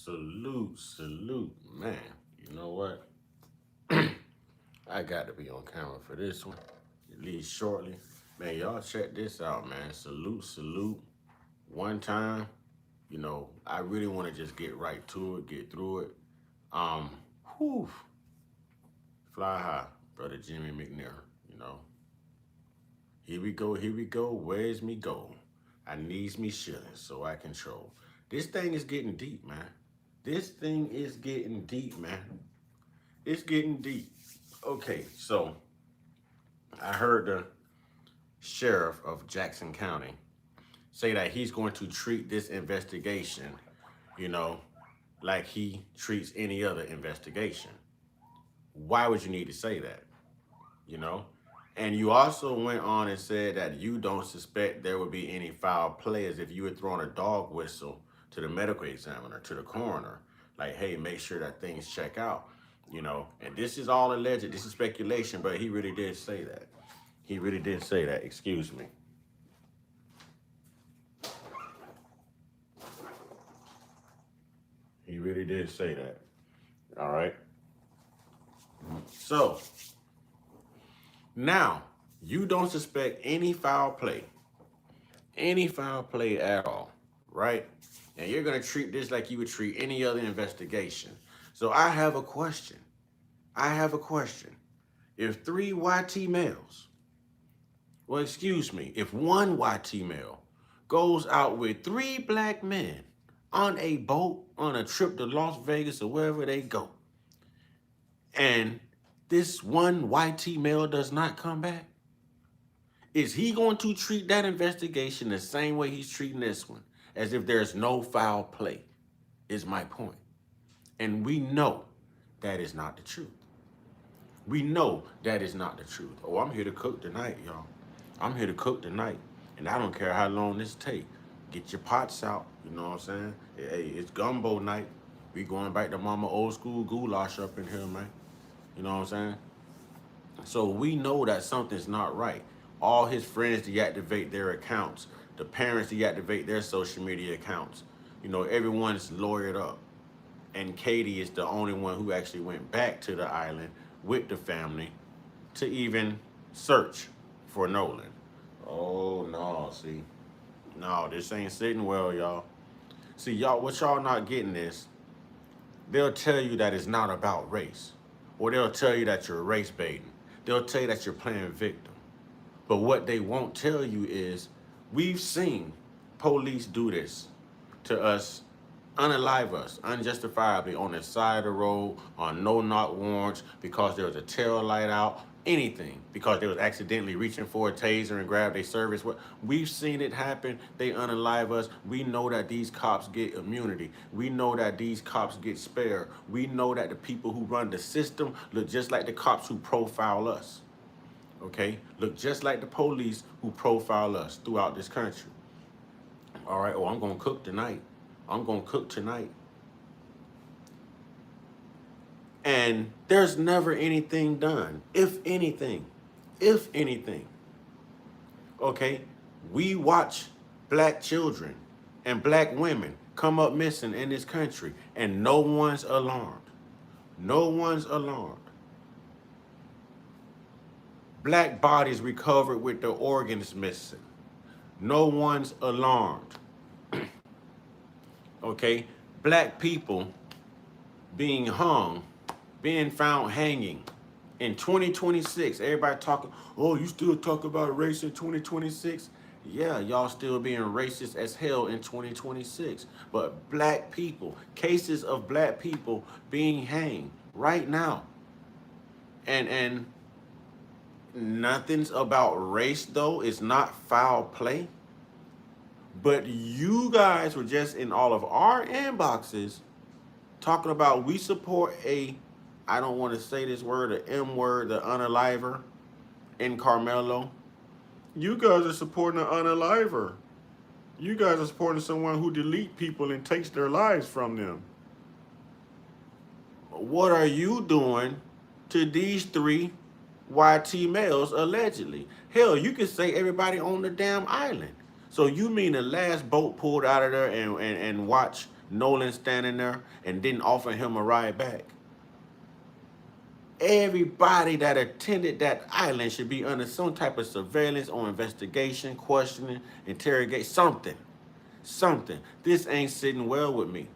Salute, man. You know what? I got to be on camera for this one, at least shortly. Man, y'all check this out, man. Salute. One time, I really want to just get right to it, get through it. Um, whew, fly high, brother Jimmy McNair. You know, here we go. Where's me go? I needs me shilling so I control. This thing is getting deep, man. This thing is getting deep, man. It's getting deep. Okay, so I heard the sheriff of Jackson County say that he's going to treat this investigation, you know, like he treats any other investigation. Why would you need to say that? You know? And you also went on and said that you don't suspect there would be any foul play as if you had thrown a dog whistle to the medical examiner, to the coroner. Like, hey, make sure that things check out, And this is all alleged. This is speculation, but he really did say that. He really did say that. Excuse me. He really did say that. All right. So now you don't suspect any foul play at all, right? And you're going to treat this like you would treat any other investigation. So I have a question. If three YT males, well, excuse me, if one YT male goes out with three black men on a boat on a trip to Las Vegas or wherever they go, and this one YT male does not come back, is he going to treat that investigation the same way he's treating this one, as if there's no foul play, is my point. And we know that is not the truth. We know that is not the truth. Oh, I'm here to cook tonight, y'all. I'm here to cook tonight. And I don't care how long this take. Get your pots out, you know what I'm saying? Hey, it's gumbo night. We going back to mama old school goulash up in here, man. You know what I'm saying? So we know that something's not right. All his friends deactivate their accounts. The parents deactivate their social media accounts. Everyone's lawyered up. And Katie is the only one who actually went back to the island with the family to even search for Nolan. Oh, no, see. No, this ain't sitting well, y'all. See, y'all, what y'all not getting is, they'll tell you that it's not about race. Or they'll tell you that you're race baiting. They'll tell you that you're playing victim. But what they won't tell you is, we've seen police do this to us, unalive us, unjustifiably on the side of the road, on no-knock warrants, because there was a tail light out, anything, because they was accidentally reaching for a taser and grabbed a service. We've seen it happen. They unalive us. We know that these cops get immunity. We know that these cops get spared. We know that the people who run the system look just like the cops who profile us. Okay? Look just like the police who profile us throughout this country. All right, I'm going to cook tonight. And there's never anything done, if anything. Okay, we watch black children and black women come up missing in this country, and no one's alarmed. Black bodies recovered with the organs missing. No one's alarmed. Okay, black people being hung, being found hanging in 2026. Everybody talking, oh, you still talk about race in 2026? Yeah, y'all still being racist as hell in 2026. But black people, cases of black people being hanged right now. And nothing's about race, though. It's not foul play. But you guys were just in all of our inboxes talking about we support I don't want to say this word, the M word, the unaliver in Carmelo. You guys are supporting an unaliver. You guys are supporting someone who delete people and takes their lives from them. What are you doing to these three YT males allegedly? Hell, you could say everybody on the damn island. So you mean the last boat pulled out of there and watch Nolan standing there and didn't offer him a ride back. Everybody that attended that island should be under some type of surveillance or investigation, questioning, interrogate, something. Something. This ain't sitting well with me.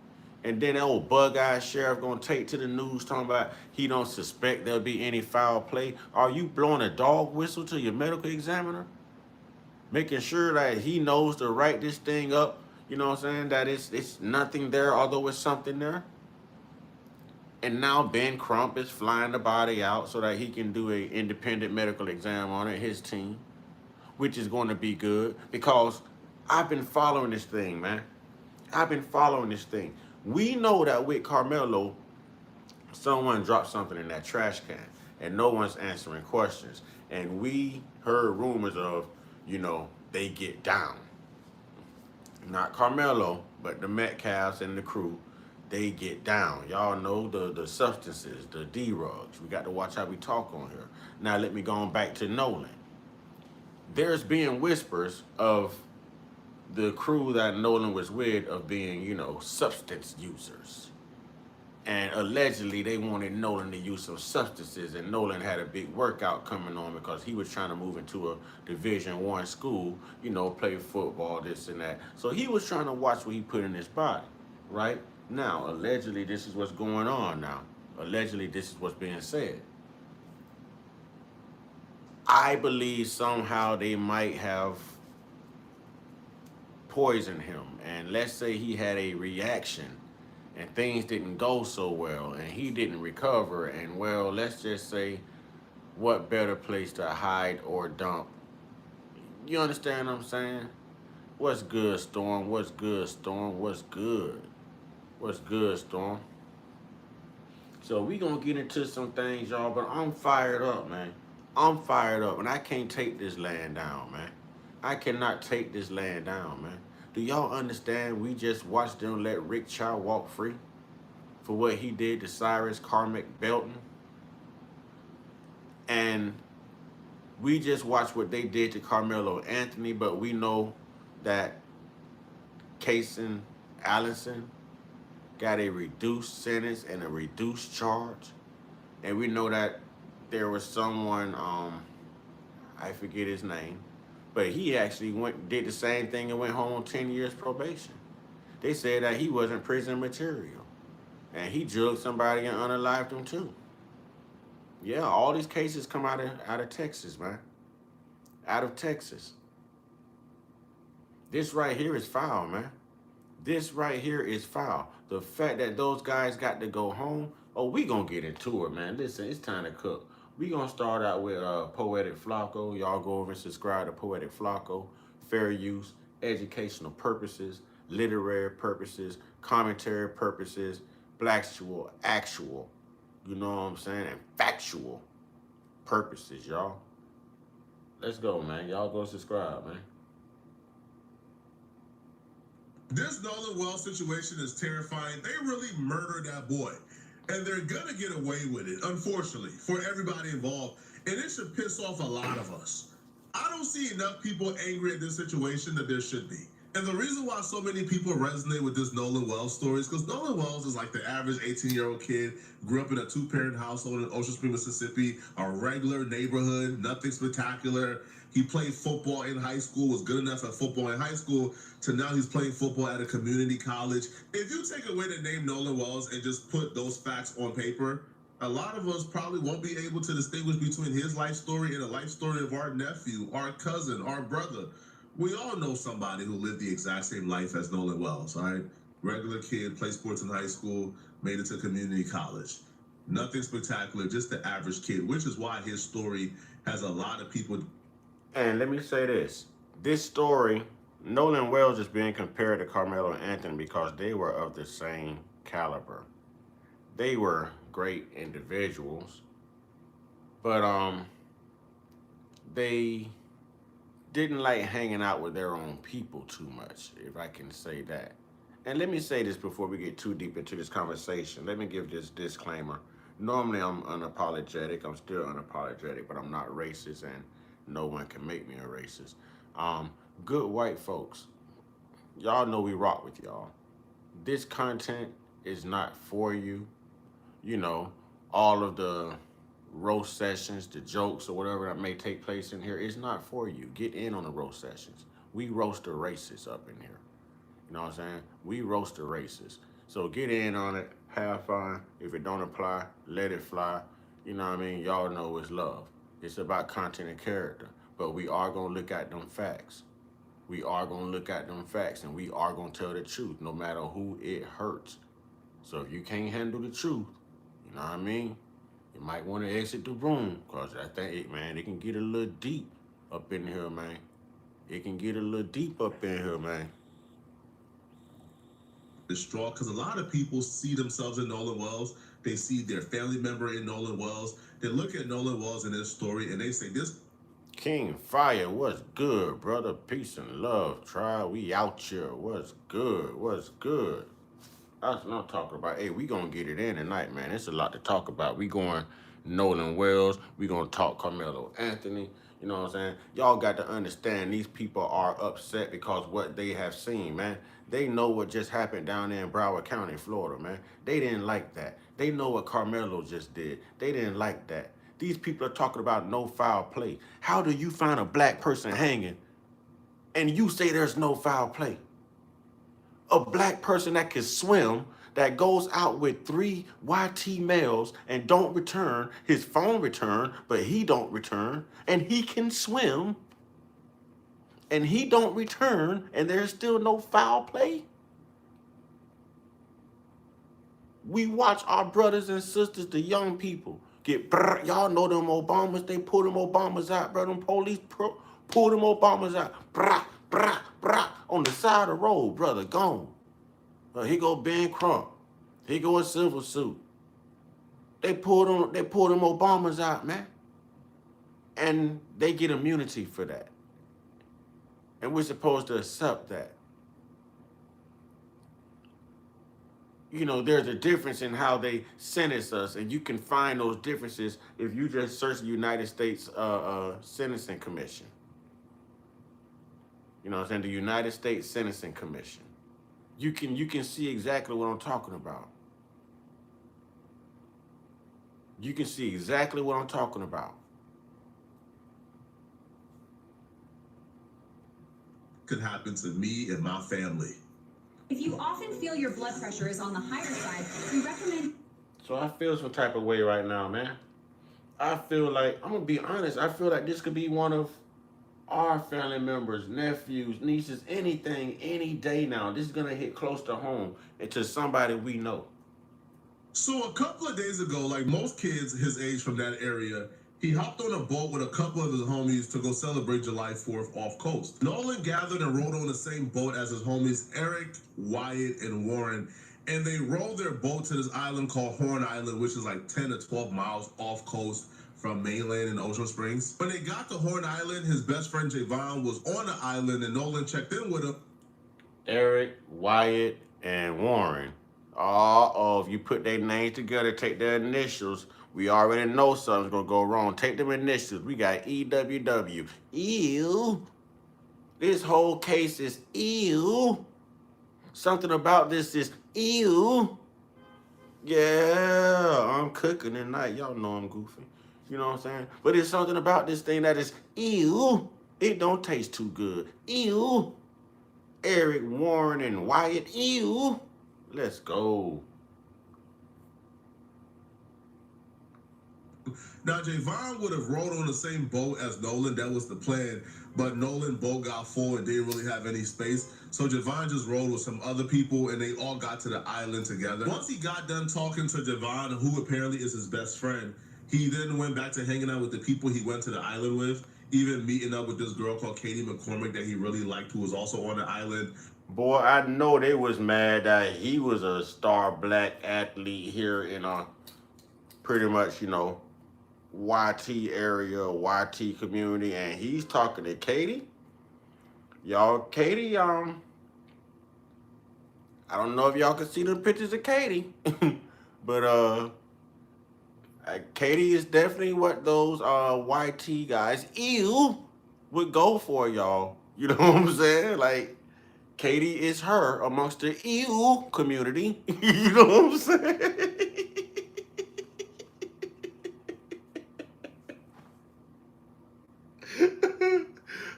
And then that old bug-eyed sheriff gonna take to the news talking about he don't suspect there'll be any foul play. Are you blowing a dog whistle to your medical examiner? Making sure that he knows to write this thing up, you know what I'm saying, that it's nothing there, although it's something there. And now Ben Crump is flying the body out so that he can do an independent medical exam on it, his team, which is going to be good because I've been following this thing, man. I've been following this thing. We know that with Carmelo, someone dropped something in that trash can and no one's answering questions. And we heard rumors of, they get down. Not Carmelo, but the Metcalfs and the crew, they get down. Y'all know the substances, the D-rugs. We got to watch how we talk on here. Now let me go on back to Nolan. There's being whispers of the crew that Nolan was with of being, substance users. And allegedly they wanted Nolan to use some substances, and Nolan had a big workout coming on because he was trying to move into a Division I school, play football, this and that. So he was trying to watch what he put in his body, right? Now, allegedly this is what's going on now. Allegedly this is what's being said. I believe somehow they might have poisoned him, and let's say he had a reaction and things didn't go so well and he didn't recover, and well, let's just say, what better place to hide or dump? You understand what I'm saying? What's good, Storm? What's good, Storm? What's good? What's good, Storm? So we gonna get into some things, y'all, but I'm fired up, man. I'm fired up, and I can't take this land down, man. I cannot take this land down, man. Do y'all understand we just watched them let Rick Chow walk free for what he did to Cyrus Carmick Belton? And we just watched what they did to Carmelo Anthony, but we know that Cason Allison got a reduced sentence and a reduced charge. And we know that there was someone, I forget his name, but he actually did the same thing and went home on 10 years probation. They said that he wasn't prison material. And he drugged somebody and unalived them too. Yeah, all these cases come out of Texas, man. Out of Texas. This right here is foul, man. This right here is foul. The fact that those guys got to go home, we gonna get into it, man. Listen, it's time to cook. We gonna start out with Poetic Flacco. Y'all go over and subscribe to Poetic Flacco. Fair use, educational purposes, literary purposes, commentary purposes, blacktual, actual, you know what I'm saying, and factual purposes, y'all. Let's go, man. Y'all go subscribe, man. This Nolan Wells situation is terrifying. They really murdered that boy. And they're going to get away with it, unfortunately, for everybody involved. And it should piss off a lot of us. I don't see enough people angry at this situation that there should be. And the reason why so many people resonate with this Nolan Wells story is because Nolan Wells is like the average 18-year-old kid, grew up in a 2-parent household in Ocean Springs, Mississippi, a regular neighborhood, nothing spectacular. He played football in high school, was good enough at football in high school, to now he's playing football at a community college. If you take away the name Nolan Wells and just put those facts on paper, a lot of us probably won't be able to distinguish between his life story and the life story of our nephew, our cousin, our brother. We all know somebody who lived the exact same life as Nolan Wells, all right? Regular kid, played sports in high school, made it to community college. Nothing spectacular, just the average kid, which is why his story has a lot of people. And let me say this. This story, Nolan Wells is being compared to Carmelo Anthony because they were of the same caliber. They were great individuals, but they didn't like hanging out with their own people too much, if I can say that. And let me say this before we get too deep into this conversation. Let me give this disclaimer. Normally I'm unapologetic. I'm still unapologetic, but I'm not racist, and no one can make me a racist. Good white folks, y'all know we rock with y'all. this content is not for you. You know, all of the roast sessions, the jokes or whatever that may take place in here is not for you. Get in on the roast sessions. We roast the racists up in here. You know what I'm saying? We roast the racists. So get in on it, have fun. If it don't apply, let it fly. You know what I mean? Y'all know it's love. It's about content and character. But we are gonna look at them facts. We are gonna look at them facts and we are gonna tell the truth, no matter who it hurts. So if you can't handle the truth, you know what I mean? You might want to exit the room, cause I think it can get a little deep up in here, man. It can get a little deep up in here, man. Distraught because a lot of people see themselves in Nolan Wells. They see their family member in Nolan Wells. They look at Nolan Wells and his story and they say, this King Fire, what's good, brother? Peace and love, tribe. We out here. What's good? What's good? That's what I'm talking about. Hey, we gonna get it in tonight, man. It's a lot to talk about. We going Nolan Wells. We gonna talk Carmelo Anthony. You know what I'm saying? Y'all got to understand these people are upset because what they have seen, man. They know what just happened down there in Broward County, Florida, man. They didn't like that. They know what Carmelo just did. They didn't like that. These people are talking about no foul play. How do you find a black person hanging and you say there's no foul play? A black person that can swim, that goes out with 3 YT males and don't return, his phone return, but he don't return, and he can swim, and he don't return, and there's still no foul play? We watch our brothers and sisters, the young people, get y'all know them Obamas, they pull them Obamas out, bro. Them police pull them Obamas out, on the side of the road, brother, gone. Here go Ben Crump. Here go a silver suit. They pulled them Obamas out, man. And they get immunity for that. And we're supposed to accept that. You know, there's a difference in how they sentence us, and you can find those differences if you just search the United States Sentencing Commission. You know what I'm saying? The United States Sentencing Commission. You can see exactly what I'm talking about. You can see exactly what I'm talking about. could happen to me and my family. If you often feel your blood pressure is on the higher side, we recommend... So I feel some type of way right now, man. I feel like, I'm going to be honest, I feel like this could be one of our family members, nephews, nieces, anything, any day now. This is going to hit close to home and to somebody we know. So a couple of days ago, like most kids his age from that area, he hopped on a boat with a couple of his homies to go celebrate July 4th off coast. Nolan gathered and rode on the same boat as his homies Eric, Wyatt, and Warren, and they rowed their boat to this island called Horn Island, which is like 10 to 12 miles off coast from mainland in Ocean Springs. When they got to Horn Island, his best friend Javon was on the island and Nolan checked in with him. Eric, Wyatt, and Warren. All of you put their names together, take their initials. We already know something's gonna go wrong. Take them initials. We got EWW. Ew. This whole case is ew. Something about this is ew. Yeah, I'm cooking tonight. Y'all know I'm goofy. You know what I'm saying? But there's something about this thing that is ew. It don't taste too good. Ew. Eric, Warren, and Wyatt. Ew. Let's go. Now, Javon would have rowed on the same boat as Nolan. That was the plan. But Nolan boat got full and didn't really have any space. So Javon just rowed with some other people and they all got to the island together. Once he got done talking to Javon, who apparently is his best friend, he then went back to hanging out with the people he went to the island with, even meeting up with this girl called Katie McCormick that he really liked, who was also on the island. Boy, I know they was mad that he was a star black athlete here in a pretty much, you know, YT area, YT community, and he's talking to Katie. Y'all, Katie, I don't know if y'all can see the pictures of Katie, but Katie is definitely what those YT guys, ew, would go for, y'all. You know what I'm saying? Like, Katie is her amongst the EU community. You know what I'm saying?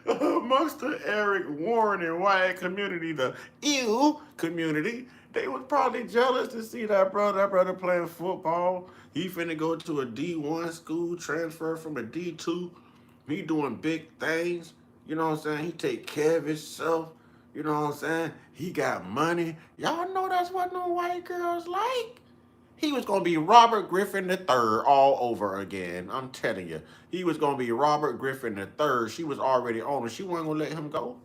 Amongst the Eric Warren and Wyatt community, the EU community, they was probably jealous to see that brother playing football. He finna go to a D1 school, transfer from a D2. He doing big things. You know what I'm saying? He take care of himself. You know what I'm saying? He got money. Y'all know that's what no white girls like. He was gonna be Robert Griffin III all over again. I'm telling you, he was gonna be Robert Griffin III. She was already on him. She wasn't gonna let him go.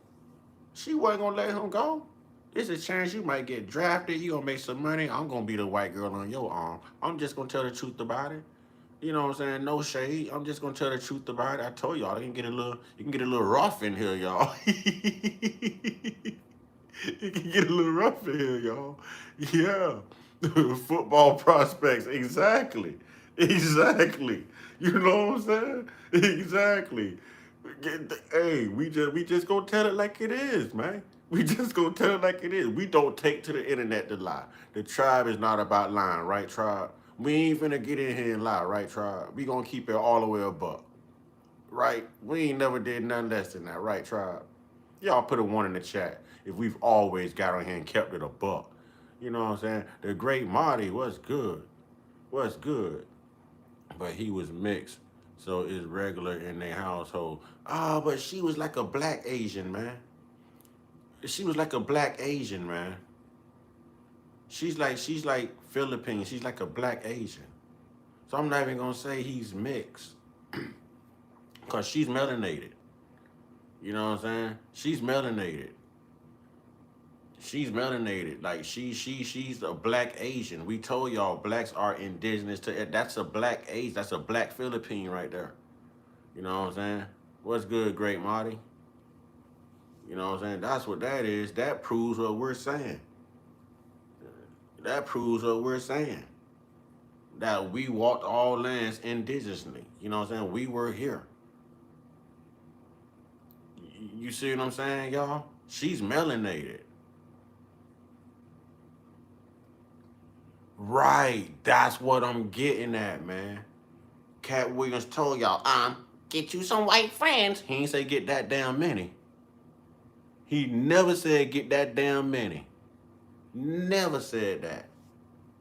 She wasn't gonna let him go. There's a chance you might get drafted. You gonna make some money. I'm gonna be the white girl on your arm. I'm just gonna tell the truth about it. You know what I'm saying? No shade. I'm just gonna tell the truth about it. I told y'all, you can get a little rough in here, y'all. It can get a little rough in here, y'all. Yeah. Football prospects. Exactly. Exactly. You know what I'm saying? Exactly. Hey, we just gonna tell it like it is, man. We just gonna tell it like it is. We don't take to the internet to lie. The tribe is not about lying, right, tribe? We ain't finna get in here and lie, right, tribe? We gonna keep it all the way a buck. Right? We ain't never did nothing less than that, right, tribe? Y'all put a one in the chat if we've always got on here and kept it a buck. You know what I'm saying? The great Marty was good. Was good. But he was mixed. So it's regular in their household. Ah, but she was like a black Asian, man. She was like a black Asian, man. She's like Philippine. She's like a black Asian. So I'm not even gonna say he's mixed. Cause she's melanated. You know what I'm saying? She's melanated. She's melanated. Like she's a black Asian. We told y'all blacks are indigenous to it. That's a black Asian. That's a black Philippine right there. You know what I'm saying? What's good, Great Marty? You know what I'm saying? That's what that is. That proves what we're saying. That proves what we're saying. That we walked all lands indigenously. You know what I'm saying? We were here. You see what I'm saying, y'all? She's melanated. Right. That's what I'm getting at, man. Cat Williams told y'all, get you some white friends. He ain't say get that damn many. He never said get that damn many. Never said that.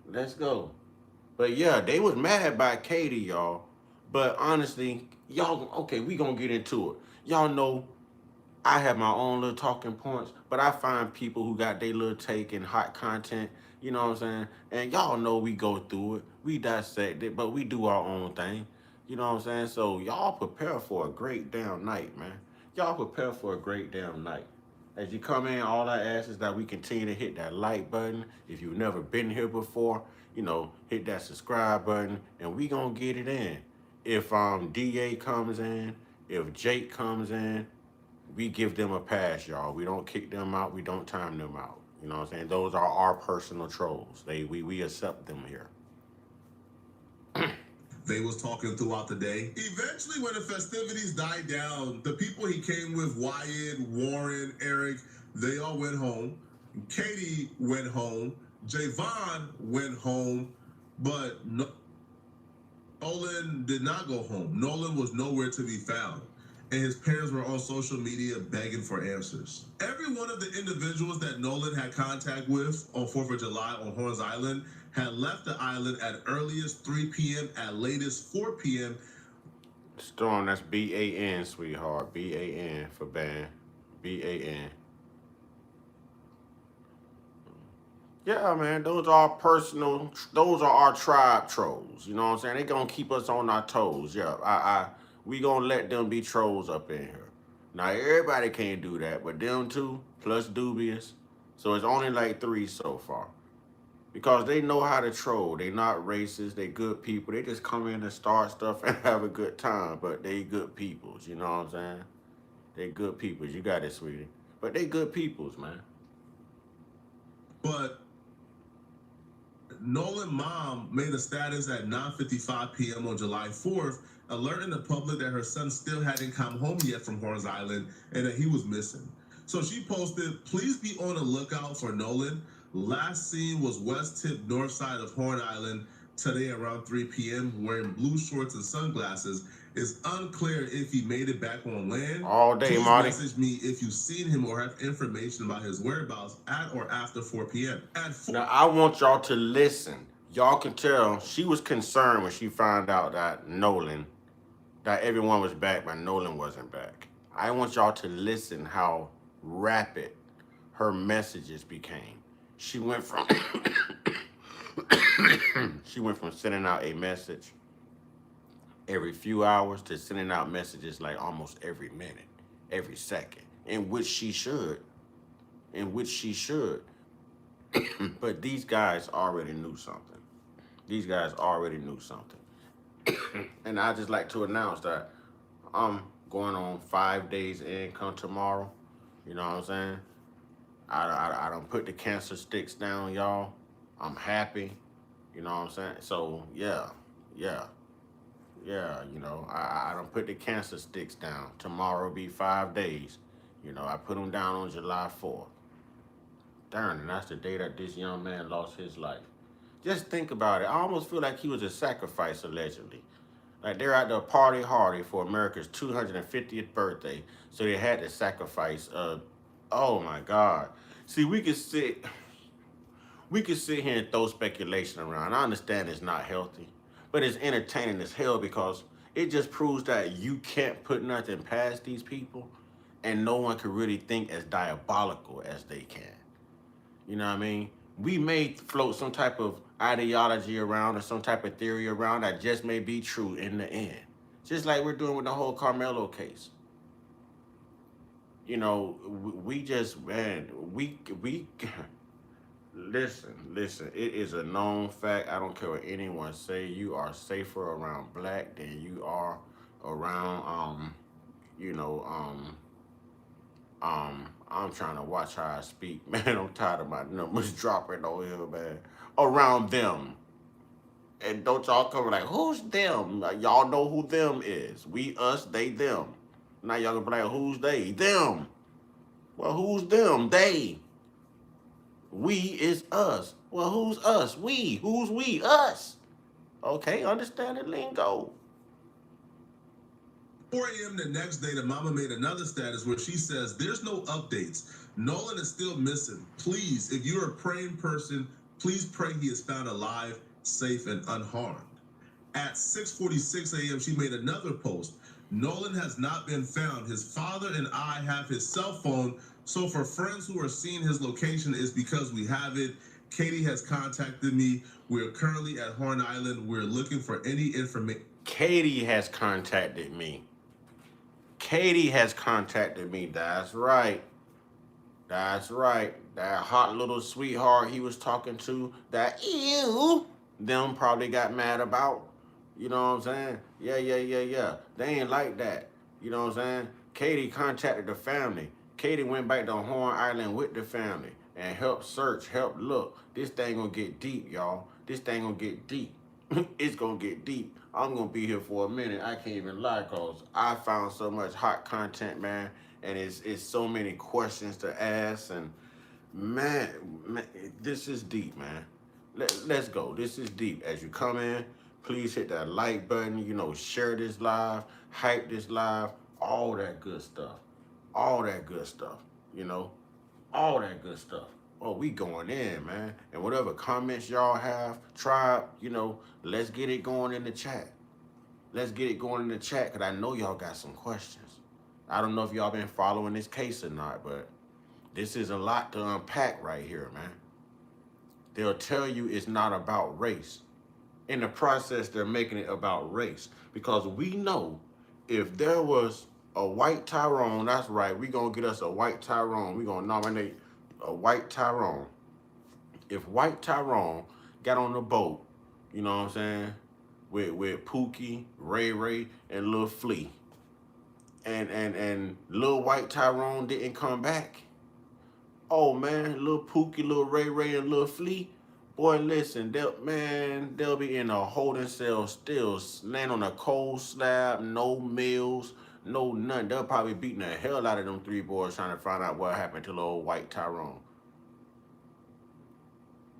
Let's go. But yeah, they was mad by Katie, y'all. But honestly, y'all, okay, we gonna get into it. Y'all know I have my own little talking points, but I find people who got their little take and hot content, you know what I'm saying? And y'all know we go through it, we dissect it, but we do our own thing. You know what I'm saying? So y'all prepare for a great damn night, man. Y'all prepare for a great damn night. As you come in, all I ask is that we continue to hit that like button. If you've never been here before, hit that subscribe button, and we gonna get it in. If DA comes in, if Jake comes in, we give them a pass, y'all. We don't kick them out. We don't time them out. You know what I'm saying? Those are our personal trolls. We accept them here. They was talking throughout the day. Eventually, when the festivities died down, the people he came with, Wyatt, Warren, Eric, they all went home. Katie went home. Javon went home. But Nolan did not go home. Nolan was nowhere to be found. And his parents were on social media begging for answers. Every one of the individuals that Nolan had contact with on 4th of July on Horns Island had left the island at earliest 3 p.m., at latest 4 p.m. Storm, that's B-A-N, sweetheart. B-A-N for band. B-A-N. Yeah, man, those are our tribe trolls. You know what I'm saying? They gonna keep us on our toes. Yeah, we gonna let them be trolls up in here. Now, everybody can't do that, but them two, plus Dubious. So it's only like 3 so far. Because they know how to troll. They not racist. They good people. They just come in and start stuff and have a good time. But they good peoples. You know what I'm saying? They good peoples. You got it, sweetie. But they good peoples, man. But Nolan's mom made a status at 9:55 p.m. on July 4th, alerting the public that her son still hadn't come home yet from Horns Island and that he was missing. So she posted, please be on the lookout for Nolan. Last seen was West Tip north side of Horn Island today around 3 p.m. wearing blue shorts and sunglasses. It's unclear if he made it back on land. All day, Please Marty. message me if you've seen him or have information about his whereabouts at or after 4 p.m. Now, I want y'all to listen. Y'all can tell she was concerned when she found out that everyone was back, but Nolan wasn't back. I want y'all to listen how rapid her messages became. She went from she went from sending out a message every few hours to sending out messages like almost every minute, every second, in which she should. But these guys already knew something. These guys already knew something. And I just like to announce that I'm going on 5 days in come tomorrow. You know what I'm saying? I don't put the cancer sticks down, y'all. I'm happy. You know what I'm saying? So yeah, you know, I don't put the cancer sticks down. Tomorrow will be 5 days. You know, I put them down on July 4th. Darn, and that's the day that this young man lost his life. Just think about it. I almost feel like he was a sacrifice, allegedly. Like they're at the party hardy for America's 250th birthday, so they had to sacrifice. Oh my God! See, we could sit here and throw speculation around. I understand it's not healthy, but it's entertaining as hell because it just proves that you can't put nothing past these people, and no one can really think as diabolical as they can. You know what I mean? We may float some type of ideology around or some type of theory around that just may be true in the end. Just like we're doing with the whole Carmelo case. You know, we just, man, we listen, it is a known fact. I don't care what anyone say. You are safer around black than you are around, you know, I'm trying to watch how I speak, man. I'm tired of my numbers dropping on here, man. Around them. And don't y'all come like, who's them? Y'all know who them is. We, us, they, them. Now y'all gonna be like, who's they? Them. Well, who's them? They. We is us. Well, who's us? We. Who's we? Us. Okay, understand the lingo. 4 a.m. the next day, the mama made another status where she says, there's no updates. Nolan is still missing. Please, if you're a praying person, please pray he is found alive, safe, and unharmed. At 6:46 a.m., she made another post. Nolan has not been found. His father and I have his cell phone, so for friends who are seeing his location is because we have it. Katie has contacted me. We're currently at Horn Island. We're looking for any information. Katie has contacted me. Katie has contacted me. That's right. That's right. That hot little sweetheart he was talking to, that ew, them probably got mad about. You know what I'm saying? Yeah. They ain't like that. You know what I'm saying? Katie contacted the family. Katie went back to Horn Island with the family and helped search, helped look. This thing gonna get deep, y'all. This thing gonna get deep. It's gonna get deep. I'm gonna be here for a minute. I can't even lie, cause I found so much hot content, man, and it's so many questions to ask, and man, this is deep, man. Let's go. This is deep. As you come in, please hit that like button. You know, share this live, hype this live, all that good stuff, all that good stuff. You know, all that good stuff. Oh, we going in, man. And whatever comments y'all have, tribe, you know, let's get it going in the chat. Let's get it going in the chat, because I know y'all got some questions. I don't know if y'all been following this case or not, but this is a lot to unpack right here, man. They'll tell you it's not about race. In the process, they're making it about race. Because we know if there was a white Tyrone, that's right, we going to get us a white Tyrone. We going to nominate a white Tyrone. If white Tyrone got on the boat, you know what I'm saying, with Pookie, Ray, and Lil Flea, and Lil White Tyrone didn't come back. Oh man, Lil Pookie, Lil Ray, and Lil Flea, boy, listen, they'll be in a holding cell still, laying on a cold slab, no meals, know nothing. They'll probably beating the hell out of them 3 boys trying to find out what happened to little old white Tyrone.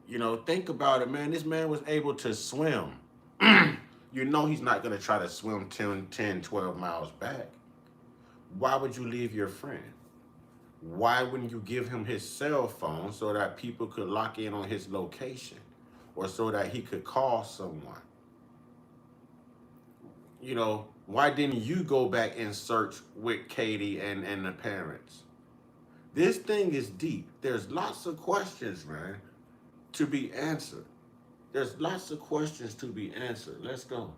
You know, think about it, man. This man was able to swim. You know he's not going to try to swim 10, 12 miles back. Why would you leave your friend? Why wouldn't you give him his cell phone so that people could lock in on his location or so that he could call someone? You know, why didn't you go back and search with Katie and the parents? This thing is deep. There's lots of questions, man, to be answered. There's lots of questions to be answered. Let's go.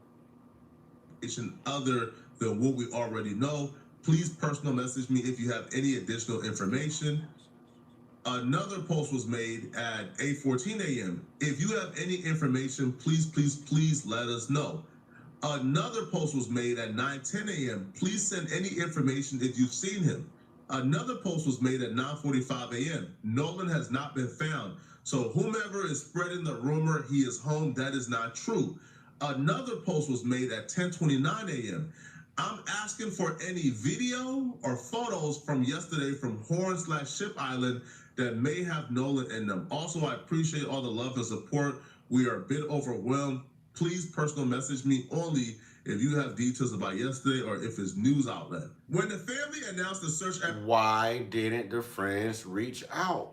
Other than what we already know, please personal message me if you have any additional information. Another post was made at 8:14 a.m. If you have any information, please let us know. Another post was made at 9:10 a.m. Please send any information if you've seen him. Another post was made at 9:45 a.m. Nolan has not been found. So whomever is spreading the rumor he is home, that is not true. Another post was made at 10:29 a.m. I'm asking for any video or photos from yesterday from Horn/Ship Island that may have Nolan in them. Also, I appreciate all the love and support. We are a bit overwhelmed. Please personal message me only if you have details about yesterday or if it's news outlet. When the family announced the search, Why didn't the friends reach out?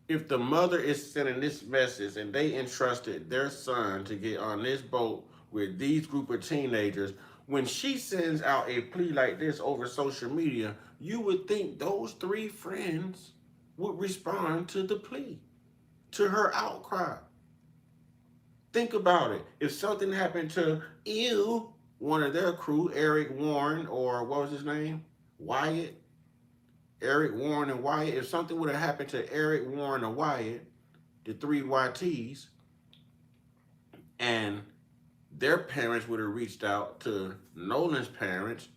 If the mother is sending this message and they entrusted their son to get on this boat with these group of teenagers, when she sends out a plea like this over social media, you would think those 3 friends would respond to the plea, to her outcry. Think about it. If something happened to one of their crew, Eric Warren, or what was his name? Wyatt. Eric Warren and Wyatt. If something would have happened to Eric Warren and Wyatt, the 3 YTs, and their parents would have reached out to Nolan's parents,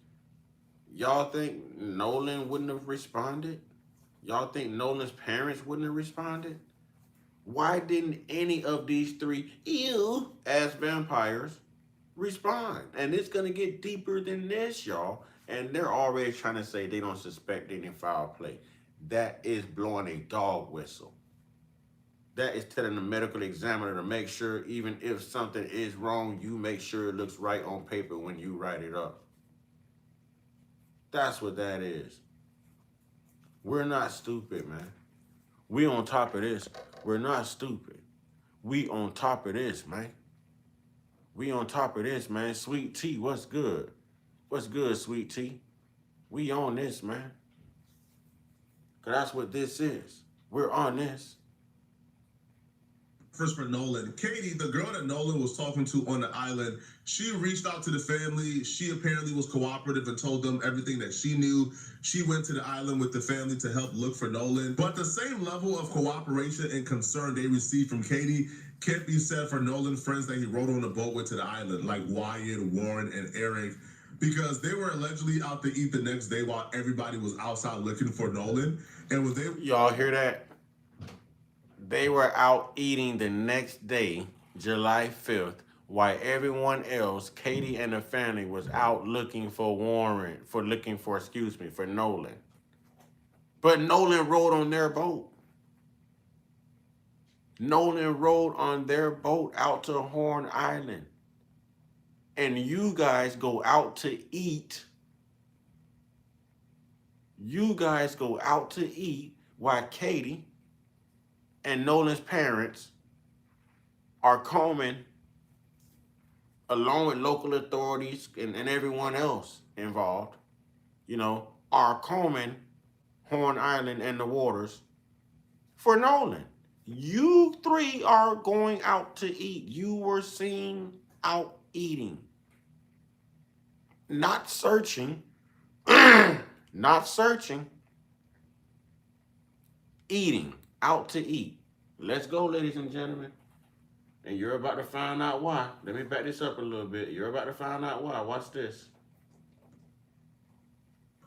y'all think Nolan wouldn't have responded? Y'all think Nolan's parents wouldn't have responded? Why didn't any of these 3 ass vampires respond? And it's going to get deeper than this, y'all. And they're already trying to say they don't suspect any foul play. That is blowing a dog whistle. That is telling the medical examiner to make sure even if something is wrong, you make sure it looks right on paper when you write it up. That's what that is. We're not stupid, man. We on top of this. We're not stupid. We on top of this, man. We on top of this, man. Sweet Tea, what's good? What's good, Sweet Tea? We on this, man. Because that's what this is. We're on this. First for Nolan, Katie, the girl that Nolan was talking to on the island, she reached out to the family. She apparently was cooperative and told them everything that she knew. She went to the island with the family to help look for Nolan. But the same level of cooperation and concern they received from Katie can't be said for Nolan's friends that he rode on the boat with to the island, like Wyatt, Warren, and Eric, because they were allegedly out to eat the next day while everybody was outside looking for Nolan. And when they... Y'all hear that? They were out eating the next day, July 5th, while everyone else, Katie and the family, was out looking for for Nolan. But Nolan rode on their boat. Nolan rode on their boat out to Horn Island. And you guys go out to eat. You guys go out to eat while Katie and Nolan's parents are combing, along with local authorities and everyone else involved, are combing Horn Island and the waters for Nolan. You 3 are going out to eat. You were seen out eating. Not searching. Not searching. Eating. Out to eat. Let's go, ladies and gentlemen. And you're about to find out why. Let me back this up a little bit. You're about to find out why. Watch this.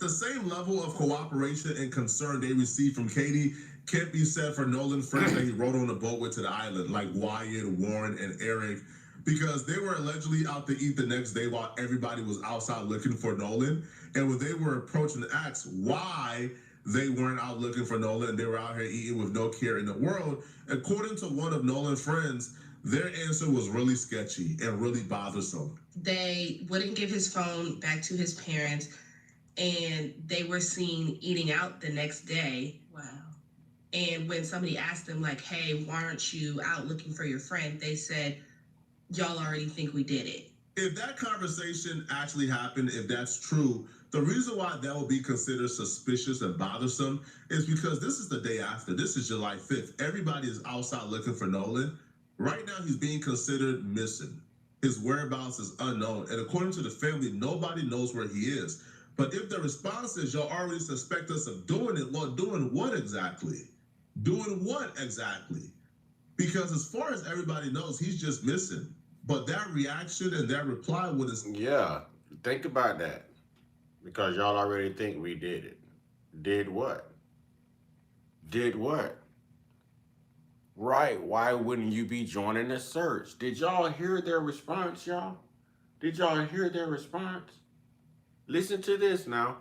The same level of cooperation and concern they received from Katie can't be said for Nolan's friends that he rode on the boat with to the island, like Wyatt, Warren, and Eric, because they were allegedly out to eat the next day while everybody was outside looking for Nolan. And when they were approaching to ask why they weren't out looking for Nolan, they were out here eating with no care in the world, according to one of Nolan's friends, their answer was really sketchy and really bothersome. They wouldn't give his phone back to his parents, and they were seen eating out the next day. Wow. And when somebody asked them, like, hey, why aren't you out looking for your friend? They said, y'all already think we did it. If that conversation actually happened, if that's true, the reason why that would be considered suspicious and bothersome is because this is the day after. This is July 5th. Everybody is outside looking for Nolan. Right now, he's being considered missing. His whereabouts is unknown. And according to the family, nobody knows where he is. But if the response is y'all already suspect us of doing it, well, doing what exactly? Doing what exactly? Because as far as everybody knows, he's just missing. But that reaction and that reply was... Yeah, think about that. Because y'all already think we did it. Did what? Did what? Right, why wouldn't you be joining the search? Did y'all hear their response, y'all? Did y'all hear their response? Listen to this now.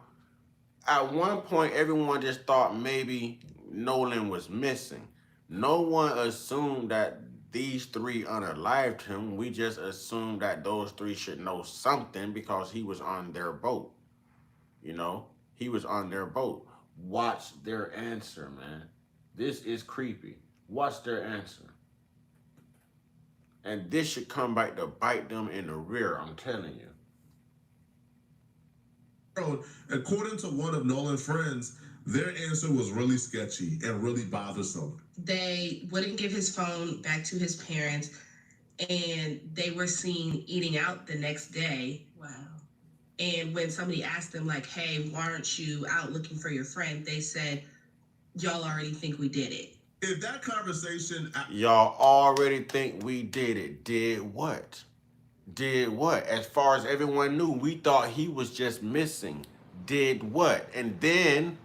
At one point, everyone just thought maybe Nolan was missing. No one assumed that these three unalived him. We just assumed that those three should know something because he was on their boat. You know, he was on their boat. Watch their answer, man. This is creepy. Watch their answer. And this should come back to bite them in the rear, I'm telling you. According to one of Nolan's friends, their answer was really sketchy and really bothersome. They wouldn't give his phone back to his parents, and they were seen eating out the next day. Wow. And when somebody asked them, like, hey, why aren't you out looking for your friend? They said, y'all already think we did it. If that conversation... Y'all already think we did it. Did what? Did what? As far as everyone knew, we thought he was just missing. Did what? And then,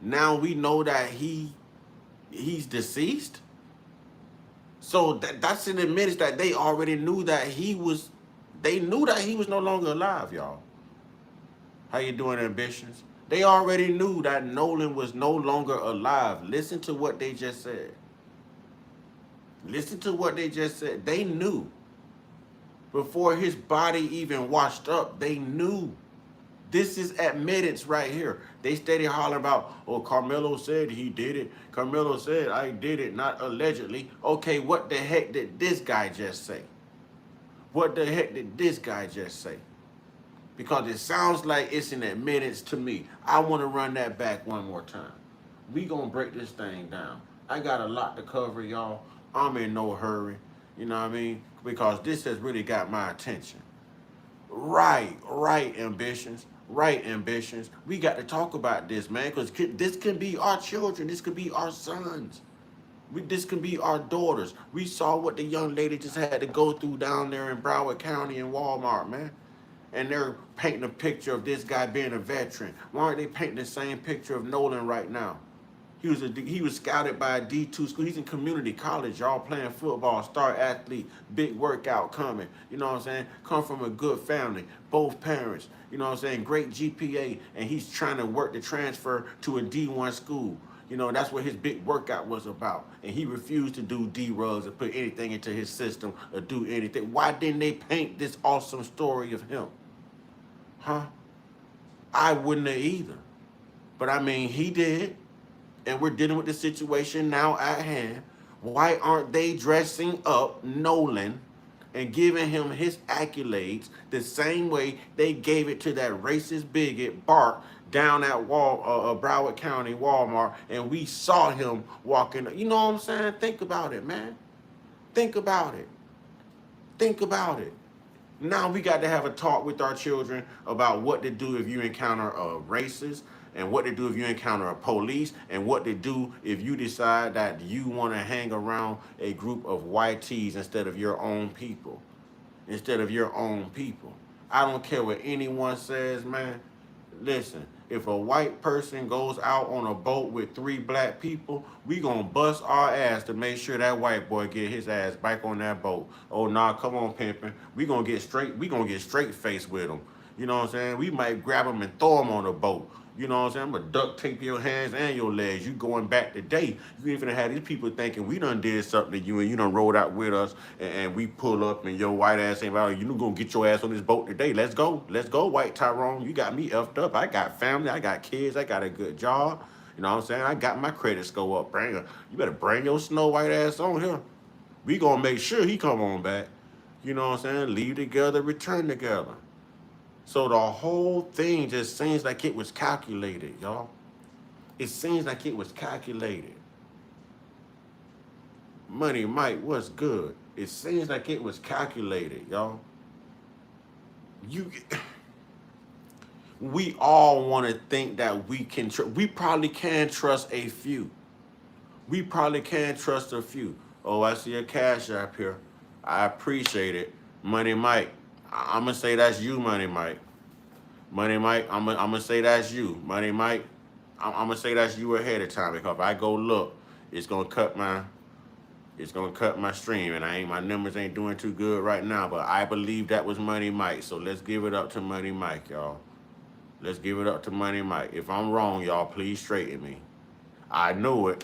now we know that he's deceased? So that's an admittance that they already knew that they knew that he was no longer alive, y'all. How you doing, Ambitions? They already knew that Nolan was no longer alive. Listen to what they just said. Listen to what they just said. They knew. Before his body even washed up, they knew. This is admittance right here. They steady hollering about, oh, Carmelo said he did it. Carmelo said I did it, not allegedly. Okay, what the heck did this guy just say? What the heck did this guy just say? Because it sounds like it's an admittance to me. I want to run that back one more time. We gonna break this thing down. I got a lot to cover, y'all. I'm in no hurry. You know what I mean? Because this has really got my attention. Right, Ambitions. Right, Ambitions. We got to talk about this, man, because this can be our children. This could be our sons. This can be our daughters. We saw what the young lady just had to go through down there in Broward County in Walmart, man. And they're painting a picture of this guy being a veteran. Why aren't they painting the same picture of Nolan right now? He was scouted by a D2 school. He's in community college, y'all, playing football, star athlete, big workout coming. You know what I'm saying? Come from a good family, both parents. You know what I'm saying? Great GPA, and he's trying to work to transfer to a D1 school. You know, that's what his big workout was about. And he refused to do D-rugs or put anything into his system or do anything. Why didn't they paint this awesome story of him? Huh? I wouldn't have either. But I mean, he did. And we're dealing with the situation now at hand. Why aren't they dressing up Nolan and giving him his accolades the same way they gave it to that racist bigot Bart down at Broward County Walmart, and we saw him walking? You know what I'm saying? Think about it, man. Think about it. Think about it. Now we got to have a talk with our children about what to do if you encounter a racist, and what to do if you encounter a police, and what to do if you decide that you want to hang around a group of YTs instead of your own people. Instead of your own people. I don't care what anyone says, man. Listen, if a white person goes out on a boat with 3 black people, we gonna bust our ass to make sure that white boy get his ass back on that boat. Oh nah, come on, pimpin'. We gonna get straight face with him. You know what I'm saying? We might grab him and throw him on the boat. You know what I'm saying? I'm gonna duct tape your hands and your legs. You going back today. You ain't finna have these people thinking we done did something to you and you done rolled out with us and we pull up and your white ass ain't about you gonna get your ass on this boat today. Let's go. Let's go, white Tyrone. You got me effed up. I got family, I got kids, I got a good job. You know what I'm saying? I got my credit score up. You better bring your Snow White ass on here. We gonna make sure he come on back. You know what I'm saying? Leave together, return together. So the whole thing just seems like it was calculated, y'all. It seems like it was calculated. Money Mike, what's good? It seems like it was calculated, y'all. We all want to think that we probably can trust a few. We probably can trust a few. Oh, I see a cash app here. I appreciate it. Money Mike. I'm going to say that's you, Money Mike. Money Mike, I'm gonna say that's you. Money Mike, I'm gonna say that's you ahead of time because if I go look, it's gonna cut my stream and my numbers ain't doing too good right now. But I believe that was Money Mike. So let's give it up to Money Mike, y'all. Let's give it up to Money Mike. If I'm wrong, y'all, please straighten me. I knew it.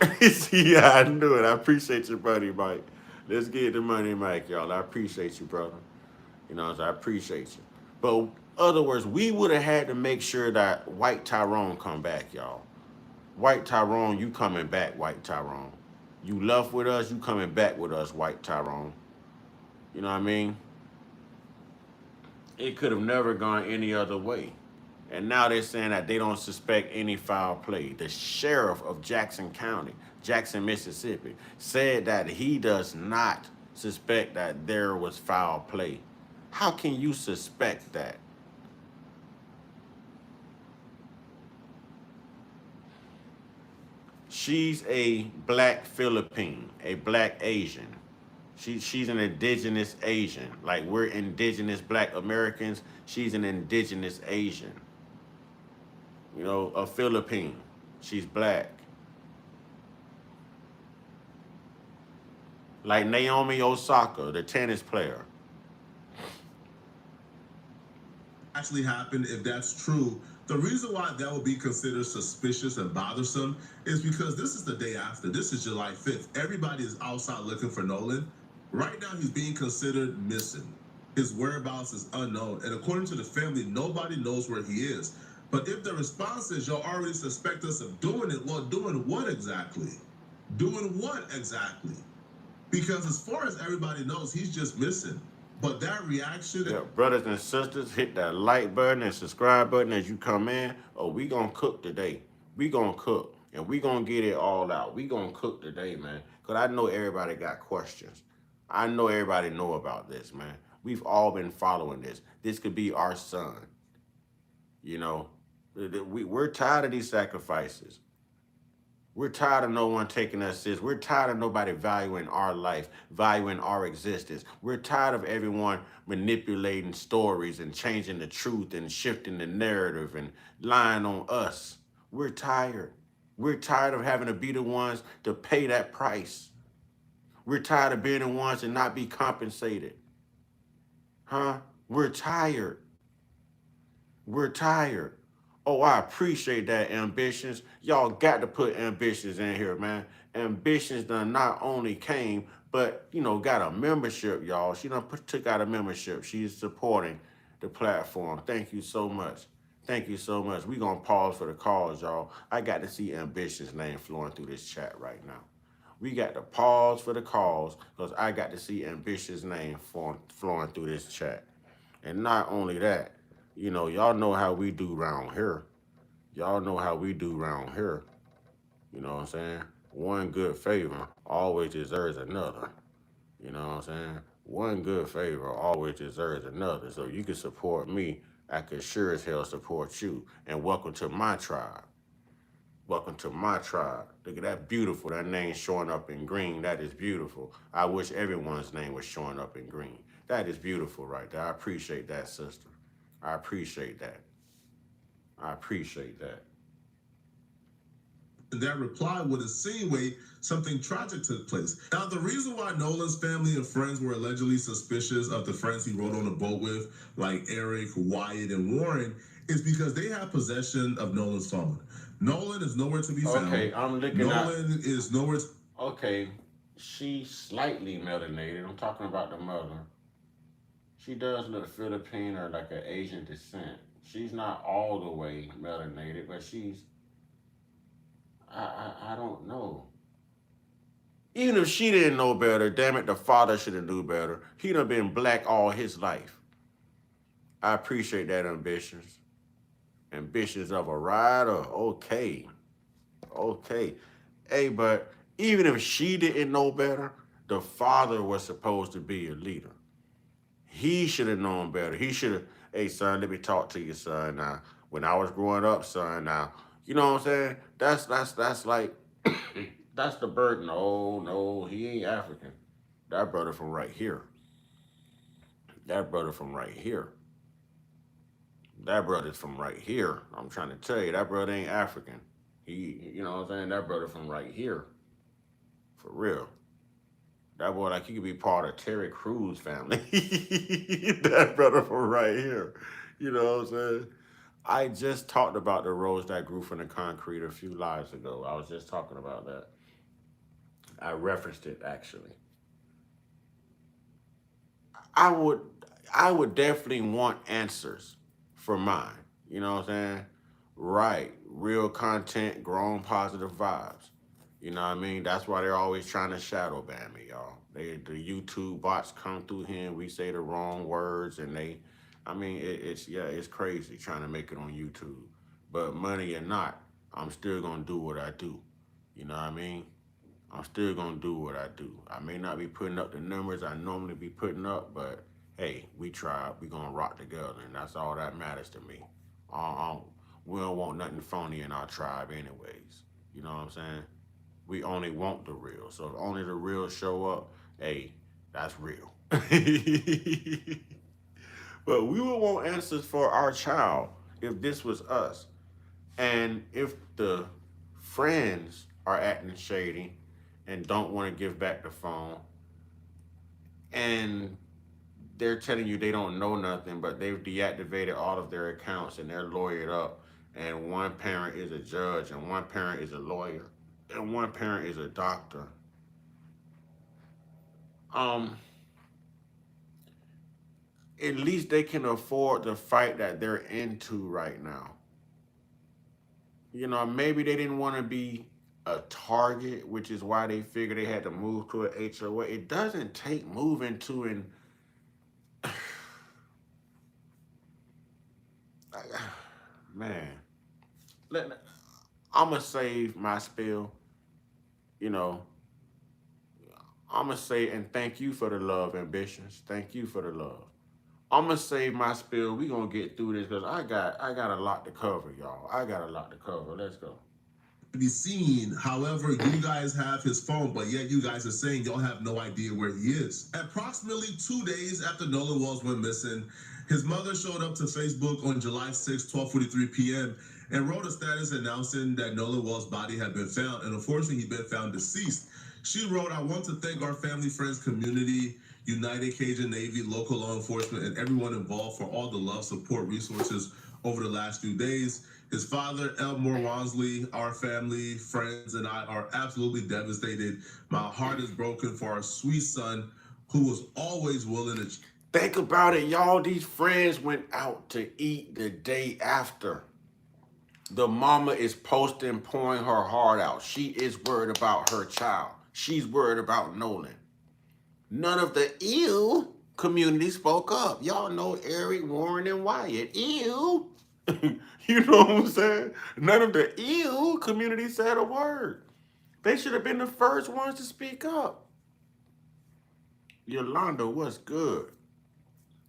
Yeah, I knew it. I appreciate you, Money Mike. Let's get to Money Mike, y'all. I appreciate you, brother. You know, so I appreciate you. But other words, we would have had to make sure that White Tyrone come back, y'all. White Tyrone, you coming back, White Tyrone. You left with us, you coming back with us, White Tyrone. You know what I mean? It could have never gone any other way. And now they're saying that they don't suspect any foul play. The sheriff of Jackson County, Jackson, Mississippi, said that he does not suspect that there was foul play. How can you suspect that? She's a black Philippine, a black Asian. She's an indigenous Asian. Like we're indigenous black Americans, she's an indigenous Asian. You know, a Philippine. She's black. Like Naomi Osaka, the tennis player. Actually happened, if that's true, the reason why that would be considered suspicious and bothersome is because this is the day after. This is July 5th. Everybody is outside looking for Nolan. Right now, he's being considered missing. His whereabouts is unknown. And according to the family, nobody knows where he is. But if the response is y'all already suspect us of doing it, well, doing what exactly? Doing what exactly? Because as far as everybody knows, he's just missing. But that reaction... Yeah, brothers and sisters, hit that like button and subscribe button as you come in. Oh, we gonna cook today. We gonna cook. And we gonna get it all out. We gonna cook today, man. Because I know everybody got questions. I know everybody know about this, man. We've all been following this. This could be our son. You know, we're tired of these sacrifices. We're tired of no one taking us serious. We're tired of nobody valuing our life, valuing our existence. We're tired of everyone manipulating stories and changing the truth and shifting the narrative and lying on us. We're tired. We're tired of having to be the ones to pay that price. We're tired of being the ones to not be compensated. Huh? We're tired. We're tired. Oh, I appreciate that, Ambitions. Y'all got to put Ambitions in here, man. Ambitions done not only came, but, you know, got a membership, y'all. She done took out a membership. She's supporting the platform. Thank you so much. Thank you so much. We going to pause for the calls, y'all. I got to see Ambitions' name flowing through this chat right now. We got to pause for the calls because I got to see Ambitions' name flowing through this chat. And not only that, you know, y'all know how we do around here. Y'all know how we do around here. You know what I'm saying? One good favor always deserves another. You know what I'm saying? One good favor always deserves another. So you can support me, I can sure as hell support you. And welcome to my tribe. Welcome to my tribe. Look at that beautiful. That name showing up in green. That is beautiful. I wish everyone's name was showing up in green. That is beautiful right there. I appreciate that, sister. I appreciate that. I appreciate that. That reply would insinuate something tragic took place. Now, the reason why Nolan's family and friends were allegedly suspicious of the friends he rode on the boat with, like Eric, Wyatt, and Warren, is because they have possession of Nolan's phone. Nolan is nowhere to be found. Okay, I'm looking at. Nolan is nowhere. Okay, she's slightly melanated. I'm talking about the mother. She does look Philippine or like an Asian descent. She's not all the way melanated, but she's. I don't know. Even if she didn't know better, damn it, the father should have knew better. He'd have been black all his life. I appreciate that ambitions. Ambitions of a rider. Okay. Okay. Hey, but even if she didn't know better, the father was supposed to be a leader. He should have known better. He should have, hey, son, let me talk to you, son. Now, when I was growing up, son, now, you know what I'm saying? That's like, that's the burden. Oh, no, he ain't African. That brother from right here. That brother from right here. That brother's from right here. I'm trying to tell you, that brother ain't African. He, you know what I'm saying? That brother from right here. For real. That boy, like, he could be part of Terry Crews' family. That brother from right here. You know what I'm saying? I just talked about the rose that grew from the concrete a few lives ago. I was just talking about that. I referenced it, actually. I would I would definitely want answers for mine. You know what I'm saying? Right. Real content, grown positive vibes. You know what I mean? That's why they're always trying to shadow ban me, y'all. The YouTube bots come through here and we say the wrong words and I mean, it's crazy trying to make it on YouTube. But money or not, I'm still gonna do what I do. You know what I mean? I'm still gonna do what I do. I may not be putting up the numbers I normally be putting up, but hey, we tried. We gonna rock together, and that's all that matters to me. We don't want nothing phony in our tribe, anyways. You know what I'm saying? We only want the real. So if only the real show up, hey, that's real. But we would want answers for our child if this was us. And if the friends are acting shady and don't want to give back the phone, and they're telling you they don't know nothing, but they've deactivated all of their accounts and they're lawyered up, and one parent is a judge, and one parent is a lawyer, and one parent is a doctor. Um, at least they can afford the fight that they're into right now. You know, maybe they didn't want to be a target, which is why they figured they had to move to an HOA. It doesn't take moving to an man. Let I'm gonna save my spill. You know, I'm gonna say and thank you for the love, ambitions. Thank you for the love. I'm gonna save my spill. We gonna get through this because I got a lot to cover, y'all. I got a lot to cover. Let's go. Be seen. However, you guys have his phone, but yet you guys are saying y'all have no idea where he is. Approximately 2 days after Nolan Walls went missing, his mother showed up to Facebook on July 6, 12:43 p.m. and wrote a status announcing that Nolan Walls' body had been found, and unfortunately, he'd been found deceased. She wrote, "I want to thank our family, friends, community, United Cajun Navy, local law enforcement, and everyone involved for all the love, support, resources over the last few days. His father, Elmore Wansley, our family, friends, and I are absolutely devastated. My heart is broken for our sweet son, who was always willing to." Think about it, y'all. These friends went out to eat the day after. The mama is posting, pouring her heart out. She is worried about her child. She's worried about Nolan. None of the ew community spoke up. Y'all know Eric, Warren, and Wyatt. Ew. You know what I'm saying? None of the ew community said a word. They should have been the first ones to speak up. Yolanda, what's good?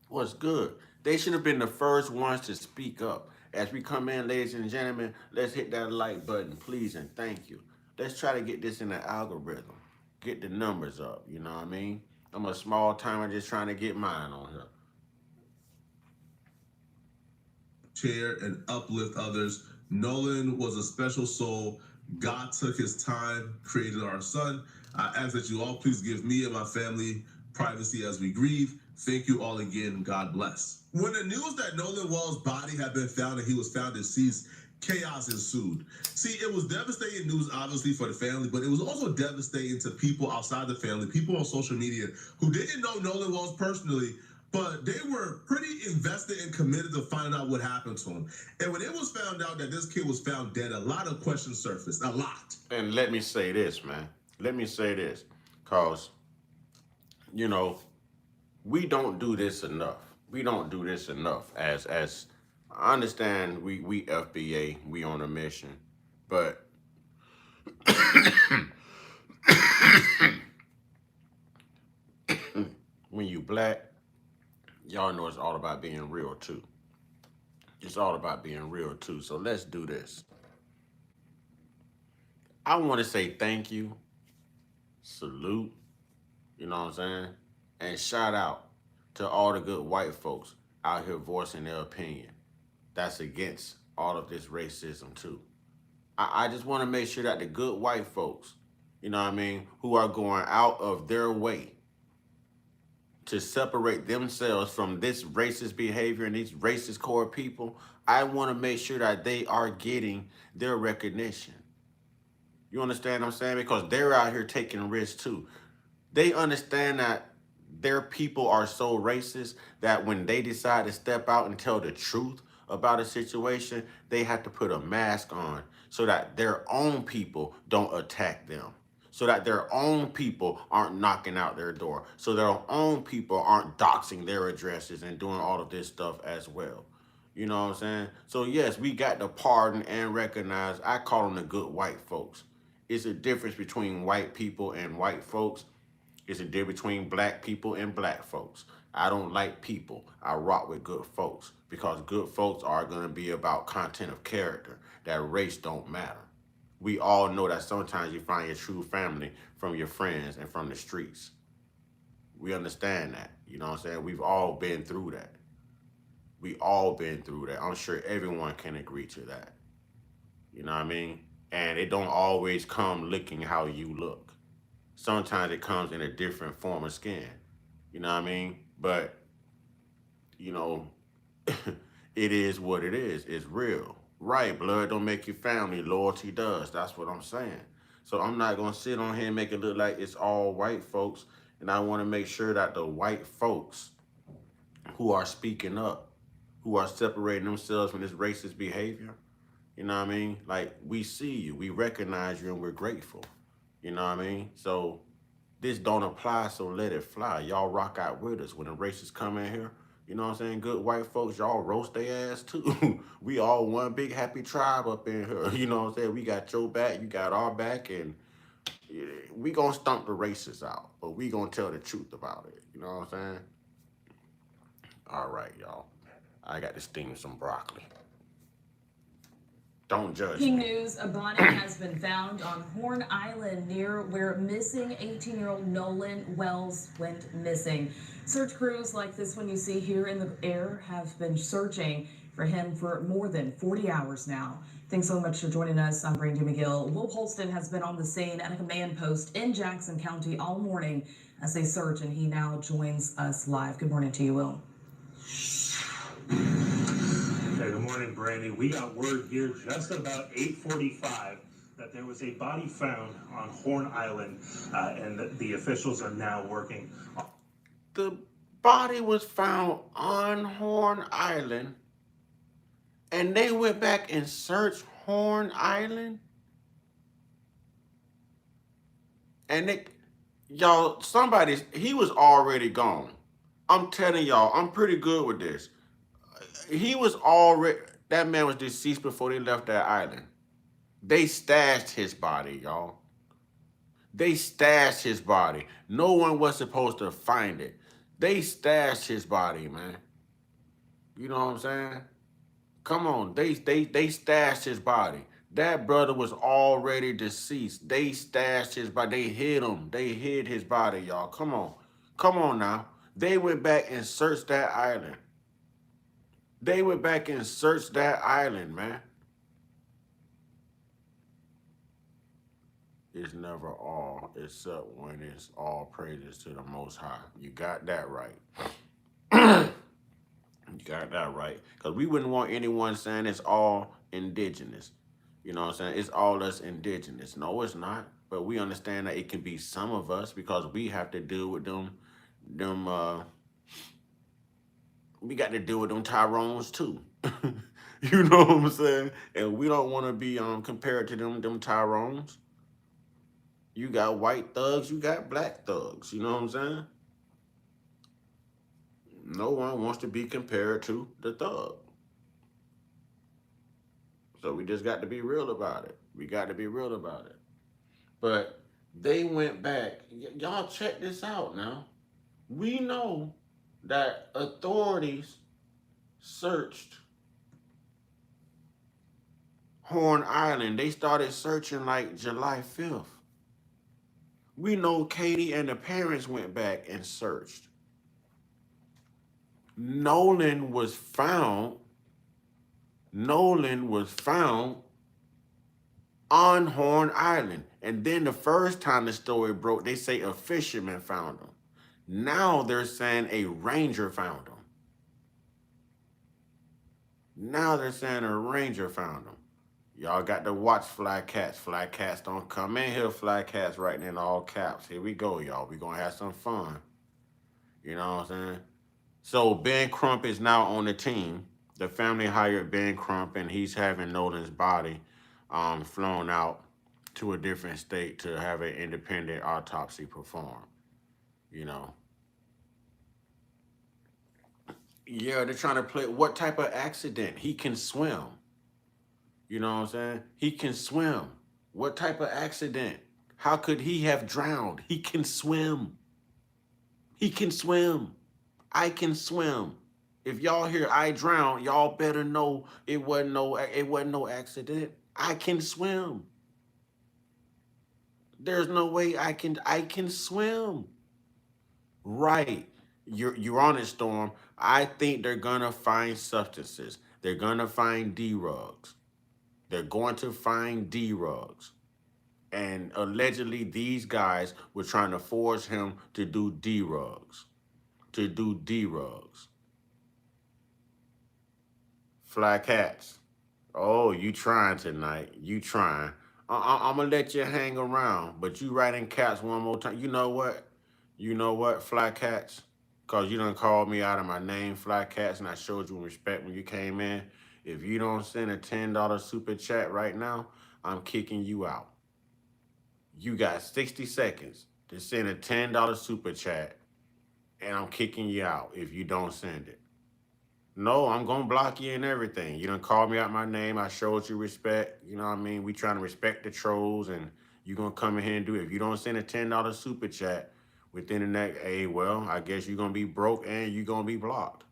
What's good? They should have been the first ones to speak up. As we come in, ladies and gentlemen, let's hit that like button, please, and thank you. Let's try to get this in the algorithm. Get the numbers up, you know what I mean? I'm a small timer just trying to get mine on here. share, and uplift others. Nolan was a special soul. God took his time, created our son. I ask that you all please give me and my family privacy as we grieve. Thank you all again. God bless. When the news that Nolan Well's body had been found and he was found deceased, chaos ensued. See, it was devastating news, obviously, for the family, but it was also devastating to people outside the family, people on social media who didn't know Nolan Wells personally, but they were pretty invested and committed to finding out what happened to him. And when it was found out that this kid was found dead, a lot of questions surfaced. A lot. And let me say this, man. Let me say this. Because, you know, we don't do this enough. We don't do this enough. As I understand we FBA, we on a mission. But when you black, y'all know it's all about being real too. It's all about being real too. So let's do this. I want to say thank you, salute, you know what I'm saying? And shout out to all the good white folks out here voicing their opinion. That's against all of this racism too. I just want to make sure that the good white folks, you know what I mean, who are going out of their way to separate themselves from this racist behavior and these racist core people, I want to make sure that they are getting their recognition. You understand what I'm saying? Because they're out here taking risks too. They understand that their people are so racist that when they decide to step out and tell the truth about a situation, they have to put a mask on so that their own people don't attack them, so that their own people aren't knocking out their door, so their own people aren't doxing their addresses and doing all of this stuff as well. You know what I'm saying? So yes, we got to pardon and recognize. I call them the good white folks. It's a difference between white people and white folks. It's a difference between black people and black folks. I don't like people. I rock with good folks because good folks are going to be about content of character. That race don't matter. We all know that sometimes you find your true family from your friends and from the streets. We understand that. You know what I'm saying? We've all been through that. We all been through that. I'm sure everyone can agree to that. You know what I mean? And it don't always come looking how you look. Sometimes it comes in a different form of skin. You know what I mean? But, you know, it is what it is. It's real. Right, blood don't make you family. Loyalty does. That's what I'm saying. So I'm not going to sit on here and make it look like it's all white folks. And I want to make sure that the white folks who are speaking up, who are separating themselves from this racist behavior, you know what I mean? Like, we see you, we recognize you, and we're grateful. You know what I mean? So this don't apply, so let it fly. Y'all rock out with us. When the racists come in here, you know what I'm saying? Good white folks, y'all roast their ass too. We all one big happy tribe up in here. You know what I'm saying? We got your back, you got our back, and we gonna stomp the racists out. But we gonna tell the truth about it. You know what I'm saying? All right, y'all. I got to steam some broccoli. Don't judge Breaking me. news, a body has been found on Horn Island near where missing 18-year-old Nolan Wells went missing. Search crews like this one you see here in the air have been searching for him for more than 40 hours now. Thanks so much for joining us. I'm Brandy McGill. Will Polston has been on the scene at a command post in Jackson County all morning as they search, and he now joins us live. Good morning to you, Will. Hey, good morning, Brandy. We got word here just about 8:45 that there was a body found on Horn Island, and the officials are now working. The body was found on Horn Island, and they went back and searched Horn Island. And y'all, he was already gone. I'm telling y'all, I'm pretty good with this. That man was deceased before they left that island. They stashed his body, y'all. They stashed his body. No one was supposed to find it. They stashed his body, man. You know what I'm saying? Come on, they stashed his body. That brother was already deceased. They stashed his body. They hid him. They hid his body, y'all. Come on now. They went back and searched that island. They went back and searched that island, man. It's never all, except when it's all praises to the Most High. You got that right. You got that right. Because we wouldn't want anyone saying it's all indigenous. You know what I'm saying? It's all us indigenous. No, it's not. But we understand that it can be some of us because we have to deal with them, we got to deal with them Tyrones too. You know what I'm saying? And we don't want to be compared to them Tyrones. You got white thugs, you got black thugs. You know what I'm saying? No one wants to be compared to the thug. So we just got to be real about it. We got to be real about it. But they went back. Y'all check this out now. We know that authorities searched Horn Island. They started searching like July 5th. We know Katie and the parents went back and searched. Nolan was found on Horn Island. And then the first time the story broke, they say a fisherman found him. Now they're saying a ranger found him. Now they're saying a ranger found him. Y'all got to watch Fly Cats. Fly Cats don't come in here. Fly Cats writing in all caps. Here we go, y'all. We going to have some fun. You know what I'm saying? So Ben Crump is now on the team. The family hired Ben Crump, and he's having Nolan's body flown out to a different state to have an independent autopsy performed. You know. Yeah, they're trying to play what type of accident? He can swim. You know what I'm saying? He can swim. What type of accident? How could he have drowned? He can swim. He can swim. I can swim. If y'all hear I drown, y'all better know it wasn't no accident. I can swim. There's no way I can swim. Right. You're on it, Storm. I think they're gonna find substances. They're gonna find D-rugs. They're going to find D-rugs. And allegedly these guys were trying to force him to do D-rugs. Fly Cats. Oh, you trying tonight. You trying. I'm going to let you hang around, but you write in caps one more time. You know what, Fly Cats? Because you done called me out of my name, Fly Cats, and I showed you respect when you came in. If you don't send a $10 super chat right now, I'm kicking you out. You got 60 seconds to send a $10 super chat, and I'm kicking you out if you don't send it. No, I'm going to block you and everything. You done called me out my name. I showed you respect. You know what I mean? We trying to respect the trolls, and you going to come in here and do it. If you don't send a $10 super chat within the next, hey, well, I guess you're going to be broke and you're going to be blocked.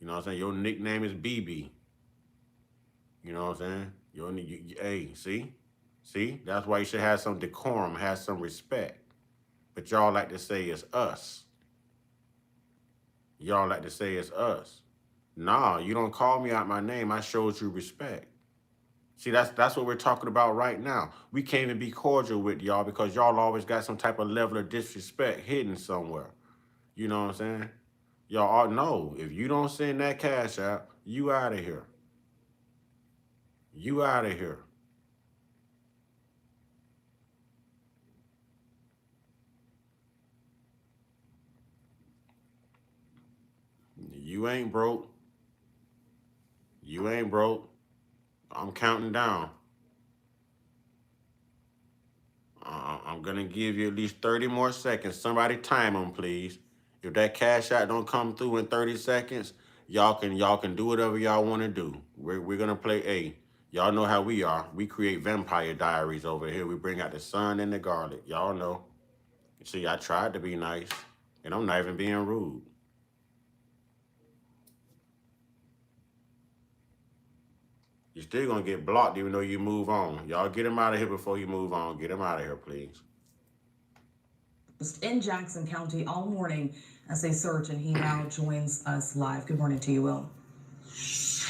You know what I'm saying? Your nickname is BB. You know what I'm saying? Hey, see? That's why you should have some decorum, have some respect. But y'all like to say it's us. Y'all like to say it's us. Nah, you don't call me out my name. I showed you respect. See, that's what we're talking about right now. We can't even be cordial with y'all because y'all always got some type of level of disrespect hidden somewhere. You know what I'm saying? Y'all all know if you don't send that cash out, you out of here. You out of here. You ain't broke. You ain't broke. I'm counting down. I'm gonna give you at least 30 more seconds. Somebody time them, please. If that cash out don't come through in 30 seconds, y'all can do whatever y'all want to do. We're gonna play A. Y'all know how we are. We create vampire diaries over here. We bring out the sun and the garlic. Y'all know. See, I tried to be nice, and I'm not even being rude. You're still gonna get blocked even though you move on. Y'all get him out of here before you move on. Get him out of here, please. In Jackson County all morning as they search, and he now joins us live. Good morning to you, Will. Hey,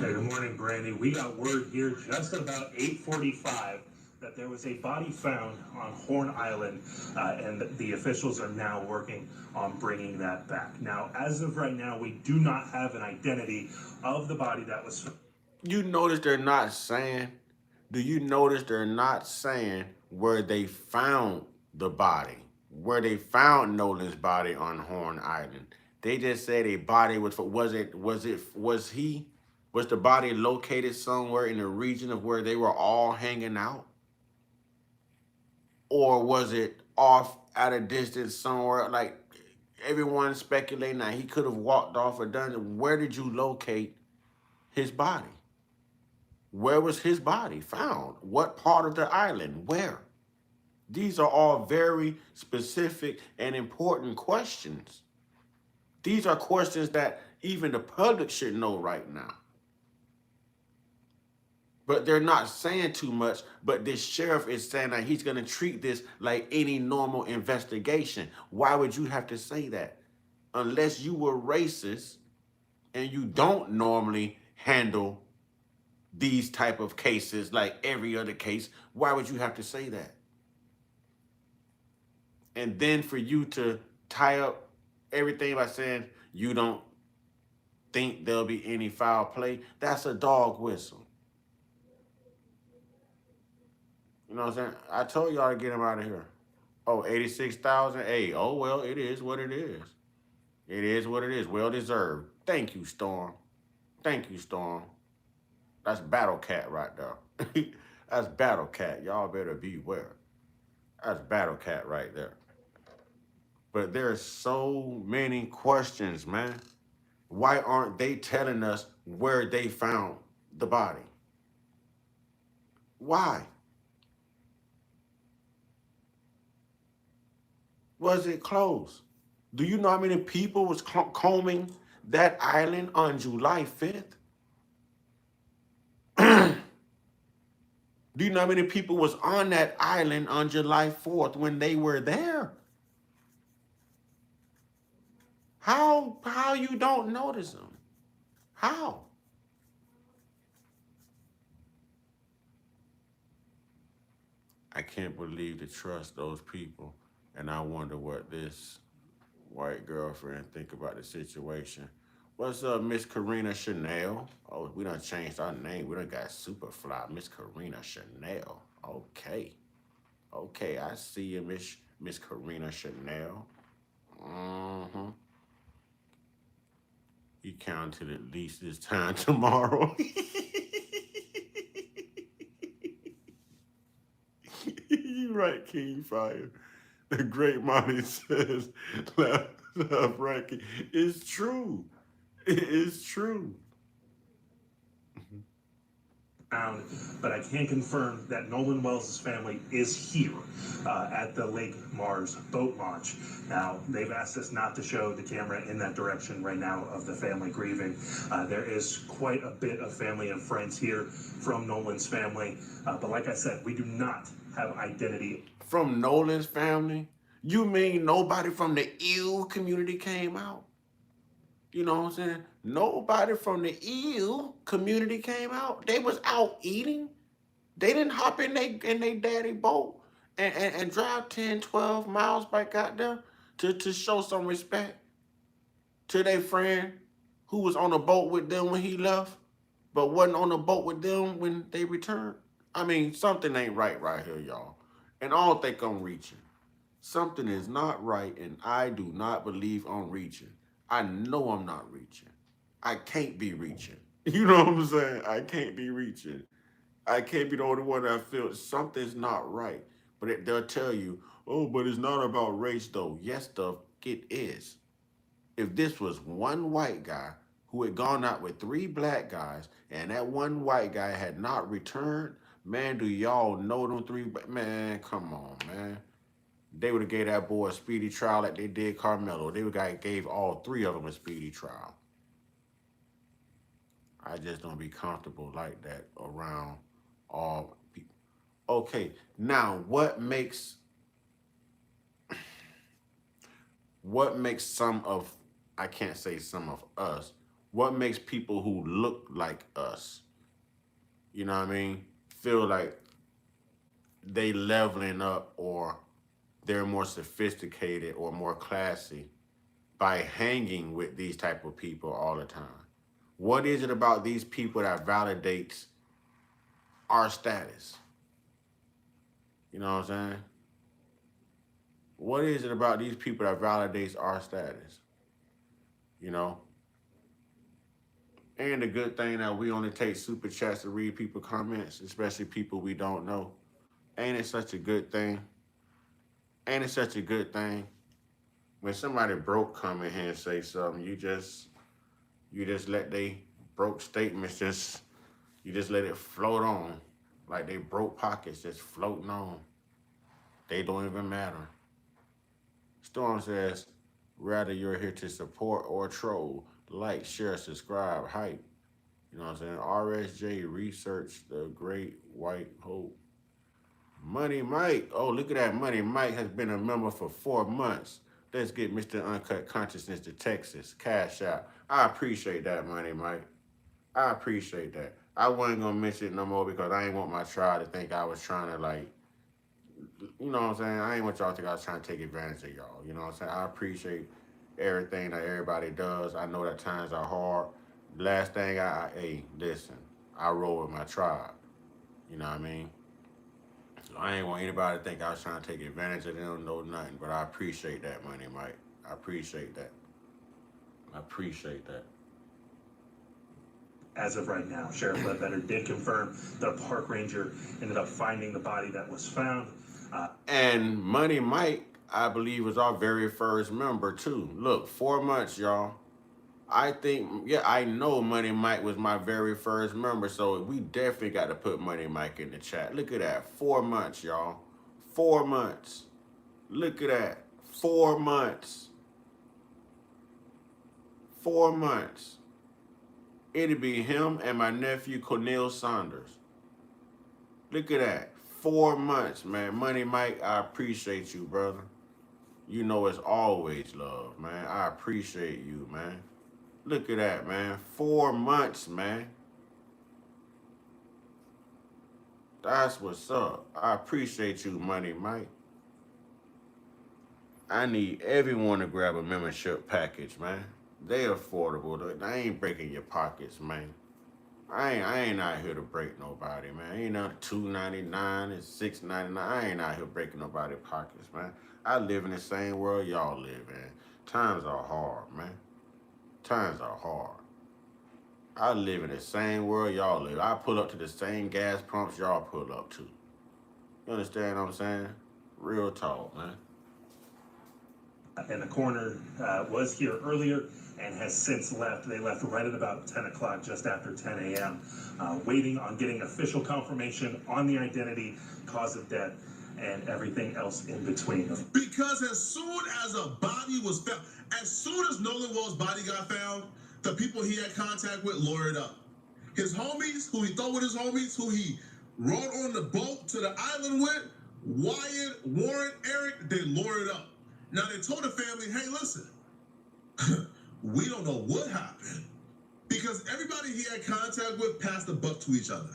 good morning, Brandy. We got word here just about 8:45 that there was a body found on Horn Island, and the officials are now working on bringing that back. Now, as of right now, we do not have an identity of the body that was found. You notice they're not saying, do you notice they're not saying where they found the body? Where they found Nolan's body on Horn Island. They just said a body was the body located somewhere in the region of where they were all hanging out? Or was it off at a distance somewhere? Like everyone's speculating that he could have walked off or done it. Where did you locate his body? Where was his body found? What part of the island? Where? These are all very specific and important questions. These are questions that even the public should know right now. But they're not saying too much, but this sheriff is saying that he's going to treat this like any normal investigation. Why would you have to say that? Unless you were racist and you don't normally handle these type of cases like every other case, why would you have to say that? And then for you to tie up everything by saying you don't think there'll be any foul play, that's a dog whistle. You know what I'm saying? I told y'all to get him out of here. Oh, 86,000? Hey, oh, well, it is what it is. It is what it is. Well deserved. Thank you, Storm. Thank you, Storm. That's Battle Cat right there. That's Battle Cat. Y'all better beware. That's Battle Cat right there. But there's so many questions, man. Why aren't they telling us where they found the body? Why? Was it close? Do you know how many people was combing that island on July 5th? Do you know how many people was on that island on July 4th when they were there? How you don't notice them? How? I can't believe to trust those people. And I wonder what this white girlfriend think about the situation. What's up, Miss Karina Chanel? Oh, we done changed our name. We done got Superfly, Miss Karina Chanel. Okay. Okay, I see you, Miss Karina Chanel. Mm-hmm. He counted at least this time tomorrow. You right, King Fire. The great mommy says, laugh, Frankie. It's true. It is true. Found, but I can confirm that Nolan Wells' family is here at the Lake Mars boat launch. Now, they've asked us not to show the camera in that direction right now of the family grieving. There is quite a bit of family and friends here from Nolan's family. But like I said, we do not have identity. From Nolan's family? You mean nobody from the EW community came out? You know what I'm saying? Nobody from the EW community came out. They was out eating. They didn't hop in they daddy boat and drive 10, 12 miles back out there to show some respect to their friend who was on a boat with them when he left, but wasn't on a boat with them when they returned. I mean, something ain't right here, y'all. And I don't think I'm reaching. Something is not right, and I do not believe I'm reaching. I know I'm not reaching. I can't be reaching. You know what I'm saying? I can't be reaching. I can't be the only one that feels something's not right. But they'll tell you, oh, but it's not about race, though. Yes, it is. If this was one white guy who had gone out with 3 black guys, and that one white guy had not returned, man, do y'all know them 3? Man, come on, man. They would have gave that boy a speedy trial like they did Carmelo. They would have gave all 3 of them a speedy trial. I just don't be comfortable like that around all people. Okay, now what makes some of, I can't say some of us, What makes people who look like us, you know what I mean, feel like they leveling up or they're more sophisticated or more classy by hanging with these type of people all the time? What is it about these people that validates our status? You know what I'm saying? What is it about these people that validates our status? You know? And the good thing that we only take super chats to read people comments, especially people we don't know. Ain't it such a good thing? Ain't it such a good thing? When somebody broke come in here and say something, you just let they broke statements you just let it float on. Like they broke pockets just floating on. They don't even matter. Storm says, rather you're here to support or troll, like, share, subscribe, hype. You know what I'm saying? RSJ research the great white hope. Money Mike. Oh, look at that. Money Mike has been a member for 4 months. Let's get Mr. Uncut Consciousness to Texas. Cash out. I appreciate that, Money Mike. I appreciate that. I wasn't going to mention it no more because I ain't want my tribe to think I was trying to, like, you know what I'm saying? I ain't want y'all to think I was trying to take advantage of y'all. You know what I'm saying? I appreciate everything that everybody does. I know that times are hard. Last thing hey, listen, I roll with my tribe. You know what I mean? So I ain't want anybody to think I was trying to take advantage of them, no nothing. But I appreciate that, Money Mike. I appreciate that. I appreciate that. As of right now, Sheriff Ledbetter did confirm that a park ranger ended up finding the body that was found. And Money Mike, I believe, was our very first member, too. Look, 4 months, y'all. I think, yeah, I know Money Mike was my very first member, so we definitely got to put Money Mike in the chat. Look at that. 4 months, y'all. 4 months. Look at that. 4 months. 4 months. It'd be him and my nephew, Cornel Saunders. Look at that. 4 months, man. Money Mike, I appreciate you, brother. You know it's always love, man. I appreciate you, man. Look at that, man. 4 months, man. That's what's up. I appreciate you, Money Mike. I need everyone to grab a membership package, man. They affordable. They ain't breaking your pockets, man. I ain't out here to break nobody, man. Ain't not $2.99 and $6.99. I ain't out here breaking nobody's pockets, man. I live in the same world y'all live in. Times are hard, man. Times are hard. I live in the same world y'all live. I pull up to the same gas pumps y'all pull up to. You understand what I'm saying? Real talk, man. And the coroner was here earlier and has since left. They left right at about 10 o'clock, just after 10 a.m., waiting on getting official confirmation on the identity, cause of death, and everything else in between. Because as soon as a body was found, as soon as Nolan Wells' body got found, the people he had contact with lawyered up. His homies, who he thought were his homies, who he rode on the boat to the island with, Wyatt, Warren, Eric, they lawyered up. Now they told the family, hey, listen, we don't know what happened because everybody he had contact with passed the buck to each other.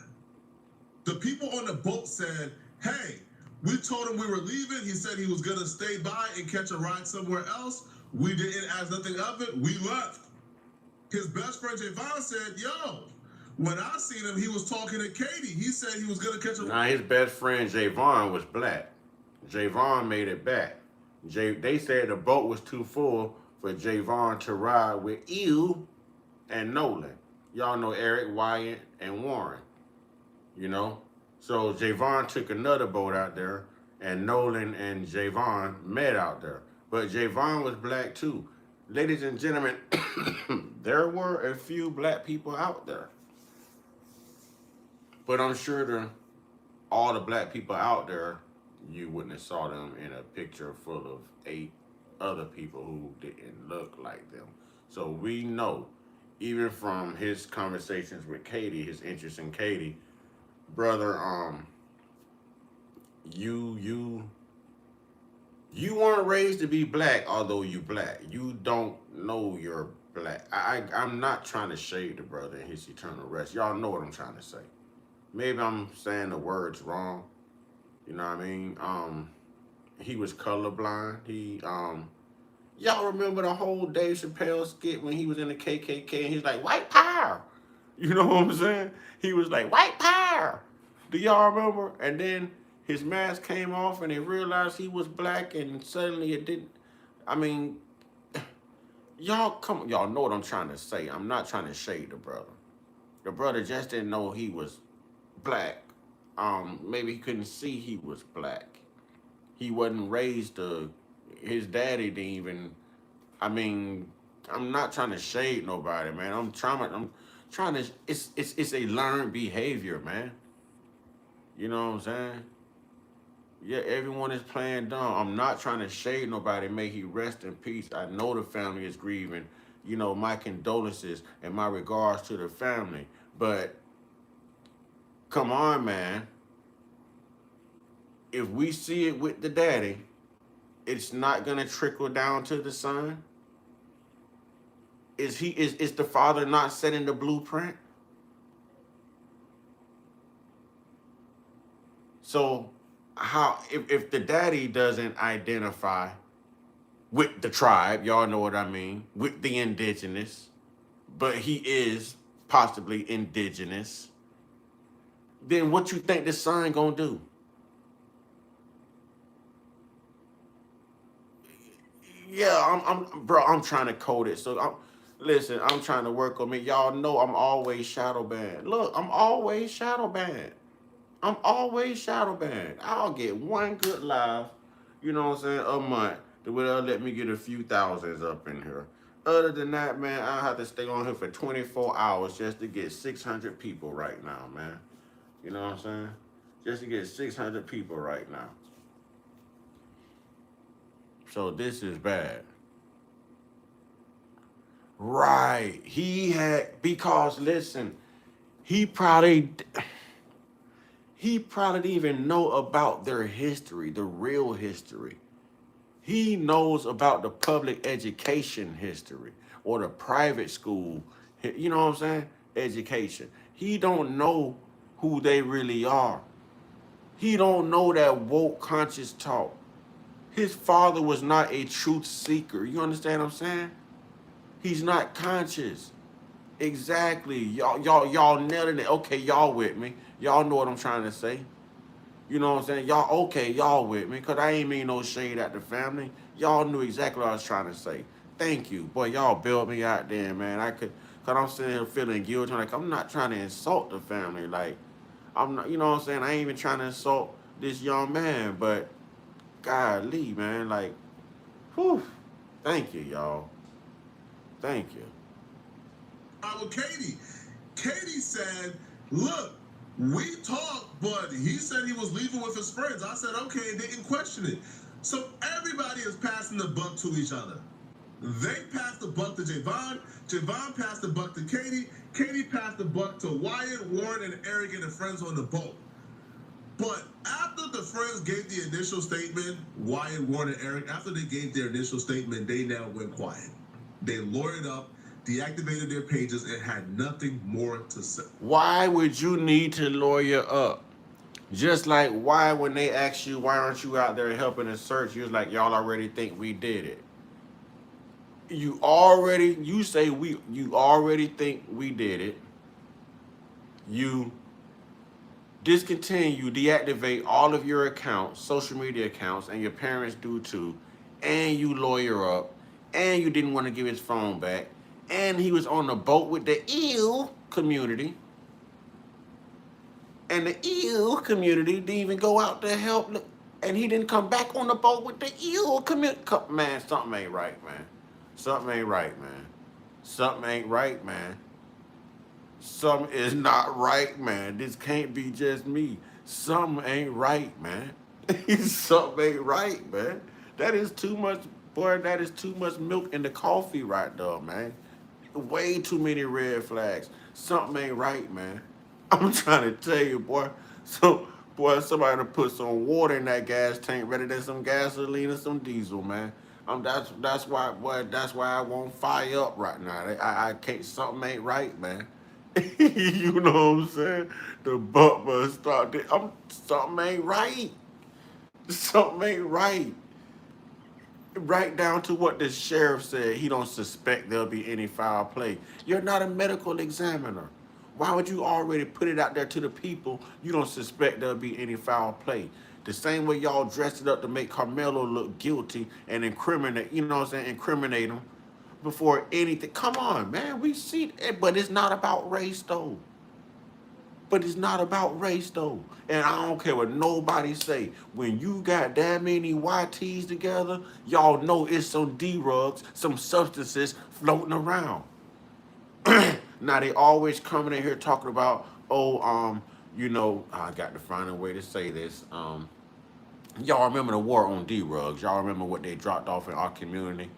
The people on the boat said, hey, we told him we were leaving. He said he was going to stay by and catch a ride somewhere else. We didn't ask nothing of it. We left. His best friend Javon said, yo, when I seen him, he was talking to Katie. He said he was going to catch a ride. Now his best friend Javon was black. Javon made it back. They said the boat was too full for Javon to ride with you and Nolan. Y'all know Eric, Wyatt, and Warren. You know? So Javon took another boat out there, and Nolan and Javon met out there. But Javon was black too. Ladies and gentlemen, there were a few black people out there. But I'm sure all the black people out there, you wouldn't have saw them in a picture full of 8 other people who didn't look like them. So we know, even from his conversations with Katie, his interest in Katie, brother, you weren't raised to be black, although you black. You don't know your black. I'm not trying to shade the brother in his eternal rest. Y'all know what I'm trying to say. Maybe I'm saying the words wrong. You know what I mean? He was colorblind. Y'all remember the whole Dave Chappelle skit when he was in the KKK and he's like, white power. You know what I'm saying? He was like, white power. Do y'all remember? And then his mask came off and they realized he was black and suddenly it didn't. I mean, y'all know what I'm trying to say. I'm not trying to shade the brother. The brother just didn't know he was black. Maybe he couldn't see he was black. He wasn't raised to, his daddy didn't even, I mean, I'm not trying to shade nobody, man. I'm trying to, it's a learned behavior, man. You know what I'm saying? Yeah, everyone is playing dumb. I'm not trying to shade nobody. May he rest in peace. I know the family is grieving. You know, my condolences and my regards to the family. But come on, man. If we see it with the daddy, it's not gonna trickle down to the son. Is the father not setting the blueprint? So how if the daddy doesn't identify with the tribe, y'all know what I mean, with the indigenous, but he is possibly indigenous, then what you think the son gonna do? Yeah, bro, I'm trying to code it. So listen, I'm trying to work on me. Y'all know I'm always shadow banned. Look, I'm always shadow banned. I'm always shadow banned. I'll get one good live, you know what I'm saying, a month. That will let me get a few thousands up in here. Other than that, man, I have to stay on here for 24 hours just to get 600 people right now, man. You know what I'm saying? Just to get 600 people right now. So this is bad. Right. Because listen, he probably didn't even know about their history, the real history. He knows about the public education history or the private school, you know what I'm saying? Education. He don't know who they really are. He don't know that woke conscious talk. His father was not a truth seeker. You understand what I'm saying? He's not conscious. Exactly. Y'all nailing it. Okay, y'all with me. Y'all know what I'm trying to say. You know what I'm saying? Y'all okay, y'all with me. Cause I ain't mean no shade at the family. Y'all knew exactly what I was trying to say. Thank you. Boy, y'all built me out there, man. Cause I'm sitting here feeling guilty. Like I'm not trying to insult the family. Like I'm not, you know what I'm saying? I ain't even trying to insult this young man, but golly, man, like, whew. Thank you, y'all. Thank you. With Katie. Katie said, look, we talked, but he said he was leaving with his friends. I said, okay, they didn't question it. So everybody is passing the buck to each other. They passed the buck to Javon. Javon passed the buck to Katie. Katie passed the buck to Wyatt, Warren, and Eric and the friends on the boat. But after the friends gave the initial statement, Wyatt, Warren, and Eric, after they gave their initial statement, they now went quiet. They lawyered up, deactivated their pages, and had nothing more to say. Why would you need to lawyer up? Just like why when they ask you why aren't you out there helping us search, you're like, y'all already think we did it. You already think we did it. You discontinue, deactivate all of your accounts, social media accounts, and your parents do too, and you lawyer up, and you didn't want to give his phone back, and he was on the boat with the ill community, and the ill community didn't even go out to help, and he didn't come back on the boat with the ill community. Man, something ain't right, man. Something ain't right, man. Something ain't right, man. Something is not right, man. This can't be just me. Something ain't right, man. Something ain't right, man. That is too much, boy, that is too much milk in the coffee right there, man. Way too many red flags. Something ain't right, man. I'm trying to tell you, boy. So, boy, somebody to put some water in that gas tank rather than some gasoline or some diesel, man. That's why, boy, that's why I won't fire up right now. I can't. Something ain't right, man. You know what I'm saying? The butt must start. Something ain't right. Something ain't right. Right down to what the sheriff said. He don't suspect there'll be any foul play. You're not a medical examiner. Why would you already put it out there to the people? You don't suspect there'll be any foul play. The same way y'all dressed it up to make Carmelo look guilty and incriminate, you know what I'm saying, incriminate him before anything. Come on, man, we see it, but it's not about race though. But it's not about race though. And I don't care what nobody say. When you got that many YTs together, y'all know it's some D-rugs, some substances floating around. Now they always coming in here talking about, oh, I got to find a way to say this. Y'all remember the war on D-rugs. Y'all remember what they dropped off in our community.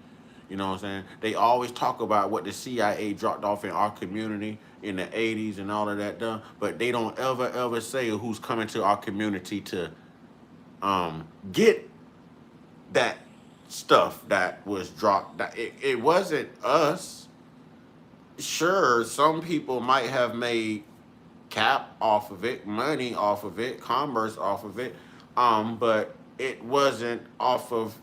You know what I'm saying? They always talk about what the CIA dropped off in our community in the 80s and all of that done, but they don't ever say who's coming to our community to get that stuff that was dropped. That it wasn't us. Sure, some people might have made cap off of it, money off of it, commerce off of it, but it wasn't off of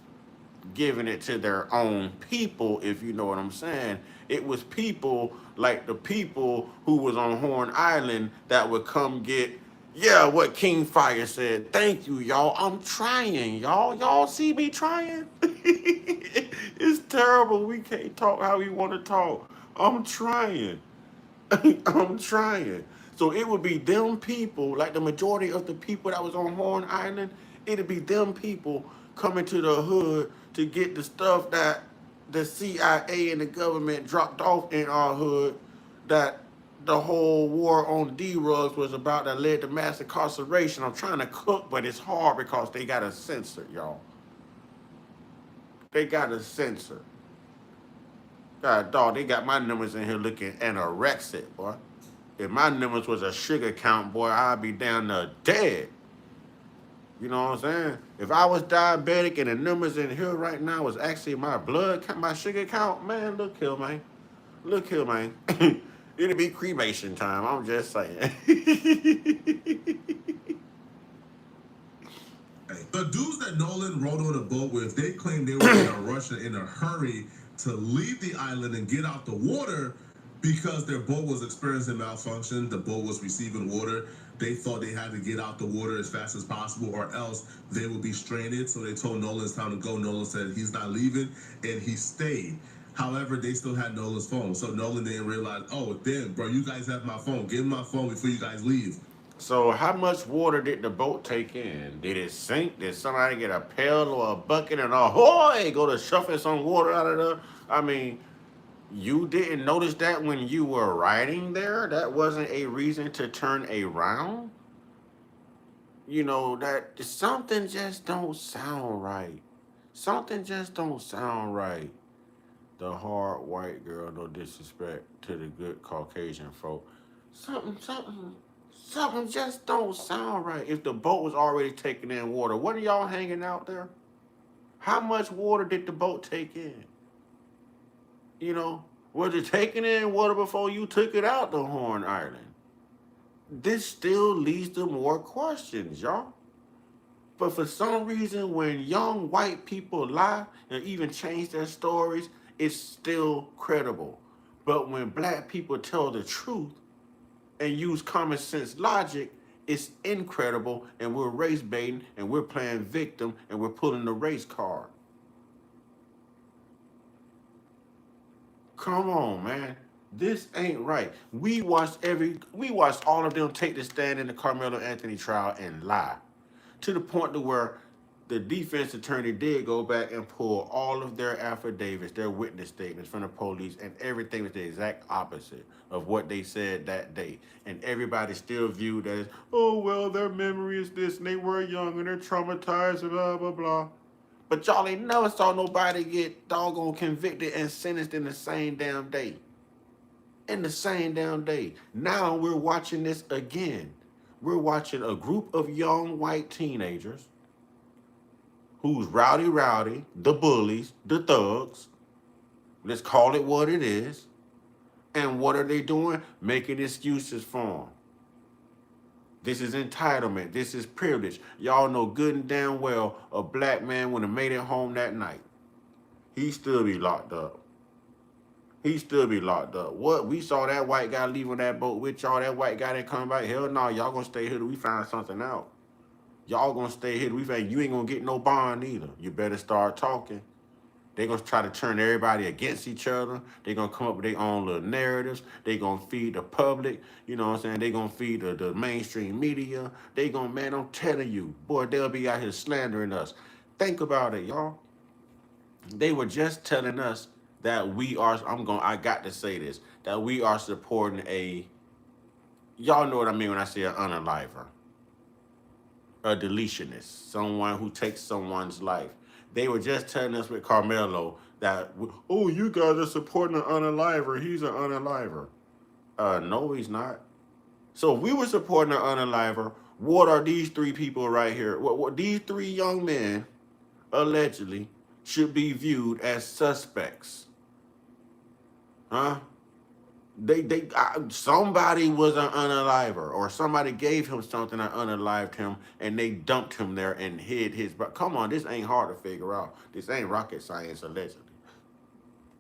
giving it to their own people, if you know what I'm saying. It was people like the people who was on Horn Island that would come get, yeah, what King Fire said. Thank you, y'all. I'm trying, y'all. Y'all see me trying? It's terrible. We can't talk how we want to talk. I'm trying. I'm trying. So it would be them people, like the majority of the people that was on Horn Island, it'd be them people coming to the hood to get the stuff that the CIA and the government dropped off in our hood, that the whole war on D-rugs was about, that led to mass incarceration. I'm trying to cook, but it's hard because they got to censor, y'all. They got to censor. God, dog, they got my numbers in here looking anorexic, boy. If my numbers was a sugar count, boy, I'd be down to dead. You know what I'm saying? If I was diabetic and the numbers in here right now was actually my blood, my sugar count, man, look here, man. Look here, man. It'd be cremation time. I'm just saying. The dudes that Nolan rode on a boat with, they claimed they were in a rush and in a hurry to leave the island and get out the water because their boat was experiencing malfunction. The boat was receiving water. They thought they had to get out the water as fast as possible or else they would be stranded. So they told Nolan it's time to go. Nolan said he's not leaving, and he stayed. However, they still had Nolan's phone. So Nolan didn't realize, oh, damn, bro, you guys have my phone. Give me my phone before you guys leave. So how much water did the boat take in? Did it sink? Did somebody get a pail or a bucket and ahoy, go to shuffle some water out of there? I mean, you didn't notice that when you were riding there? That wasn't a reason to turn around? You know, that something just don't sound right. Something just don't sound right. The hard white girl, no disrespect to the good Caucasian folk. Something just don't sound right. If the boat was already taking in water, what are y'all hanging out there? How much water did the boat take in? You know, was it taking in water before you took it out the Horn Island? This still leads to more questions, y'all. But for some reason, when young white people lie and even change their stories, it's still credible. But when black people tell the truth and use common sense logic, it's incredible, and we're race baiting and we're playing victim and we're pulling the race card. Come on, man. This ain't right. We watched all of them take the stand in the Carmelo Anthony trial and lie. To the point to where the defense attorney did go back and pull all of their affidavits, their witness statements from the police, and everything was the exact opposite of what they said that day. And everybody still viewed as, oh, well, their memory is this, and they were young, and they're traumatized, and blah, blah, blah. But y'all ain't never saw nobody get doggone convicted and sentenced in the same damn day. In the same damn day. Now we're watching this again. We're watching a group of young white teenagers who's rowdy, the bullies, the thugs. Let's call it what it is. And what are they doing? Making excuses for them. This is entitlement. This is privilege. Y'all know good and damn well a black man would have made it home that night. He still be locked up. He still be locked up. What? We saw that white guy leaving that boat with y'all. That white guy didn't come back. Hell no, y'all gonna stay here till we find something out. Y'all gonna stay here till we find, you ain't gonna get no bond either. You better start talking. They're going to try to turn everybody against each other. They're going to come up with their own little narratives. They're going to feed the public. You know what I'm saying? They're going to feed the mainstream media. They're going to, man, I'm telling you, boy, they'll be out here slandering us. Think about it, y'all. They were just telling us that we are, I got to say this, that we are supporting y'all know what I mean when I say an unaliver. A deletionist. Someone who takes someone's life. They were just telling us with Carmelo that, oh, you guys are supporting an unaliver. He's an unaliver. No, he's not. So if we were supporting an unaliver, what are these three people right here? What these three young men, allegedly, should be viewed as suspects. Huh? Somebody was an unaliver, or somebody gave him something that unalived him, and they dumped him there and hid his. But come on, this ain't hard to figure out. This ain't rocket science, allegedly.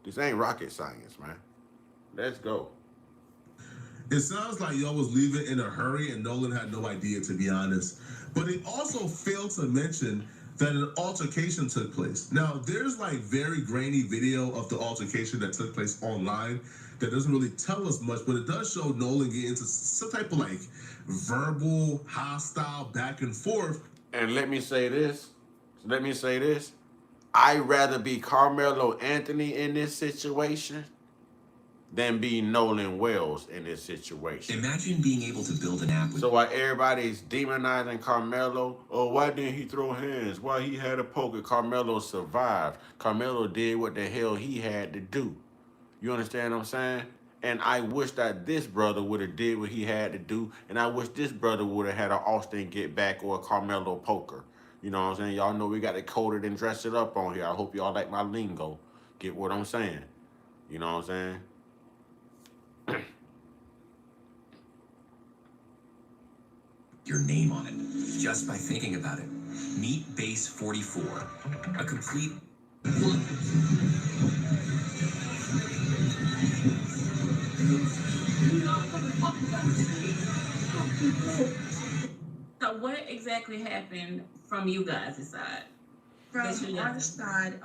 This ain't rocket science, man. Let's go. It sounds like y'all was leaving in a hurry and Nolan had no idea, to be honest. But it also failed to mention that an altercation took place. Now, there's like very grainy video of the altercation that took place online that doesn't really tell us much, but it does show Nolan getting into some type of like verbal, hostile back and forth. And let me say this. I'd rather be Carmelo Anthony in this situation than be Nolan Wells in this situation. Imagine being able to build an app with... So while everybody's demonizing Carmelo, oh, why didn't he throw hands? Why he had a poker? Carmelo survived. Carmelo did what the hell he had to do. You understand what I'm saying? And I wish that this brother would have did what he had to do, and I wish this brother would have had an Austin get back or a Carmelo poker. You know what I'm saying? Y'all know we got to code it and dress it up on here. I hope y'all like my lingo. Get what I'm saying? You know what I'm saying? Your name on it, just by thinking about it. Meet Base 44, a complete... So what exactly happened from you guys' side? From our side,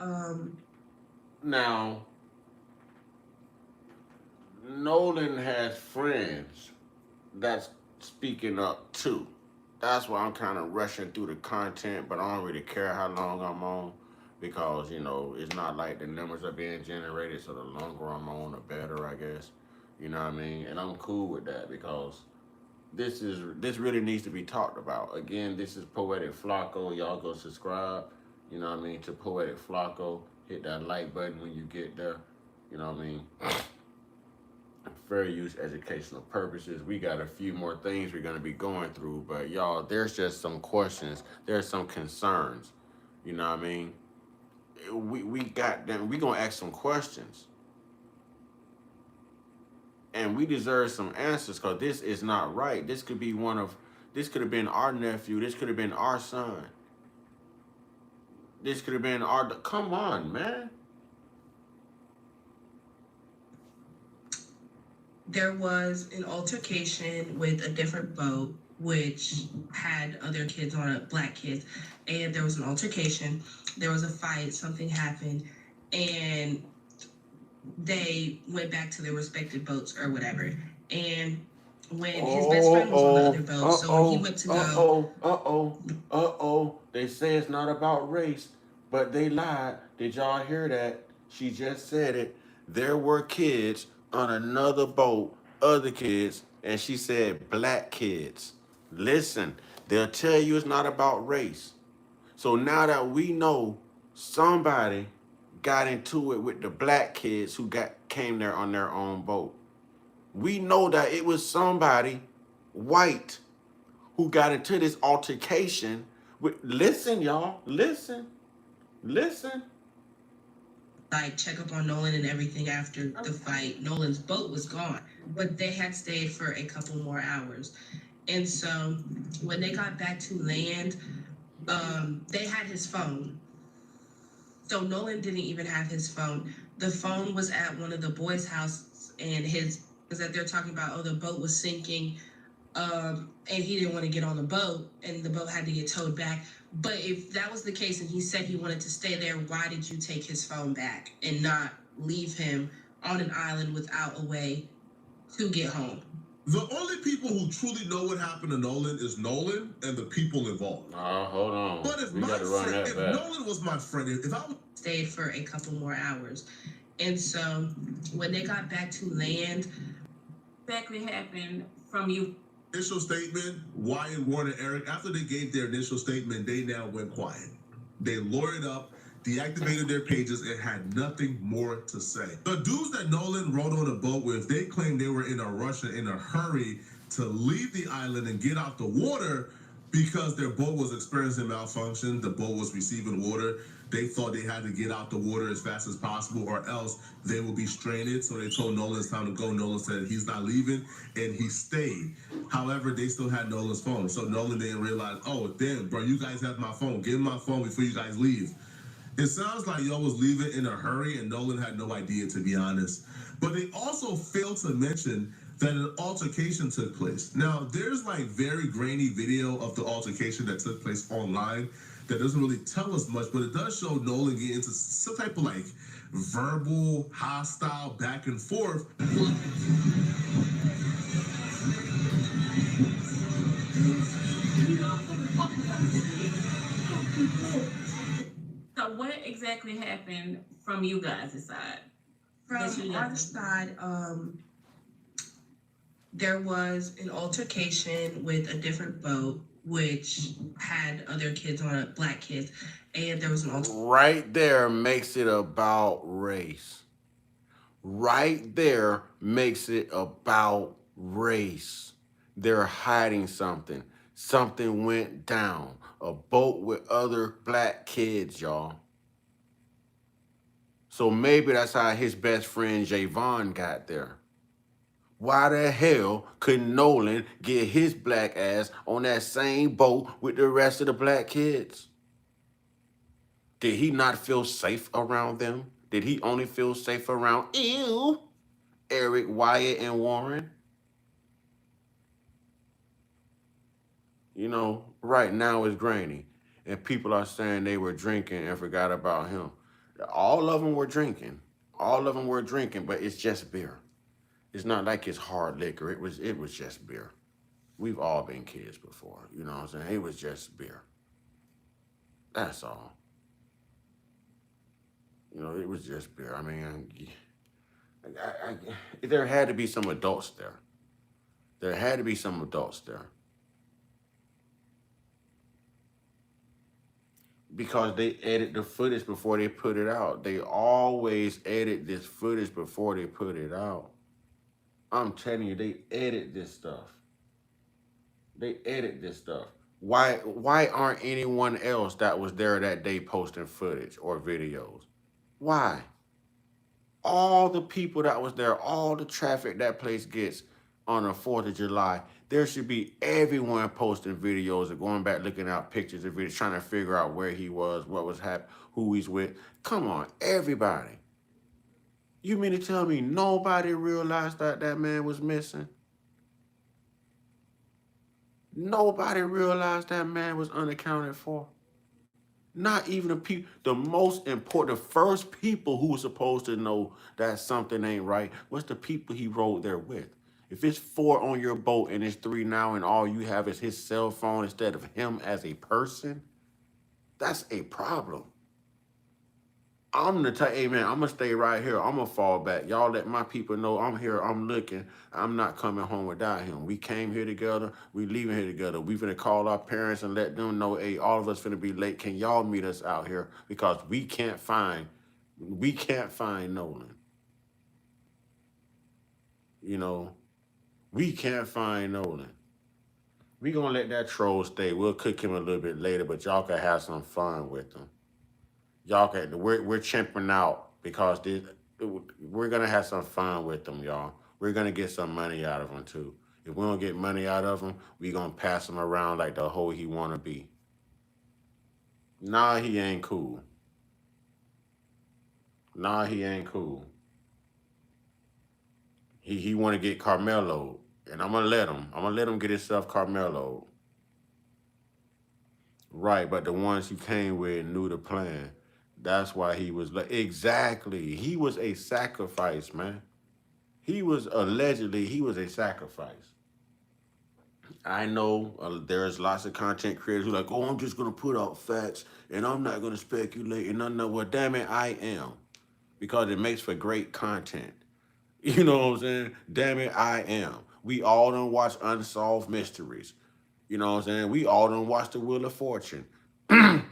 Now, Nolan has friends that's speaking up too. That's why I'm kind of rushing through the content, but I don't really care how long I'm on because, you know, it's not like the numbers are being generated, so the longer I'm on, the better, I guess. You know what I mean? And I'm cool with that because this really needs to be talked about. Again, this is Poetic Flacco. Y'all go subscribe, you know what I mean, to Poetic Flacco. Hit that like button when you get there. You know what I mean? Fair use educational purposes. We got a few more things we're going to be going through, but y'all, there's just some questions. There's some concerns. You know what I mean? We got them. We going to ask some questions. And we deserve some answers because this is not right. This could be this could have been our nephew. This could have been our son. This could have been come on, man. there was an altercation with a different boat, which had other kids on it, black kids, and there was an altercation. There was a fight, something happened, and they went back to their respective boats or whatever. And when his best friend was on the other boat, so when he went to go... They say it's not about race, but they lied. Did y'all hear that? She just said it. There were kids on another boat, other kids, and she said black kids. Listen, they'll tell you it's not about race. So now that we know somebody got into it with the black kids who came there on their own boat, we know that it was somebody white who got into this altercation with, listen, y'all, listen. Listen. like check up on Nolan and everything after the fight. Nolan's boat was gone, but they had stayed for a couple more hours. And so when they got back to land, they had his phone. So Nolan didn't even have his phone. The phone was at one of the boys' houses, and his is that they're talking about, oh, the boat was sinking, and he didn't want to get on the boat, and the boat had to get towed back. But if that was the case, and he said he wanted to stay there, why did you take his phone back and not leave him on an island without a way to get home? The only people who truly know what happened to Nolan is Nolan and the people involved. Oh, hold on. But if We gotta run friend, that if back. Nolan was my friend, if I stayed for a couple more hours. And so when they got back to land, Exactly happened from you. initial statement, Wyatt, Warren, and Eric, after they gave their initial statement, they now went quiet. They lawyered up, deactivated their pages, and had nothing more to say. The dudes that Nolan rode on a boat with, they claimed they were in a rush and in a hurry to leave the island and get out the water because their boat was experiencing malfunction. The boat was receiving water. They thought they had to get out the water as fast as possible or else they would be stranded. So they told Nolan it's time to go. Nolan said he's not leaving, and he stayed. However, they still had Nolan's phone. So Nolan didn't realize, oh, damn, bro, you guys have my phone. Give me my phone before you guys leave. It sounds like y'all was leaving in a hurry, and Nolan had no idea, to be honest. But they also failed to mention that an altercation took place. Now, there's like very grainy video of the altercation that took place online that doesn't really tell us much, but it does show Nolan get into some type of like verbal, hostile back and forth. So what exactly happened from you guys' side? from our side, there was an altercation with a different boat, which had other kids on it, black kids, and there was an altercation. Right there makes it about race. Right there makes it about race. They're hiding something. Something went down. A boat with other black kids, y'all. So maybe that's how his best friend Javon got there. Why the hell couldn't Nolan get his black ass on that same boat with the rest of the black kids? Did he not feel safe around them? Did he only feel safe around Eric, Wyatt, and Warren? You know, right now it's grainy, and people are saying they were drinking and forgot about him. All of them were drinking. All of them were drinking, but it's just beer. It's not like it's hard liquor. It was just beer. We've all been kids before. You know what I'm saying? It was just beer. That's all. You know, it was just beer. I mean, there had to be some adults there. There had to be some adults there. Because they edit the footage before they put it out. They always edit this footage before they put it out. I'm telling you, they edit this stuff. They edit this stuff. Why aren't anyone else that was there that day posting footage or videos? Why? All the people that was there, all the traffic that place gets on the 4th of July, there should be everyone posting videos and going back looking at pictures of videos, trying to figure out where he was, what was happening, who he's with. Come on, everybody. You mean to tell me nobody realized that that man was missing? Nobody realized that man was unaccounted for. Not even the people, the most important, the first people who were supposed to know that something ain't right was the people he rode there with. If it's 4 on your boat and it's 3 now and all you have is his cell phone instead of him as a person, that's a problem. I'm gonna tell, hey man, I'm gonna stay right here. I'm gonna fall back. Y'all let my people know I'm here. I'm looking. I'm not coming home without him. We came here together. We leaving here together. We finna call our parents and let them know, hey, all of us finna be late. Can y'all meet us out here? Because we can't find Nolan. You know, we can't find Nolan. We gonna let that troll stay. We'll cook him a little bit later, but y'all can have some fun with him. Y'all can we're chimping out because we're gonna have some fun with them, y'all. We're gonna get some money out of them too. If we don't get money out of him, we gonna pass him around like the hoe he wanna be. Nah, he ain't cool. Nah, he ain't cool. He wanna get Carmelo, and I'm gonna let him. I'm gonna let him get himself Carmelo. Right, but the ones he came with knew the plan. That's why he was like exactly. He was a sacrifice, man. He was a sacrifice. I know there's lots of content creators who are like, oh, I'm just gonna put out facts and I'm not gonna speculate and none of. Well, damn it, I am because it makes for great content. You know what I'm saying? Damn it, I am. We all done watch Unsolved Mysteries. You know what I'm saying? We all done watch The Wheel of Fortune.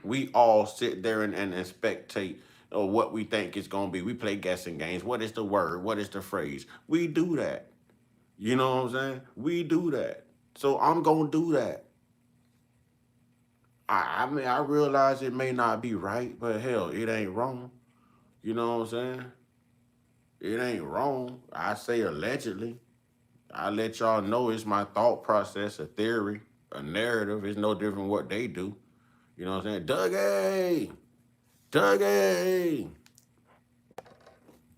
We all sit there and spectate what we think it's gonna be. We play guessing games. What is the word? What is the phrase? We do that. You know what I'm saying? We do that. So I'm gonna do that. I mean I realize it may not be right, but hell, it ain't wrong. You know what I'm saying? It ain't wrong. I say allegedly. I let y'all know it's my thought process, a theory, a narrative. It's no different what they do. You know what I'm saying? Dougie! Dougie!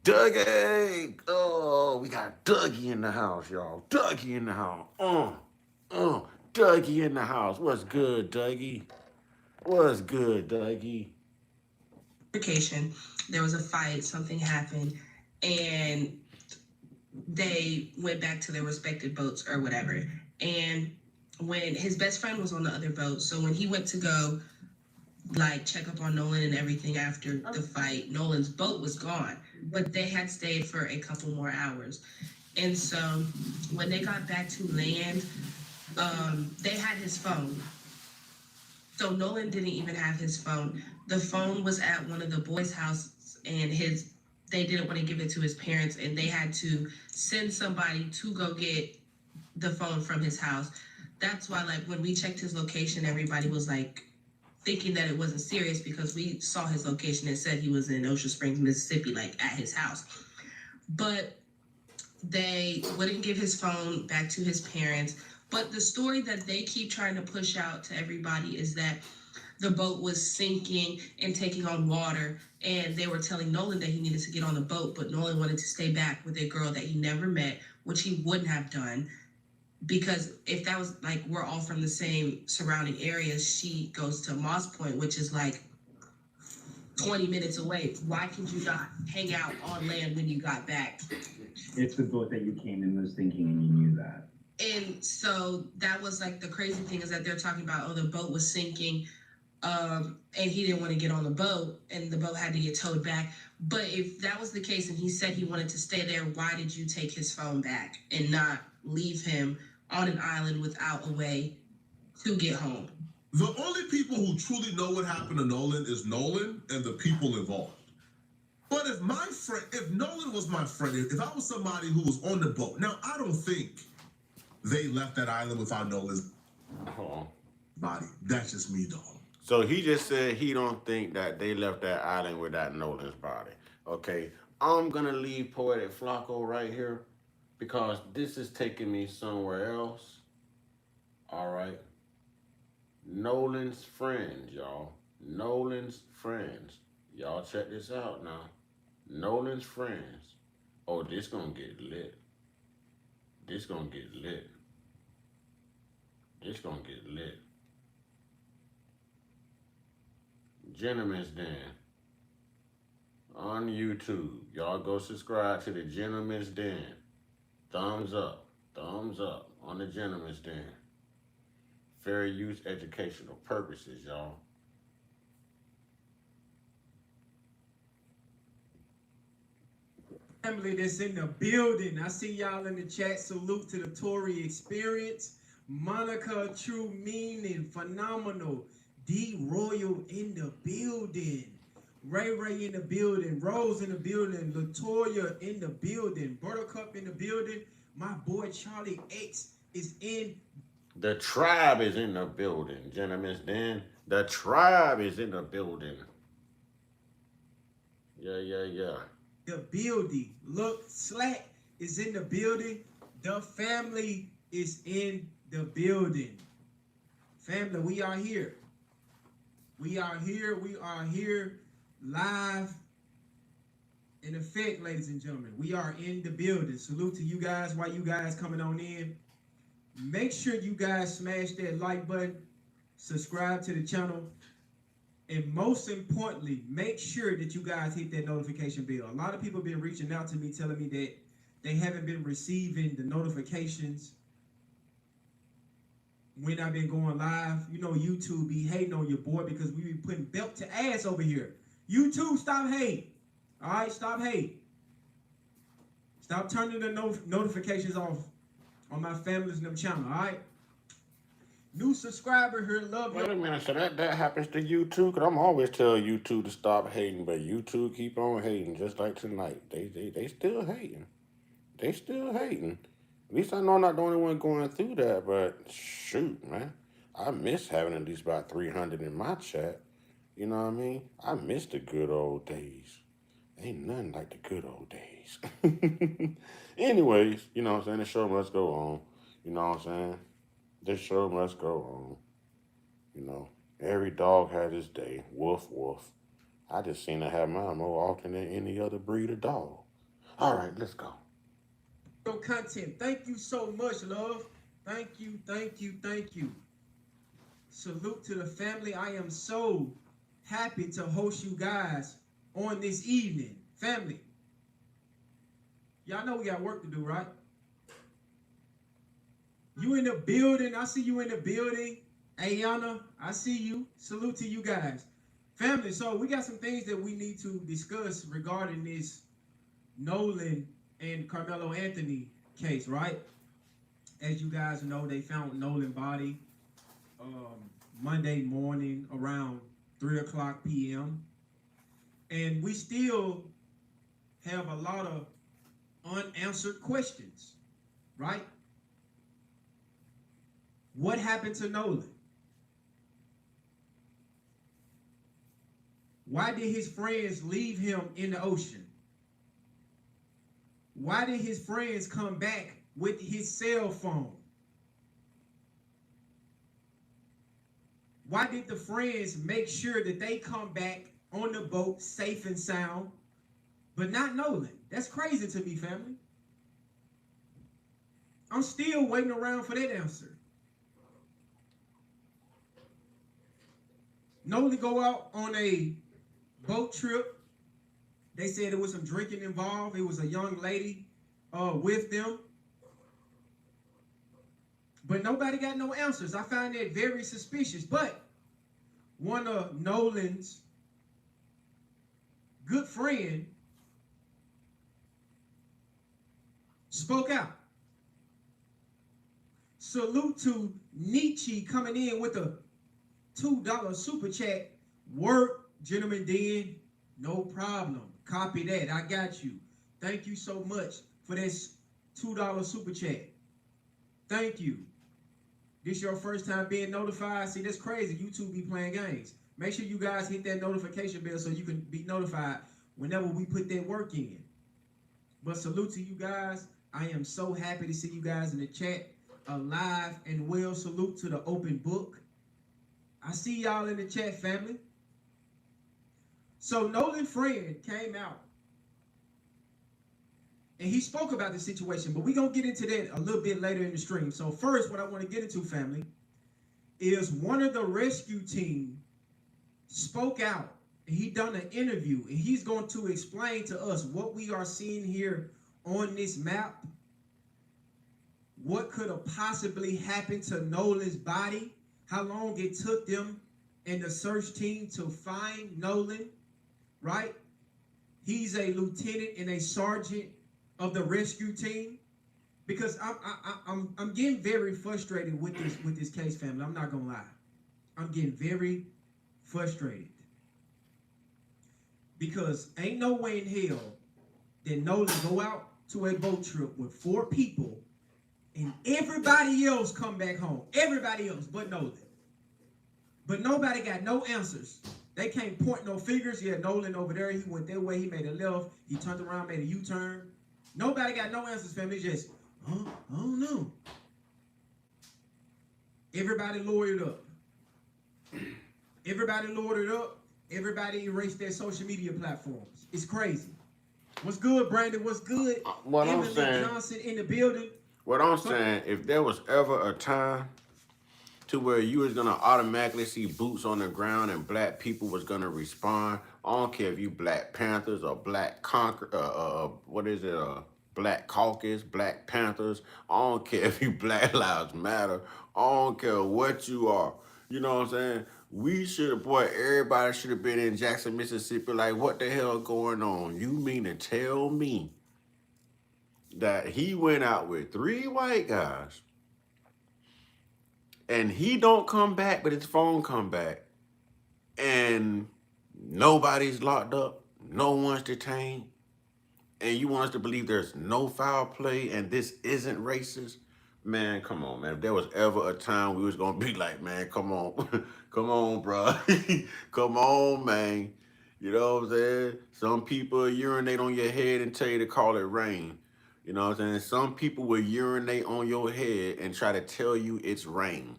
Dougie! Oh, we got Dougie in the house, y'all. Dougie in the house. Uh, Dougie in the house. What's good, Dougie? What's good, Dougie? Vacation. There was a fight, something happened, and they went back to their respective boats or whatever. And when his best friend was on the other boat, so when he went to go like check up on Nolan and everything after the fight, Nolan's boat was gone, but they had stayed for a couple more hours. And so when they got back to land, they had his phone. So Nolan didn't even have his phone. The phone was at one of the boys' houses, and they didn't want to give it to his parents, and they had to send somebody to go get the phone from his house. That's why, like, when we checked his location, everybody was like thinking that it wasn't serious because we saw his location and said he was in Ocean Springs, Mississippi, like at his house. But they wouldn't give his phone back to his parents. But the story that they keep trying to push out to everybody is that the boat was sinking and taking on water, and they were telling Nolan that he needed to get on the boat, but Nolan wanted to stay back with a girl that he never met, which he wouldn't have done, because if that was like we're all from the same surrounding areas, she goes to Moss Point, which is like 20 minutes away. Why could you not hang out on land when you got back? It's the boat that you came in was thinking, and you knew that. And so that was like the crazy thing is that they're talking about, oh, the boat was sinking, and he didn't want to get on the boat, and the boat had to get towed back. But if that was the case and he said he wanted to stay there, why did you take his phone back and not leave him on an island without a way to get home? The only people who truly know what happened to Nolan is Nolan and the people involved. But if Nolan was my friend, if I was somebody who was on the boat, now I don't think they left that island without Nolan's body. That's just me, though. So he just said he don't think that they left that island without Nolan's body. Okay, I'm gonna leave Poetic Flacco right here because this is taking me somewhere else. All right. Nolan's friends, y'all. Nolan's friends. Y'all check this out now. Nolan's friends. Oh, this gonna get lit. This gonna get lit. This gonna get lit. Gentleman's Den on YouTube. Y'all go subscribe to the Gentleman's Den. Thumbs up on the Gentleman's Den. Fair use educational purposes, y'all. Family that's in the building. I see y'all in the chat. Salute to the Tory experience. Monica, true meaning, phenomenal. D Royal in the building. Ray in the building. Rose in the building. Latoya in the building. Buttercup in the building. My boy Charlie X is in. The tribe is in the building, Gentlemen's Den. The tribe is in the building. Yeah. The building. Look, Slack is in the building. The family is in the building. Family, we are here. We are here live in effect, ladies and gentlemen. We are in the building. Salute to you guys while you guys coming on in. Make sure you guys smash that like button, subscribe to the channel, and most importantly, make sure that you guys hit that notification bell. A lot of people have been reaching out to me telling me that they haven't been receiving the notifications when I've been going live. You know, YouTube be hating on your boy because we be putting belt to ass over here. YouTube, stop hating. All right, stop hating. Stop turning the notifications off on my families and them channel, all right? New subscriber here, love you. Wait a minute, so that happens to you too? Because I'm always telling YouTube to stop hating, but YouTube keep on hating, just like tonight. They still hating. They still hating. At least I know I'm not the only one going through that, but shoot, man. I miss having at least about 300 in my chat. You know what I mean? I miss the good old days. Ain't nothing like the good old days. Anyways, you know what I'm saying? The show must go on. You know what I'm saying? This show must go on. You know, every dog has its day. Woof, woof. I just seem to have mine more often than any other breed of dog. All right, let's go. Content. Thank you so much, love. Thank you. Salute to the family. I am so happy to host you guys on this evening. Family. Y'all know we got work to do, right? You in the building. I see you in the building. Ayana, I see you. Salute to you guys. Family, so we got some things that we need to discuss regarding this Nolan and Carmelo Anthony case, right? As you guys know, they found Nolan's body Monday morning around 3 o'clock p.m. And we still have a lot of unanswered questions, right? What happened to Nolan? Why did his friends leave him in the ocean? Why did his friends come back with his cell phone? Why did the friends make sure that they come back on the boat safe and sound, but not Nolan? That's crazy to me, family. I'm still waiting around for that answer. Nolan go out on a boat trip. They said there was some drinking involved. It was a young lady with them. But nobody got no answers. I find that very suspicious. But one of Nolan's good friend spoke out. Salute to Nietzsche coming in with a $2 super chat. Work, gentlemen, then no problem. Copy that. I got you. Thank you so much for this $2 super chat. Thank you. This your first time being notified? See, that's crazy. YouTube be playing games. Make sure you guys hit that notification bell so you can be notified whenever we put that work in. But salute to you guys. I am so happy to see you guys in the chat, alive and well. Salute to the open book. I see y'all in the chat, family. So Nolan's friend came out and he spoke about the situation, but we're going to get into that a little bit later in the stream. So first, what I want to get into, family, is one of the rescue team spoke out and he done an interview and he's going to explain to us what we are seeing here on this map, what could have possibly happened to Nolan's body, how long it took them and the search team to find Nolan, right? He's a lieutenant and a sergeant of the rescue team, because I'm getting very frustrated with this case, family. I'm not gonna lie, I'm getting very frustrated because ain't no way in hell that Nolan go out to a boat trip with 4 people and everybody else come back home. Everybody else but Nolan. But nobody got no answers. They can't point no fingers. Yeah, Nolan over there, he went that way, he made a left, he turned around, made a U-turn. Nobody got no answers, family. Just, I don't know. Everybody lawyered up. Everybody lawyered up. Everybody erased their social media platforms. It's crazy. What's good, Brandon? What's good? What I'm Emily saying, Johnson in the building. what I'm saying, if there was ever a time to where you was gonna automatically see boots on the ground and black people was gonna respond, I don't care if you Black Panthers or Black Black Caucus, Black Panthers. I don't care if you Black Lives Matter. I don't care what you are. You know what I'm saying? We should have, boy, everybody should have been in Jackson, Mississippi. Like, what the hell going on? You mean to tell me that he went out with 3 white guys and he don't come back, but his phone come back, and nobody's locked up, no one's detained, and you want us to believe there's no foul play and this isn't racist? Man, come on, man. If there was ever a time we was gonna be like, man, come on, come on, bro, come on, man. You know what I'm saying? Some people urinate on your head and tell you to call it rain. You know what I'm saying? Some people will urinate on your head and try to tell you it's rain.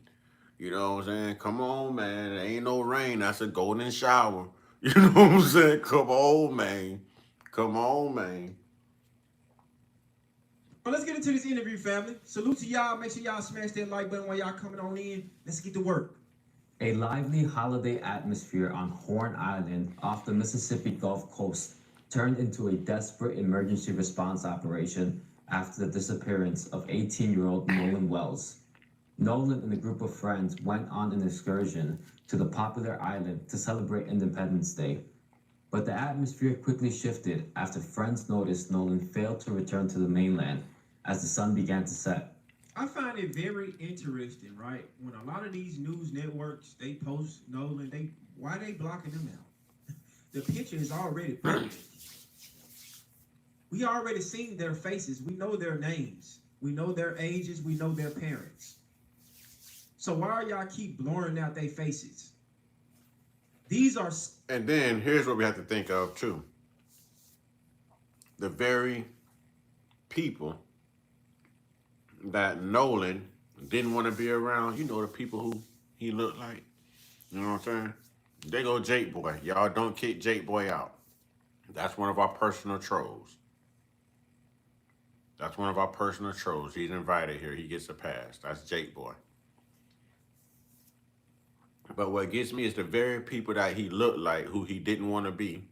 You know what I'm saying? Come on, man. There ain't no rain. That's a golden shower. You know what I'm saying? Come on, man. Come on, man. Well, let's get into this interview, family. Salute to y'all. Make sure y'all smash that like button while y'all coming on in. Let's get to work. A lively holiday atmosphere on Horn Island off the Mississippi Gulf Coast turned into a desperate emergency response operation after the disappearance of 18-year-old Nolan Wells. Nolan and a group of friends went on an excursion to the popular island to celebrate Independence Day. But the atmosphere quickly shifted after friends noticed Nolan failed to return to the mainland as the sun began to set. I find it very interesting, right? When a lot of these news networks, they post Nolan, why they blocking them out? The picture is already public. We already seen their faces. We know their names. We know their ages. We know their parents. So why are y'all keep blurring out their faces? These are... And then here's what we have to think of too. The very people that Nolan didn't want to be around, you know, the people who he looked like, you know what I'm saying? They go Jake Boy. Y'all don't kick Jake Boy out. That's one of our personal trolls. That's one of our personal trolls. He's invited here. He gets a pass. That's Jake Boy. But what gets me is the very people that he looked like, who he didn't want to be,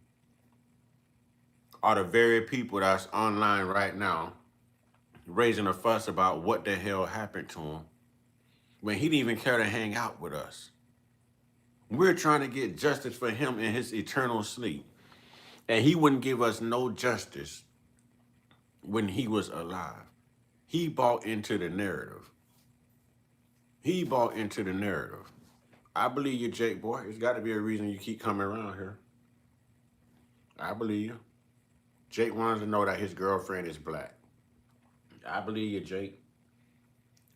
are the very people that's online right now raising a fuss about what the hell happened to him when he didn't even care to hang out with us. We're trying to get justice for him in his eternal sleep. And he wouldn't give us no justice when he was alive. He bought into the narrative. He bought into the narrative. I believe you, Jake Boy. There's got to be a reason you keep coming around here. I believe you. Jake wants to know that his girlfriend is black. I believe you, Jake.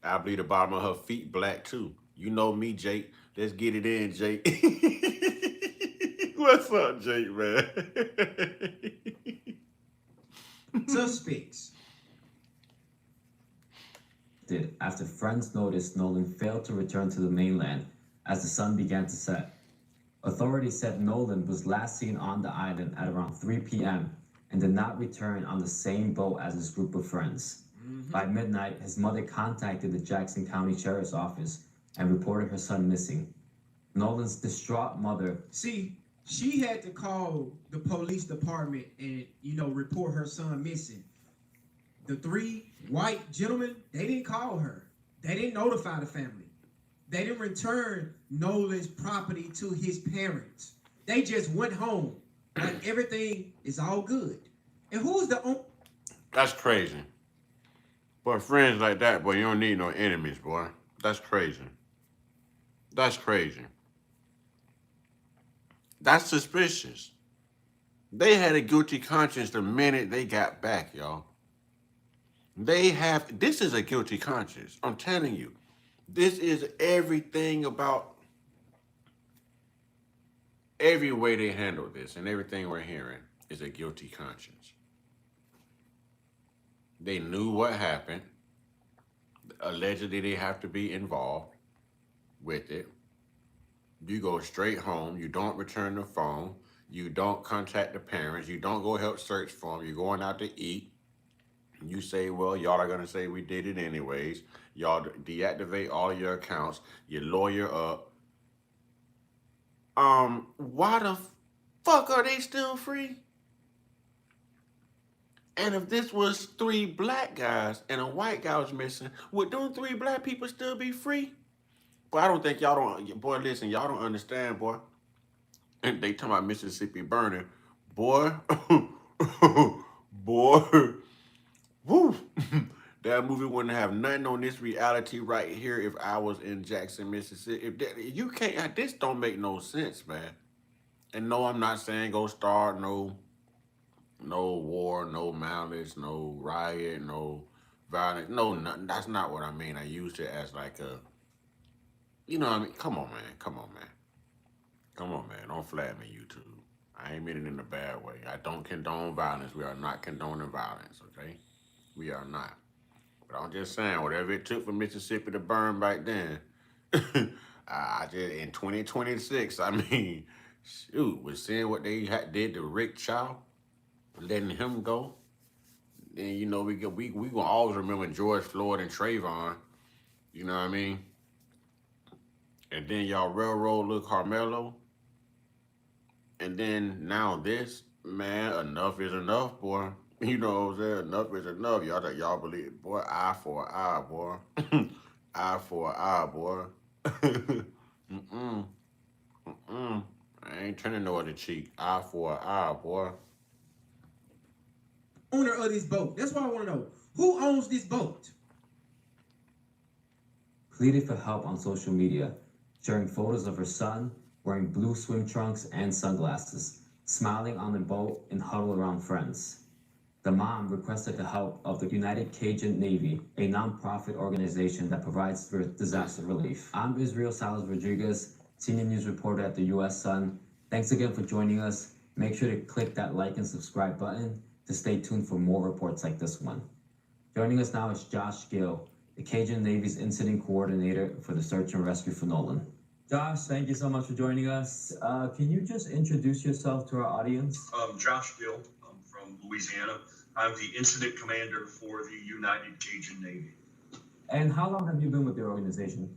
I believe the bottom of her feet black too. You know me, Jake. Let's get it in, Jake. What's up, Jake, man? Suspects. After friends noticed Nolan failed to return to the mainland as the sun began to set. Authorities said Nolan was last seen on the island at around 3 p.m. and did not return on the same boat as his group of friends. By midnight, his mother contacted the Jackson County Sheriff's Office and reported her son missing. Nolan's distraught mother... See, she had to call the police department and, report her son missing. The 3 white gentlemen, they didn't call her. They didn't notify the family. They didn't return Nolan's property to his parents. They just went home like everything is all good. And who's the... That's crazy. Boy, friends like that, boy, you don't need no enemies, boy. That's crazy. That's crazy. That's suspicious. They had a guilty conscience the minute they got back, y'all. This is a guilty conscience. I'm telling you. This is everything about every way they handle this and everything we're hearing is a guilty conscience. They knew what happened. Allegedly, they have to be involved with it. You go straight home. You don't return the phone. You don't contact the parents. You don't go help search for them. You're going out to eat. You say, well, y'all are going to say we did it anyways. Y'all deactivate all of your accounts. You lawyer up. Why the fuck are they still free? And if this was 3 black guys and a white guy was missing, would them 3 black people still be free? Boy, I don't think y'all don't. Boy, listen, y'all don't understand, boy. And they talking about Mississippi burning, boy. Boy, woo. That movie wouldn't have nothing on this reality right here if I was in Jackson, Mississippi. If that, you can't, this don't make no sense, man. And no, I'm not saying go start no war, no malice, no riot, no violence. No, that's not what I mean. I used it as like a, you know what I mean? Come on, man. Come on, man. Come on, man. Don't flat me, YouTube. I ain't mean it in a bad way. I don't condone violence. We are not condoning violence, okay? We are not. But I'm just saying, whatever it took for Mississippi to burn back then, I just, in 2026, I mean, shoot, we're seeing what they did to Rick Chow, letting him go. Then, you know, we gonna always remember George Floyd and Trayvon, you know what I mean? And then y'all railroad little Carmelo. And then now this, man, enough is enough, boy. You know what I'm saying? Enough is enough. Y'all believe, boy, eye for an eye, boy. Eye for an eye, boy. I ain't turning no other cheek. Eye for an eye, boy. Owner of this boat. That's what I want to know. Who owns this boat? Pleaded for help on social media, sharing photos of her son wearing blue swim trunks and sunglasses, smiling on the boat and huddled around friends. The mom requested the help of the United Cajun Navy, a nonprofit organization that provides for disaster relief. I'm Israel Salas Rodriguez, senior news reporter at the U.S. Sun. Thanks again for joining us. Make sure to click that like and subscribe button to stay tuned for more reports like this one. Joining us now is Josh Gill, the Cajun Navy's incident coordinator for the search and rescue for Nolan. Josh, thank you so much for joining us. Can you just introduce yourself to our audience? Josh Gill. I'm from Louisiana. I'm the incident commander for the United Cajun Navy. And how long have you been with the organization?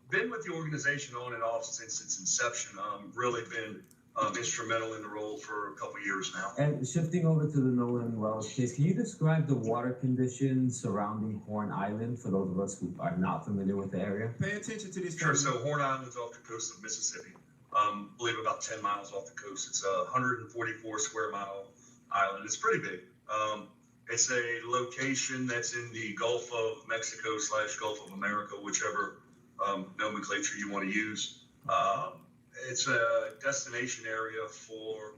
Been with the organization on and off since its inception. Really been instrumental in the role for a couple years now. And shifting over to the Nolan Wells case, can you describe the water conditions surrounding Horn Island for those of us who are not familiar with the area? Pay attention to this. Sure. So Horn Island's off the coast of Mississippi. I believe about 10 miles off the coast. It's a 144 square mile island. It's pretty big. It's a location that's in the Gulf of Mexico / Gulf of America, whichever nomenclature you want to use. It's a destination area for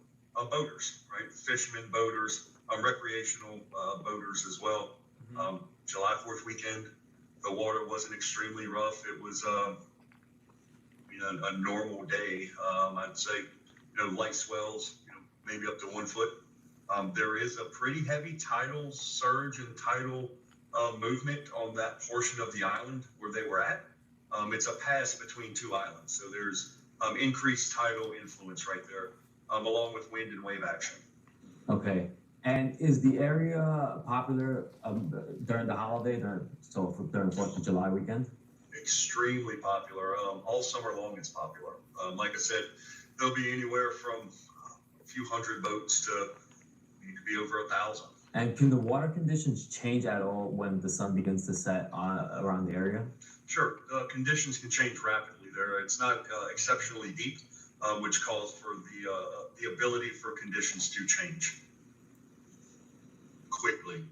boaters, right? Fishermen, boaters, recreational boaters as well. July 4th weekend, the water wasn't extremely rough. It was a normal day. I'd say, light swells, maybe up to 1 foot. There is a pretty heavy tidal surge and tidal movement on that portion of the island where they were at. It's a pass between 2 islands, so there's increased tidal influence right there, along with wind and wave action. Okay. And is the area popular during the holiday, during 4th of July weekend? Extremely popular. All summer long it's popular. Like I said, there'll be anywhere from a few hundred boats to it could be over 1,000. And can the water conditions change at all when the sun begins to set around the area? Sure. Conditions can change rapidly there. It's not exceptionally deep, which calls for the ability for conditions to change quickly.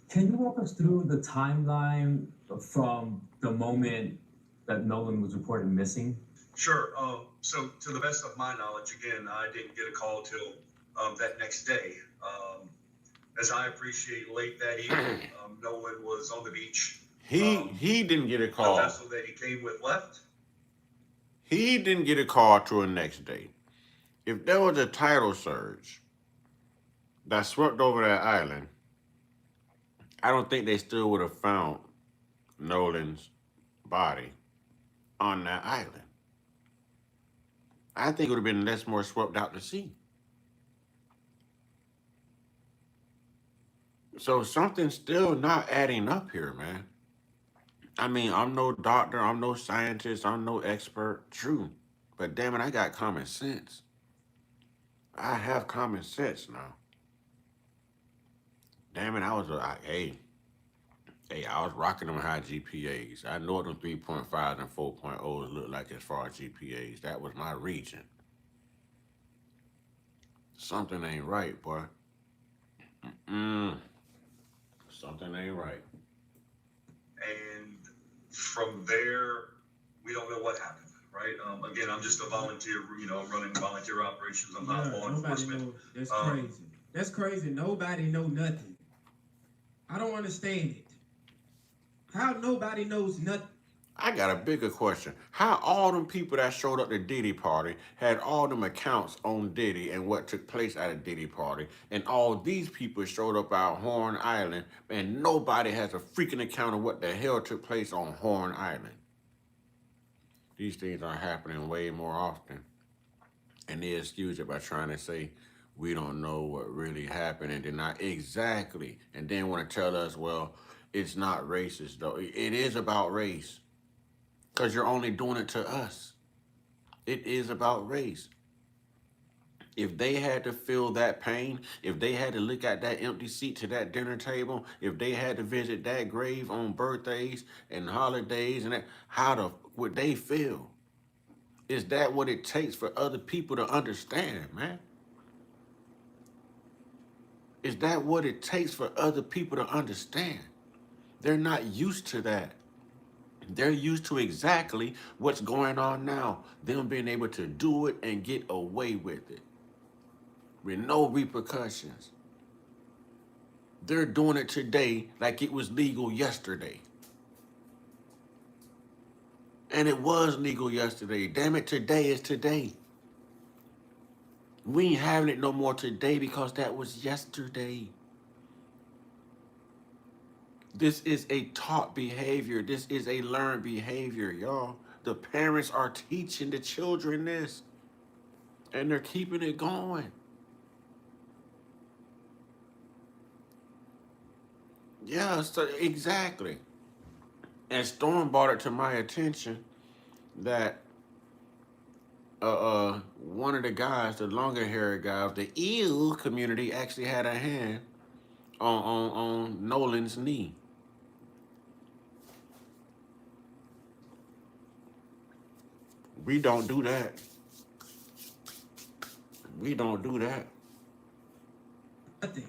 Can you walk us through the timeline from the moment that Nolan was reported missing? Sure. So to the best of my knowledge, again, I didn't get a call till that next day. As I appreciate, late that evening, Nolan was on the beach. He didn't get a call. The vessel that he came with left. He didn't get a call till the next day. If there was a tidal surge that swept over that island, I don't think they still would have found Nolan's body on that island. I think it would have been less more swept out to sea. So something's still not adding up here, man. I mean, I'm no doctor, I'm no scientist, I'm no expert, true. But damn it, I got common sense. I have common sense now. Damn it, I was rocking them high GPAs. I know what them 3.5s and 4.0s look like as far as GPAs. That was my region. Something ain't right, boy. Something ain't right. And from there, we don't know what happened, right? Again, I'm just a volunteer, I'm running volunteer operations. I'm not law enforcement. That's crazy. That's crazy. Nobody know nothing. I don't understand it. How nobody knows nothing? I got a bigger question. How all them people that showed up to Diddy party had all them accounts on Diddy and what took place at a Diddy party, and all these people showed up out Horn Island, and nobody has a freaking account of what the hell took place on Horn Island? These things are happening way more often. And they excuse it by trying to say, we don't know what really happened, and they're not exactly. And then want to tell us, well, it's not racist, though. It is about race. Because you're only doing it to us. It is about race. If they had to feel that pain, if they had to look at that empty seat to that dinner table, if they had to visit that grave on birthdays and holidays, and that, would they feel? Is that what it takes for other people to understand, man? Is that what it takes for other people to understand? They're not used to that. They're used to exactly what's going on now. Them being able to do it and get away with it with no repercussions. They're doing it today like it was legal yesterday. And it was legal yesterday. Damn it, today is today. We ain't having it no more today because that was yesterday. This is a taught behavior. This is a learned behavior, y'all. The parents are teaching the children this, and they're keeping it going. Yeah, so exactly. And Storm brought it to my attention that one of the guys, the longer haired guy of the EW community, actually had a hand on Nolan's knee. We don't do that. We don't do that. Nothing.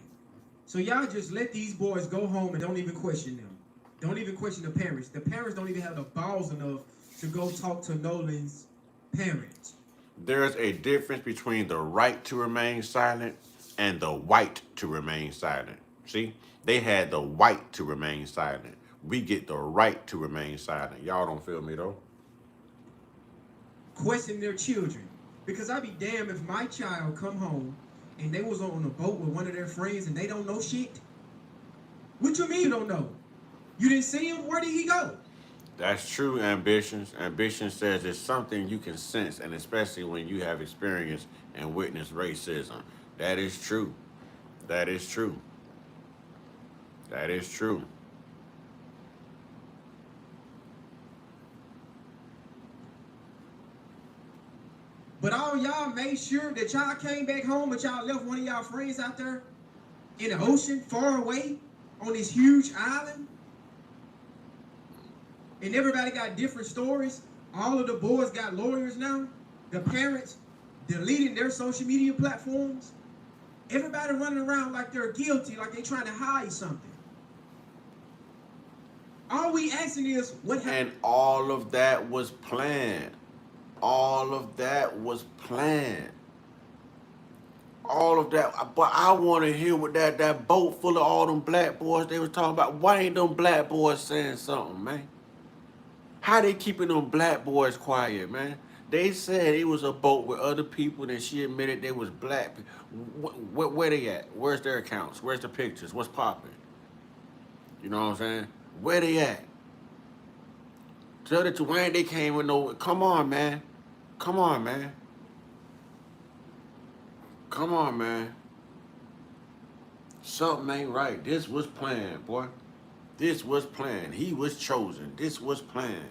So y'all just let these boys go home and don't even question them. Don't even question the parents. The parents don't even have the balls enough to go talk to Nolan's parents. There's a difference between the right to remain silent and the white to remain silent. See? They had the white to remain silent. We get the right to remain silent. Y'all don't feel me, though? Question their children. Because I'd be damned if my child come home and they was on a boat with one of their friends and they don't know shit. What you mean you don't know? You didn't see him? Where did he go? That's true, Ambitions. Ambition says it's something you can sense, and especially when you have experienced and witnessed racism. That is true. That is true. That is true. But all y'all made sure that y'all came back home, but y'all left one of y'all friends out there in the ocean, far away, on this huge island. And everybody got different stories. All of the boys got lawyers now. The parents deleting their social media platforms. Everybody running around like they're guilty, like they're trying to hide something. All we asking is what happened. And all of that was planned. All of that was planned. All of that. But I want to hear what that boat full of all them black boys they was talking about. Why ain't them black boys saying something, man? How they keeping them black boys quiet, man? They said it was a boat with other people, and she admitted they was black. Where they at? Where's their accounts? Where's the pictures? What's popping? You know what I'm saying? Where they at? Tell the Wayne they came with no. Come on, man. Come on, man. Come on, man. Something ain't right. This was planned, boy. This was planned. He was chosen. This was planned.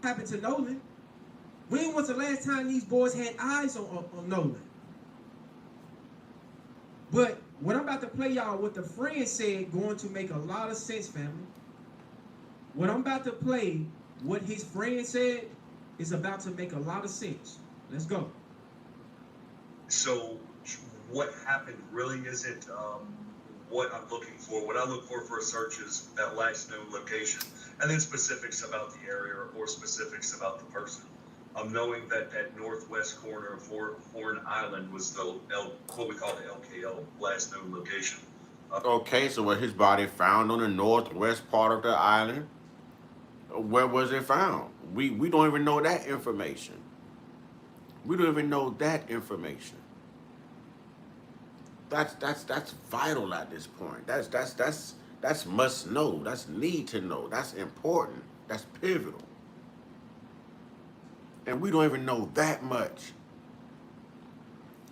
Happened to Nolan. When was the last time these boys had eyes on Nolan? But what I'm about to play y'all, what the friend said, going to make a lot of sense, family. What I'm about to play, what his friend said, is about to make a lot of sense. Let's go. So what happened really isn't what I'm looking for. What I look for a search is that last known location, and then specifics about the area or specifics about the person. Knowing that that northwest corner of Horn Island was the what we call the LKL, last known location. Okay, so was his body found on the northwest part of the island? Where was it found? We don't even know that information. We don't even know that information. That's vital at this point. That's must know. That's need to know. That's important. That's pivotal. And we don't even know that much.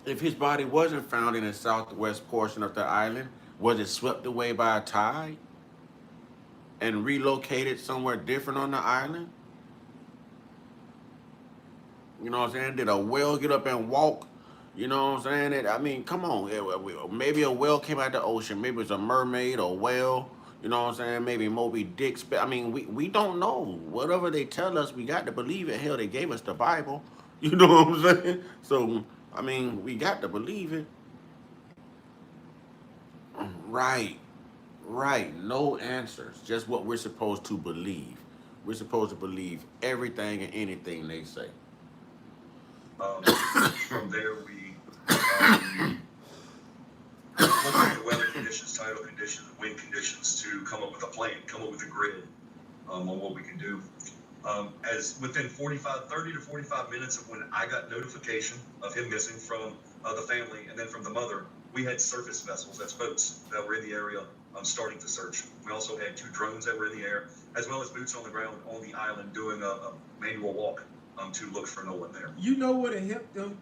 If his body wasn't found in the southwest portion of the island, was it swept away by a tide and relocated somewhere different on the island? You know what I'm saying? Did a whale get up and walk? You know what I'm saying? I mean, come on. Maybe a whale came out of the ocean. Maybe it's a mermaid or whale. You know what I'm saying? Maybe Moby Dick's. I mean, we don't know. Whatever they tell us, we got to believe it. Hell, they gave us the Bible. You know what I'm saying? So, I mean, we got to believe it. Right. Right. No answers. Just what we're supposed to believe. We're supposed to believe everything and anything they say. From there, we look at the weather conditions, tidal conditions, wind conditions to come up with a plan, come up with a grid on what we can do. As within 30 to 45 minutes of when I got notification of him missing from the family and then from the mother, we had surface vessels, that's boats, that were in the area starting to search. We also had 2 drones that were in the air, as well as boots on the ground on the island doing a manual walk to look for Nolan there. You know what would have helped them?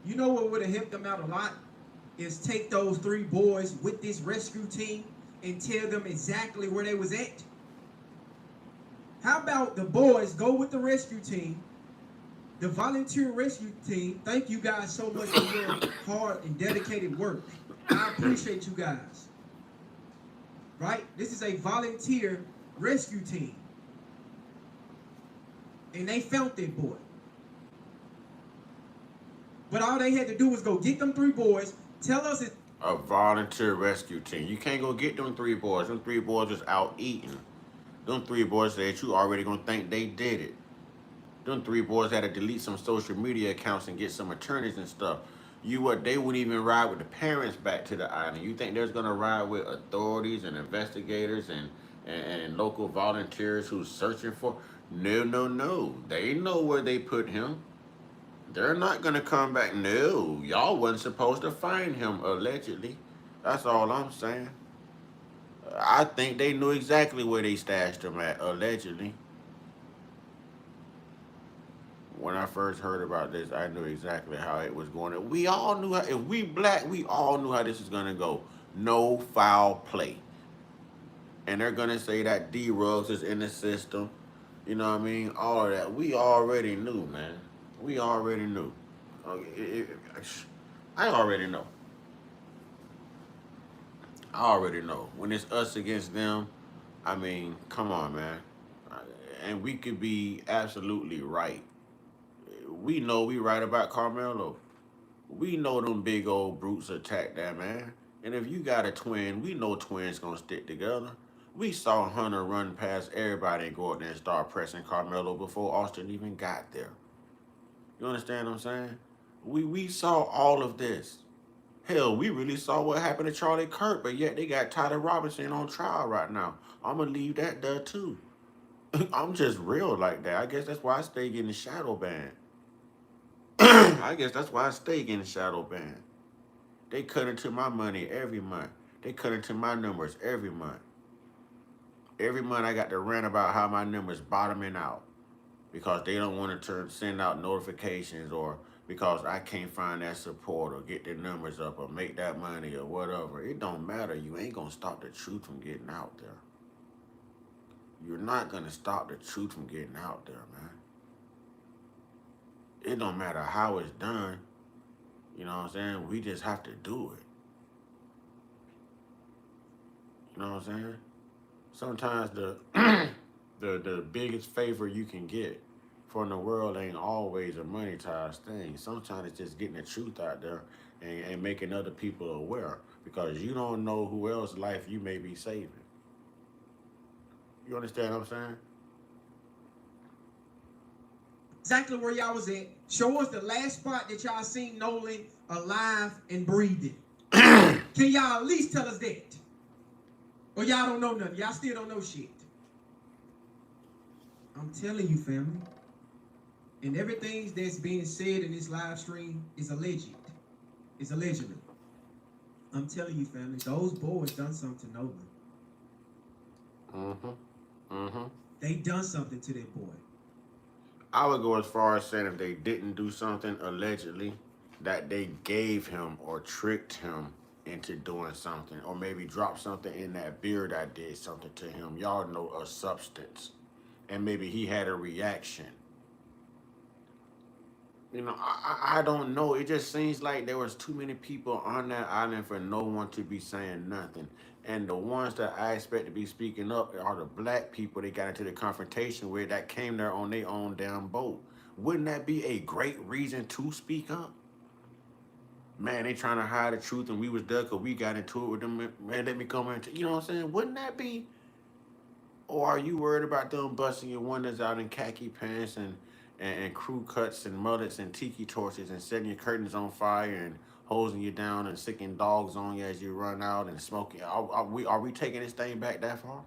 You know what would have helped them out a lot? Is take those 3 boys with this rescue team and tell them exactly where they was at. How about the boys go with the rescue team, the volunteer rescue team? Thank you guys so much for your hard and dedicated work. I appreciate you guys. Right? This is a volunteer rescue team. And they found that boy. But all they had to do was go get them 3 boys, tell us it. A volunteer rescue team. You can't go get them 3 boys. Them 3 boys is out eating. Them 3 boys that you already gonna think they did it. Them 3 boys had to delete some social media accounts and get some attorneys and stuff. They wouldn't even ride with the parents back to the island. You think they're gonna ride with authorities and investigators and local volunteers who's searching for? No. They know where they put him. They're not gonna come back. No, y'all wasn't supposed to find him, allegedly. That's all I'm saying. I think they knew exactly where they stashed him at, allegedly. When I first heard about this, I knew exactly how it was going. We all knew how, if we black, we all knew how this is gonna go. No foul play. And they're gonna say that D-Ruggs is in the system. You know what I mean? All of that. We already knew, man. We already knew. I already know. I already know. When it's us against them, I mean, come on, man. And we could be absolutely right. We know we right about Carmelo. We know them big old brutes attacked that man. And if you got a twin, we know twins gonna stick together. We saw Hunter run past everybody and go out there and start pressing Carmelo before Austin even got there. You understand what I'm saying? We saw all of this. Hell, we really saw what happened to Charlie Kirk, but yet they got Tyler Robinson on trial right now. I'm gonna leave that there too. I'm just real like that. I guess that's why I stay getting shadow banned. I guess that's why I stay getting shadow banned. They cut into my money every month. They cut into my numbers every month. Every month I got to rant about how my numbers bottoming out because they don't want to send out notifications, or because I can't find that support or get their numbers up or make that money or whatever. It don't matter. You ain't gonna stop the truth from getting out there. You're not gonna stop the truth from getting out there, man. It don't matter how it's done. You know what I'm saying? We just have to do it. You know what I'm saying? Sometimes the the biggest favor you can get from the world ain't always a monetized thing. Sometimes it's just getting the truth out there and making other people aware, because you don't know who else's life you may be saving. You understand what I'm saying? Exactly where y'all was at. Show us the last spot that y'all seen Nolan alive and breathing. Can y'all at least tell us that? Or y'all don't know nothing? Y'all still don't know shit. I'm telling you, family. And everything that's being said in this live stream is alleged. It's allegedly. I'm telling you, family, those boys done something to Nolan. They done something to that boy. I would go as far as saying if they didn't do something allegedly, that they gave him or tricked him into doing something, or maybe dropped something in that beer that did something to him. Y'all know, a substance. And maybe he had a reaction. You know, I don't know. It just seems like there was too many people on that island for no one to be saying nothing. And the ones that I expect to be speaking up are the black people they got into the confrontation with that came there on their own damn boat. Wouldn't that be a great reason to speak up? Man, they trying to hide the truth and we was there because we got into it with them. Man, let me come into, you know what I'm saying? Wouldn't that be? Or are you worried about them busting your windows out in khaki pants and crew cuts and mullets and tiki torches and setting your curtains on fire and hosing you down and sicking dogs on you as you run out and smoking? Are we taking this thing back that far?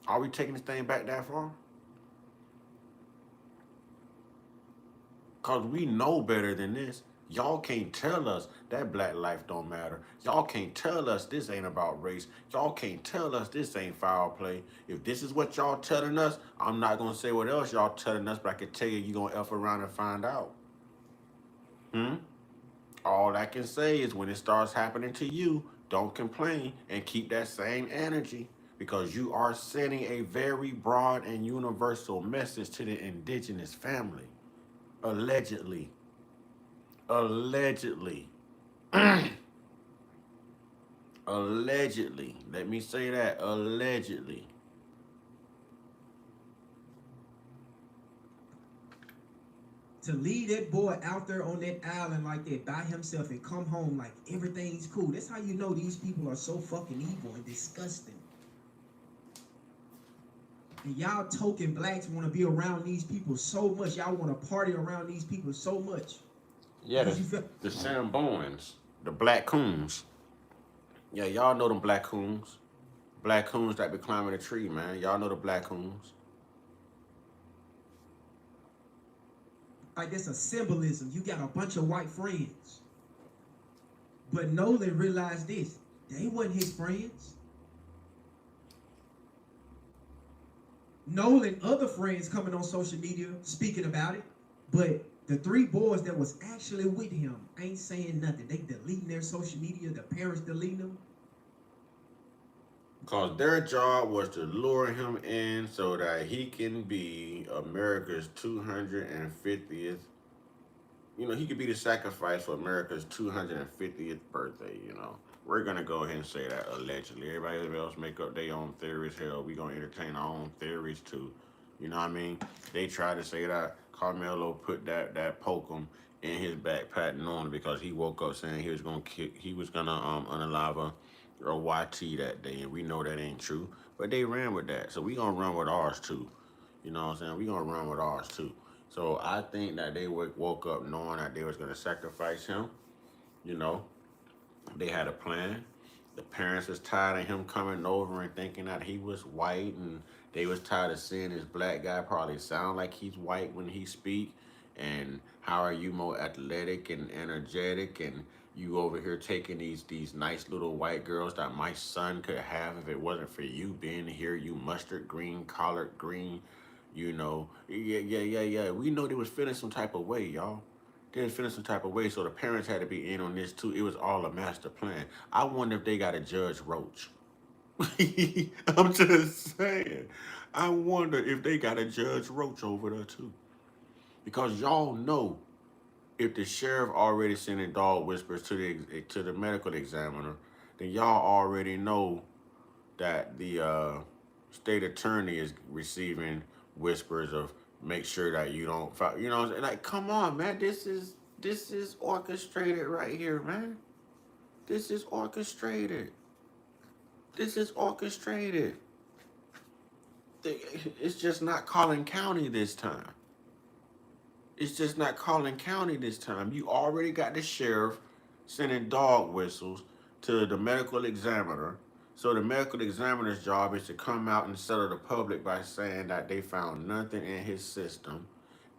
Are we taking this thing back that far? Because we know better than this. Y'all can't tell us that black life don't matter. Y'all can't tell us this ain't about race. Y'all can't tell us this ain't foul play. If this is what y'all telling us, I'm not going to say what else y'all telling us, but I can tell you going to F around and find out. All I can say is when it starts happening to you, don't complain and keep that same energy, because you are sending a very broad and universal message to the indigenous family. Allegedly. Allegedly. Allegedly. Let me say that. Allegedly. To leave that boy out there on that island like that by himself and come home like everything's cool. That's how you know these people are so fucking evil and disgusting. And y'all token blacks want to be around these people so much. Y'all want to party around these people so much. Yeah, the Samboans, the black coons. Yeah, y'all know them black coons. Black coons that be climbing a tree, man. Y'all know the black coons. Like, that's a symbolism. You got a bunch of white friends. But Nolan realized this. They wasn't his friends. Nolan, other friends coming on social media speaking about it. But the three boys that was actually with him ain't saying nothing. They deleting their social media. The parents deleting them. Because their job was to lure him in so that he can be America's 250th. You know, he could be the sacrifice for America's 250th birthday, you know. We're going to go ahead and say that allegedly. Everybody else make up their own theories. Hell, we're going to entertain our own theories too. You know what I mean? They tried to say that Carmelo put that Pokem in his backpack knowing, because he woke up saying he was going to unalive or YT that day, and we know that ain't true. But they ran with that, so we gonna run with ours too. You know what I'm saying? We gonna run with ours too. So I think that they woke up knowing that they was gonna sacrifice him. You know, they had a plan. The parents was tired of him coming over and thinking that he was white They was tired of seeing this black guy probably sound like he's white when he speak. And how are you more athletic and energetic, and you over here taking these nice little white girls that my son could have if it wasn't for you being here, you mustard green, collard green, you know. Yeah. We know they was feeling some type of way, y'all. They was feeling some type of way, so the parents had to be in on this too. It was all a master plan. I wonder if they got a Judge Roach. I'm just saying. I wonder if they got a Judge Roach over there too. Because y'all know if the sheriff already sending dog whispers to the medical examiner, then y'all already know that the state attorney is receiving whispers of make sure that you don't, you know, like come on, man, this is orchestrated right here, man. This is orchestrated. This is orchestrated. It's just not Collin County this time. It's just not Collin County this time. You already got the sheriff sending dog whistles to the medical examiner. So the medical examiner's job is to come out and settle the public by saying that they found nothing in his system.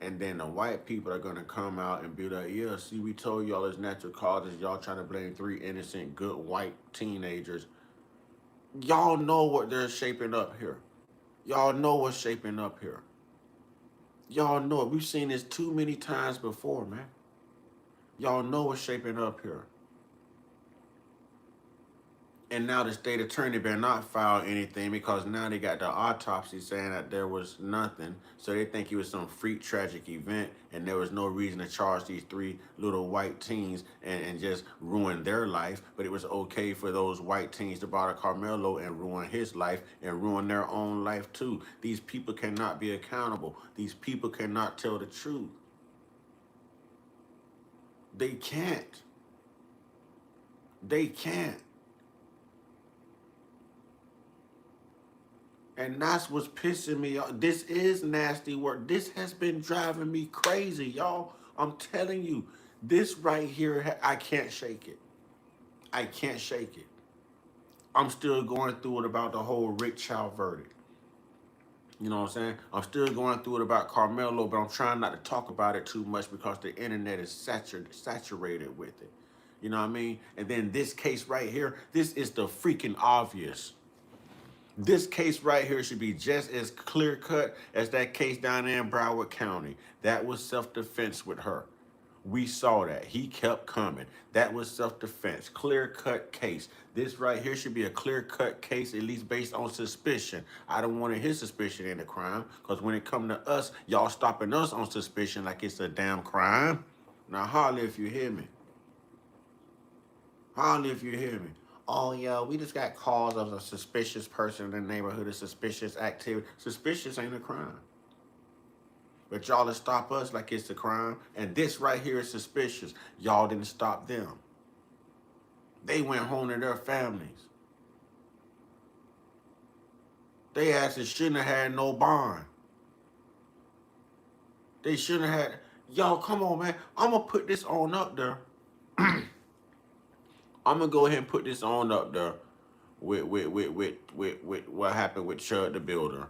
And then the white people are going to come out and be like, yeah, see, we told y'all it's natural causes. Y'all trying to blame 3 innocent, good white teenagers. Y'all know what they're shaping up here. Y'all know what's shaping up here. Y'all know it. We've seen this too many times before, man. Y'all know what's shaping up here. And now the state attorney better not file anything because now they got the autopsy saying that there was nothing. So they think it was some freak tragic event and there was no reason to charge these 3 little white teens and just ruin their life. But it was okay for those white teens to bother Carmelo and ruin his life and ruin their own life too. These people cannot be accountable. These people cannot tell the truth. They can't. They can't. And that's what's pissing me off. This is nasty work. This has been driving me crazy, y'all. I'm telling you, this right here, I can't shake it. I can't shake it. I'm still going through it about the whole Rick Chow verdict. You know what I'm saying? I'm still going through it about Carmelo, but I'm trying not to talk about it too much because the internet is saturated with it. You know what I mean? And then this case right here, this is the freaking obvious. This case right here should be just as clear cut as that case down there in Broward County. That was self-defense with her. We saw that. He kept coming. That was self-defense. Clear-cut case. This right here should be a clear-cut case, at least based on suspicion. I don't want his suspicion in the crime, because when it come to us, y'all stopping us on suspicion like it's a damn crime. Now, holler if you hear me. Holler if you hear me. Oh, yeah, we just got calls of a suspicious person in the neighborhood, of suspicious activity. Suspicious ain't a crime. But y'all to stop us like it's a crime. And this right here is suspicious. Y'all didn't stop them. They went home to their families. They asses shouldn't have had no bond. They shouldn't have had... Y'all, come on, man. I'm going to put this on up there. I'm going to go ahead and put this on up there with what happened with Chud the Builder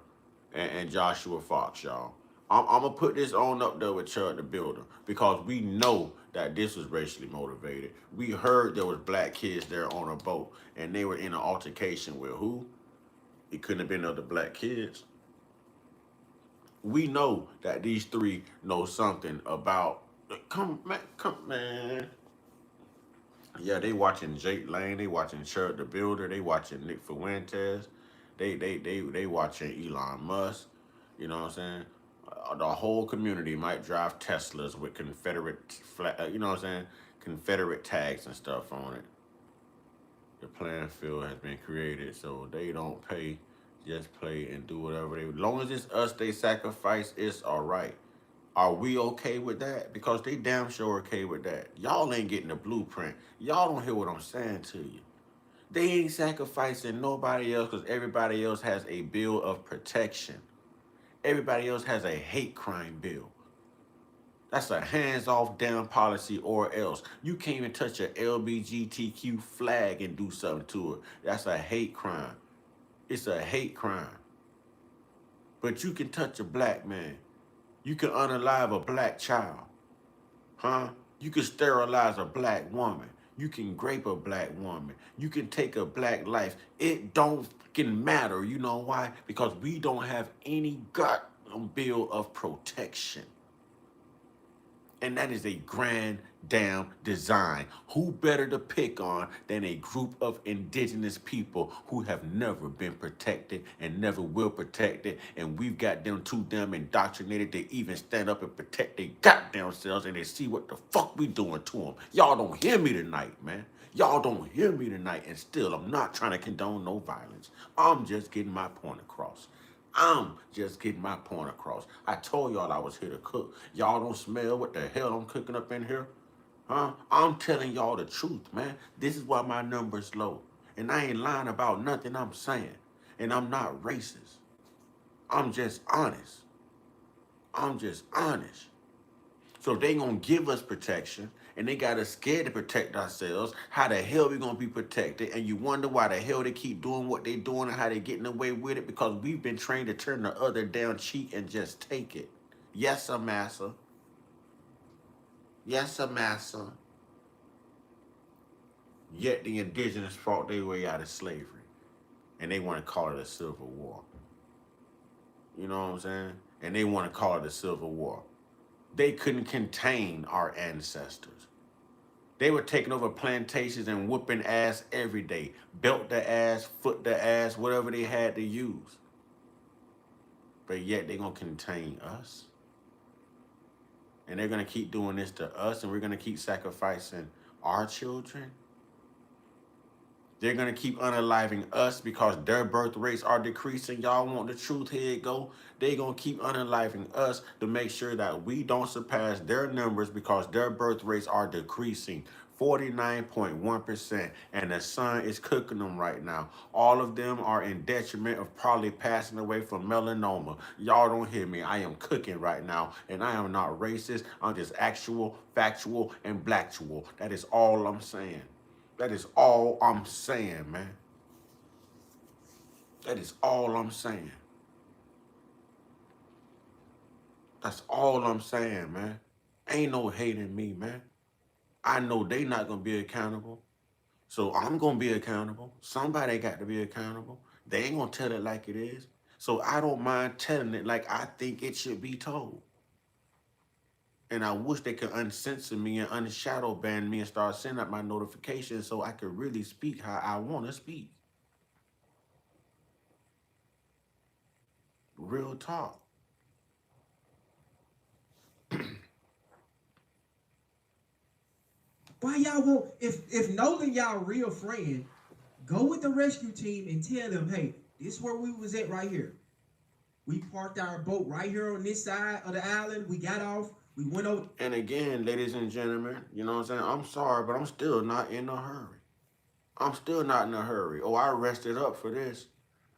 and Joshua Fox, y'all. I'm going to put this on up there with Chud the Builder because we know that this was racially motivated. We heard there was black kids there on a boat and they were in an altercation with who? It couldn't have been other black kids. We know that these 3 know something about... Come, man. Yeah, they watching Jake Lane. They watching Chud the Builder. They watching Nick Fuentes. They watching Elon Musk. You know what I'm saying? The whole community might drive Teslas with Confederate, you know what I'm saying? Confederate tags and stuff on it. The playing field has been created, so they don't pay, just play and do whatever they. As long as it's us, they sacrifice. It's all right. Are we okay with that? Because they damn sure okay with that. Y'all ain't getting the blueprint. Y'all don't hear what I'm saying to you. They ain't sacrificing nobody else because everybody else has a bill of protection. Everybody else has a hate crime bill. That's a hands-off damn policy or else. You can't even touch a LGBTQ flag and do something to it. That's a hate crime. It's a hate crime. But you can touch a black man. You can unalive a black child. Huh? You can sterilize a black woman. You can grape a black woman. You can take a black life. It don't fucking matter. You know why? Because we don't have any goddamn bill of protection. And that is a grand damn design. Who better to pick on than a group of indigenous people who have never been protected and never will protect it? And we've got them too damn indoctrinated to even stand up and protect their goddamn selves, and they see what the fuck we doing to them. Y'all don't hear me tonight, man. Y'all don't hear me tonight. And still, I'm not trying to condone no violence. I'm just getting my point across. I'm just getting my point across. I told y'all I was here to cook. Y'all don't smell what the hell I'm cooking up in here? Huh? I'm telling y'all the truth, man. This is why my number's low. And I ain't lying about nothing I'm saying. And I'm not racist. I'm just honest. I'm just honest. So they gonna give us protection, and they got us scared to protect ourselves. How the hell we gonna be protected? And you wonder why the hell they keep doing what they doing and how they getting away with it? Because we've been trained to turn the other down cheek and just take it. Yes, sir, massa. Yes, sir, massa. Yet the indigenous fought their way out of slavery, and they want to call it a civil war. You know what I'm saying? And they want to call it a civil war. They couldn't contain our ancestors. They were taking over plantations and whooping ass every day. Belt the ass, foot the ass, whatever they had to use. But yet they're going to contain us. And they're going to keep doing this to us, and we're going to keep sacrificing our children. They're going to keep unaliving us because their birth rates are decreasing. Y'all want the truth? Here it go. They're going to keep unaliving us to make sure that we don't surpass their numbers because their birth rates are decreasing. 49.1%, and the sun is cooking them right now. All of them are in detriment of probably passing away from melanoma. Y'all don't hear me. I am cooking right now, and I am not racist. I'm just actual, factual, and blacktual. That is all I'm saying. That is all I'm saying, man. That is all I'm saying. That's all I'm saying, man. Ain't no hate in me, man. I know they not going to be accountable. So I'm going to be accountable. Somebody got to be accountable. They ain't going to tell it like it is. So I don't mind telling it like I think it should be told. And I wish they could uncensor me and unshadow ban me and start sending out my notifications so I could really speak how I want to speak. Real talk. Why y'all won't, if Nolan y'all real friend, go with the rescue team and tell them, hey, this is where we was at right here. We parked our boat right here on this side of the island. We got off. We went over. And again, ladies and gentlemen, you know what I'm saying? I'm sorry, but I'm still not in a hurry. I'm still not in a hurry. Oh, I rested up for this.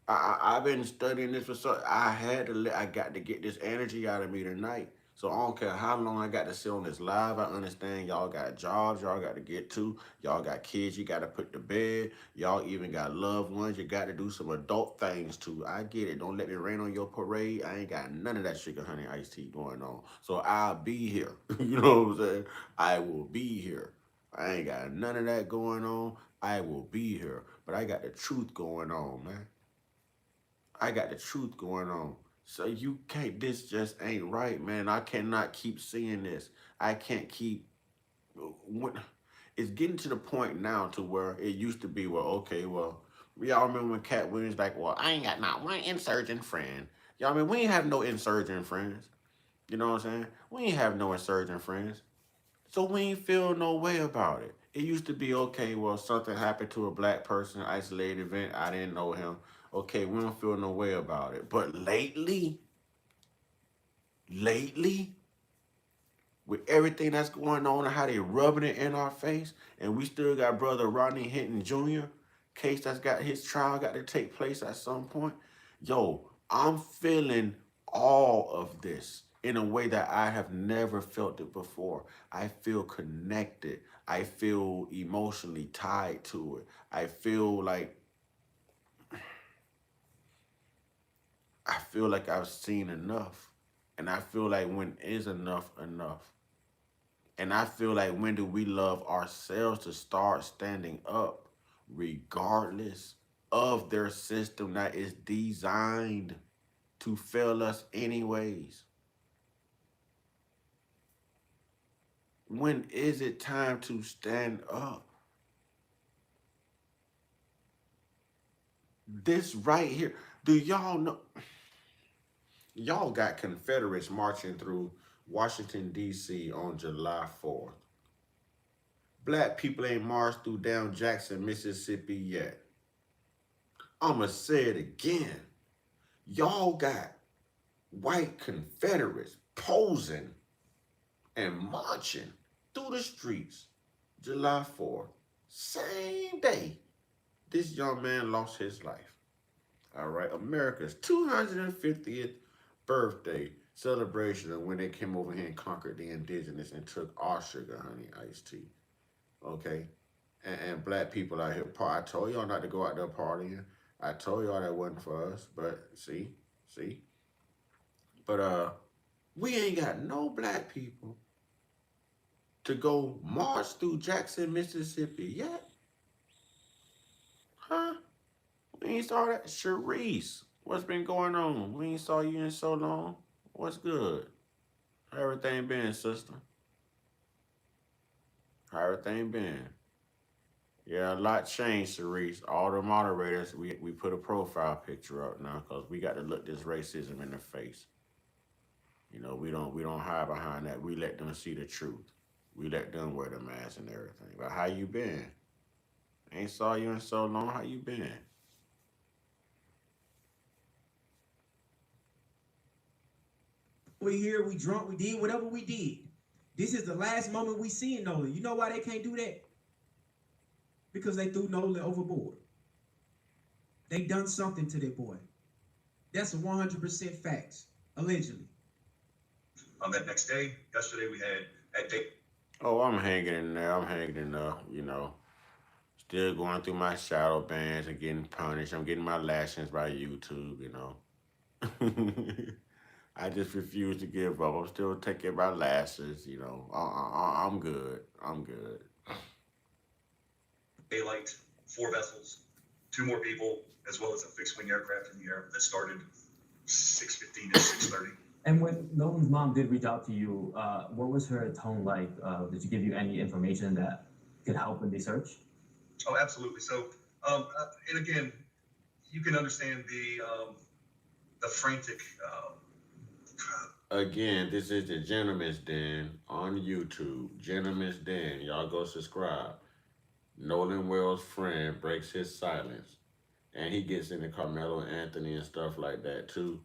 I've been studying this for so I got to get this energy out of me tonight. So I don't care how long I got to sit on this live. I understand y'all got jobs y'all got to get to. Y'all got kids you got to put to bed. Y'all even got loved ones you got to do some adult things to. I get it. Don't let me rain on your parade. I ain't got none of that sugar honey iced tea going on. So I'll be here. You know what I'm saying? I will be here. I ain't got none of that going on. I will be here. But I got the truth going on, man. I got the truth going on. So you can't, this just ain't right, man. I cannot keep seeing this. I can't keep, it's getting to the point now to where it used to be, well, okay, well, y'all remember when Cat Williams like, well, I ain't got not one insurgent friend. Y'all mean, we ain't have no insurgent friends. You know what I'm saying? We ain't have no insurgent friends. So we ain't feel no way about it. It used to be, okay, well, something happened to a black person, isolated event, I didn't know him. Okay, we don't feel no way about it. But lately, with everything that's going on and how they rubbing it in our face, and we still got brother Rodney Hinton Jr., case that's got his trial got to take place at some point. Yo, I'm feeling all of this in a way that I have never felt it before. I feel connected. I feel emotionally tied to it. I feel like I feel like I've seen enough. And I feel like when is enough enough? And I feel like when do we love ourselves to start standing up regardless of their system that is designed to fail us anyways? When is it time to stand up? This right here. Do y'all know? Y'all got Confederates marching through Washington, D.C. on July 4th. Black people ain't marched through down Jackson, Mississippi yet. I'ma say it again. Y'all got white Confederates posing and marching through the streets July 4th. Same day this young man lost his life. All right, America's 250th birthday celebration of when they came over here and conquered the indigenous and took our sugar, honey, iced tea. Okay? And black people out here, I told y'all not to go out there partying. I told y'all that wasn't for us, but see? But we ain't got no black people to go march through Jackson, Mississippi yet. Huh? We ain't saw that. Sharice, what's been going on? We ain't saw you in so long. What's good? How everything been, sister? How everything been? Yeah, a lot changed, Sharice. All the moderators, we put a profile picture up now because we got to look this racism in the face. You know, we don't hide behind that. We let them see the truth. We let them wear the mask and everything. But how you been? Ain't saw you in so long. How you been? We here, we drunk, we did whatever we did. This is the last moment we see Nolan. You know why they can't do that? Because they threw Nolan overboard. They done something to their boy. That's 100% facts, allegedly. That next day, yesterday, we had at day. Oh, I'm hanging in there. I'm hanging in there, you know. Still going through my shadow bans and getting punished. I'm getting my lashings by YouTube, you know. I just refuse to give up. I'm still taking my lashes, you know. I'm good. I'm good. Daylight, 4 vessels, 2 more people, as well as a fixed-wing aircraft in the air that started 6:15 to 6:30. And when Nolan's mom did reach out to you, what was her tone like? Did she give you any information that could help in the search? Oh, absolutely. So, and again, you can understand the frantic. Again, this is the Gentleman's Den on YouTube. Gentleman's Den. Y'all go subscribe. Nolan Wells' friend breaks his silence. And he gets into Carmelo Anthony and stuff like that too.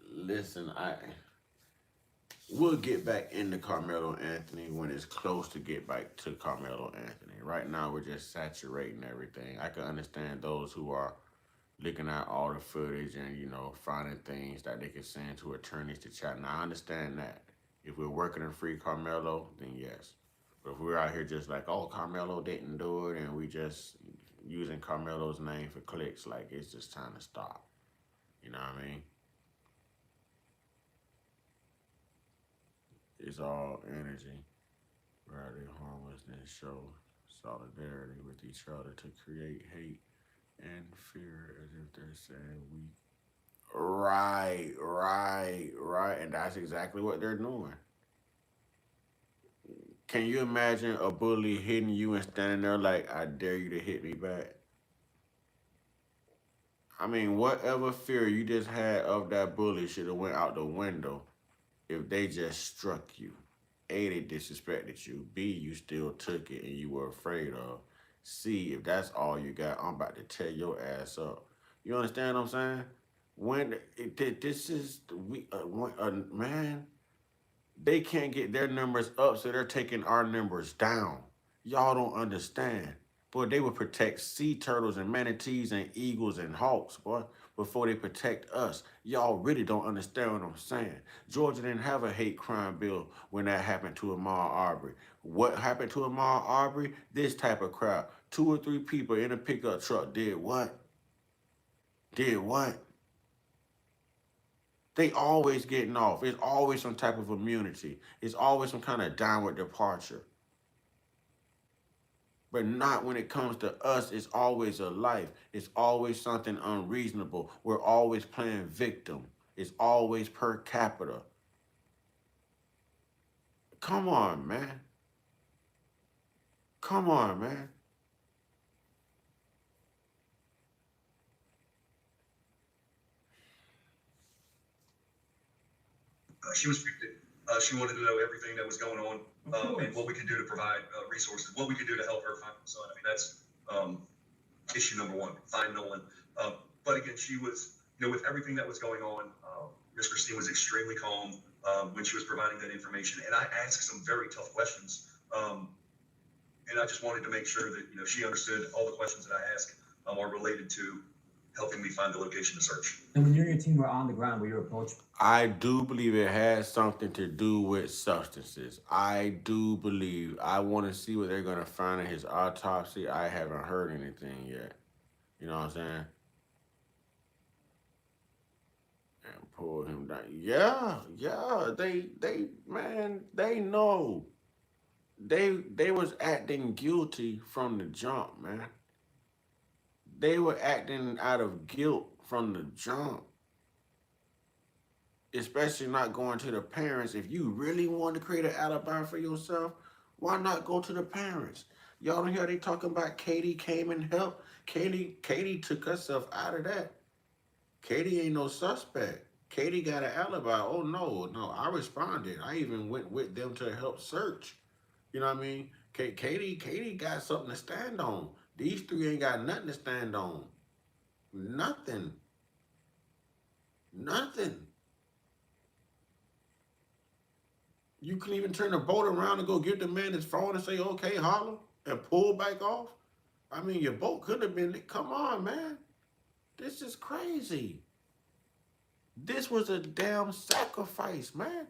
Listen, we'll get back into Carmelo Anthony when it's close to get back to Carmelo Anthony. Right now, we're just saturating everything. I can understand those who are looking at all the footage and, you know, finding things that they can send to attorneys to chat. Now, I understand that. If we're working to free Carmelo, then yes. But if we're out here just like, oh, Carmelo didn't do it, and we just using Carmelo's name for clicks, like, it's just time to stop. You know what I mean? It's all energy. Rather harmlessness show solidarity with each other to create hate and fear as if they're saying we. Right. And that's exactly what they're doing. Can you imagine a bully hitting you and standing there like, I dare you to hit me back? I mean, whatever fear you just had of that bully should have went out the window if they just struck you. A, they disrespected you. B, you still took it and you were afraid of. C, if that's all you got, I'm about to tear your ass up. You understand what I'm saying? When this is man, they can't get their numbers up, so they're taking our numbers down. Y'all don't understand. Boy, they would protect sea turtles and manatees and eagles and hawks, boy, before they protect us. Y'all really don't understand what I'm saying. Georgia didn't have a hate crime bill when that happened to Ahmaud Arbery. What happened to Ahmaud Arbery? This type of crowd. 2 or 3 people in a pickup truck did what? Did what? They always getting off. It's always some type of immunity. It's always some kind of downward departure. But not when it comes to us. It's always a life. It's always something unreasonable. We're always playing victim. It's always per capita. Come on, man. Come on, man. She was she wanted to know everything that was going on and what we could do to provide resources, what we could do to help her find her son. I mean, that's issue number one, find Nolan. But again, she was, with everything that was going on, Miss Christine was extremely calm when she was providing that information. And I asked some very tough questions. And I just wanted to make sure that, she understood all the questions that I asked are related to helping me find the location to search. And when you and your team were on the ground, were you approached? I do believe it has something to do with substances. I do believe. I want to see what they're going to find in his autopsy. I haven't heard anything yet. You know what I'm saying? And pull him down. Yeah. They know. They was acting guilty from the jump, man. They were acting out of guilt from the jump. Especially not going to the parents. If you really want to create an alibi for yourself, why not go to the parents? Y'all don't hear they talking about Katie came and helped. Katie took herself out of that. Katie ain't no suspect. Katie got an alibi. Oh no, I responded. I even went with them to help search. You know what I mean? Katie got something to stand on. These three ain't got nothing to stand on. Nothing. You can even turn the boat around and go get the man his phone and say, okay, holler, and pull back off. I mean, your boat could have been, come on, man. This is crazy. This was a damn sacrifice, man.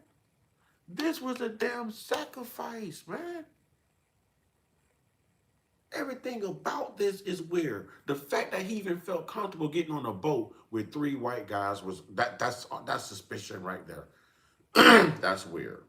Everything about this is weird. The fact that he even felt comfortable getting on a boat with three white guys was that's suspicion right there. That's weird.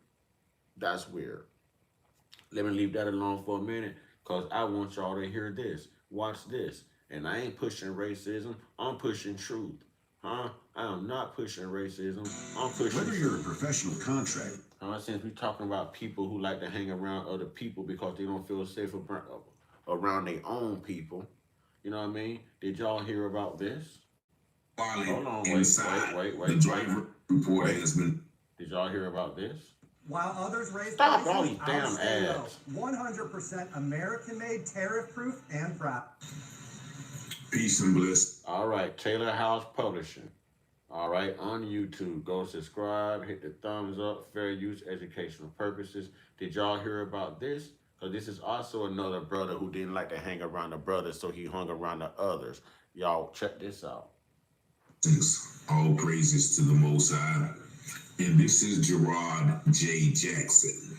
Let me leave that alone for a minute because I want y'all to hear this. Watch this. And I ain't pushing racism. I'm pushing truth. I am not pushing racism. I'm pushing Whether you're a professional contractor. Since we're talking about people who like to hang around other people because they don't feel safe around their own people. You know what I mean? Did y'all hear about this? Hold on, wait. The driver report has been. Did y'all hear about this? While others raise Stop prices, all these damn ours stay low. ads. 100% American-made, tariff-proof, and proud. Peace and bliss. All right, Taylor House Publishing. All right, on YouTube. Go subscribe, hit the thumbs up, fair use, educational purposes. Did y'all hear about this? Because this is also another brother who didn't like to hang around the brothers, so he hung around the others. Y'all check this out. All praises to the Most High. And this is Gerard J. Jackson,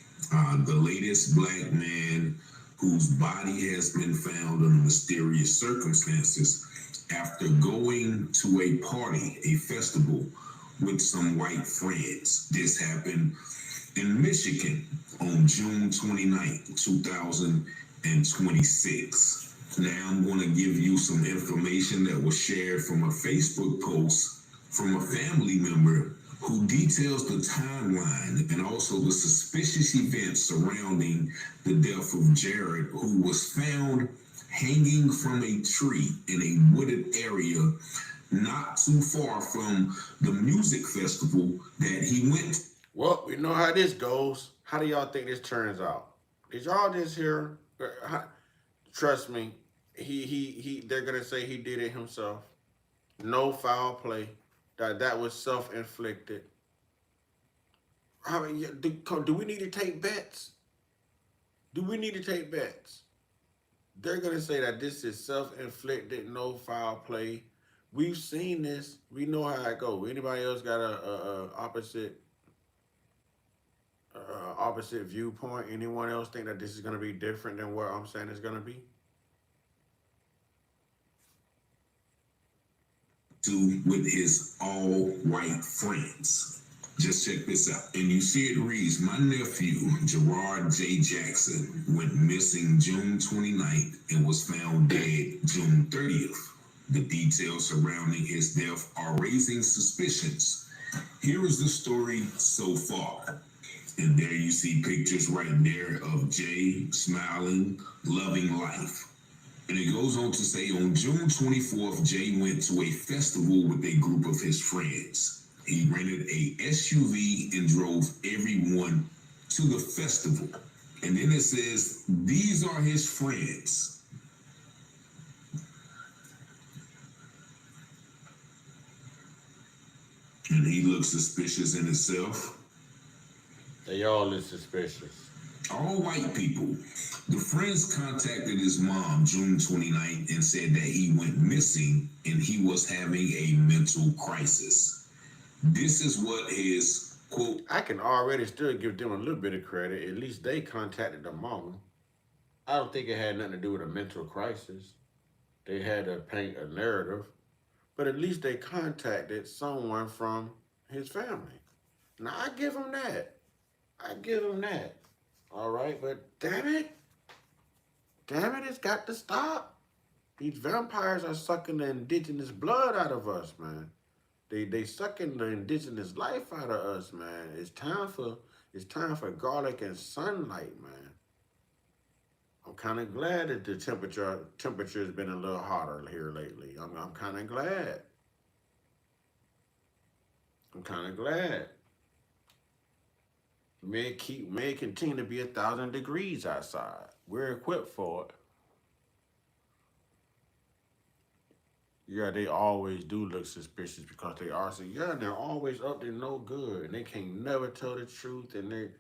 the latest black man whose body has been found under mysterious circumstances after going to a party, a festival with some white friends. This happened in Michigan on June 29th, 2026. Now I'm going to give you some information that was shared from a Facebook post from a family member who details the timeline and also the suspicious events surrounding the death of Jared, who was found hanging from a tree in a wooded area not too far from the music festival that he went to. Well, we know how this goes. How do y'all think this turns out? Did y'all just hear? Trust me, they're gonna say he did it himself. No foul play. That was self-inflicted. I mean, do we need to take bets? They're going to say that this is self-inflicted, no foul play. We've seen this. We know how it goes. Anybody else got a opposite viewpoint? Anyone else think that this is going to be different than what I'm saying it's going to be? with his all-white friends. Just check this out. And you see it reads, my nephew, Gerard J. Jackson, went missing June 29th and was found dead June 30th. The details surrounding his death are raising suspicions. Here is the story so far. And there you see pictures right there of Jay smiling, loving life. And it goes on to say on June 24th, Jay went to a festival with a group of his friends. He rented a SUV and drove everyone to the festival. And then it says, these are his friends. And he looks suspicious in himself. They all look suspicious. All white people. The friends contacted his mom June 29th and said that he went missing and he was having a mental crisis. This is what his quote. I can already still give them a little bit of credit. At least they contacted the mama. I don't think it had nothing to do with a mental crisis. They had to paint a narrative. But at least they contacted someone from his family. Now, I give him that. I give him that. All right, but damn it, it's got to stop. These vampires are sucking the indigenous blood out of us, man. They sucking the indigenous life out of us, man. It's time for garlic and sunlight, man. I'm kind of glad that the temperature has been a little hotter here lately. I'm kind of glad. May continue to be 1,000 degrees outside. We're equipped for it. Yeah, they always do look suspicious because they are. So yeah, they're always up to no good, and they can't never tell the truth. And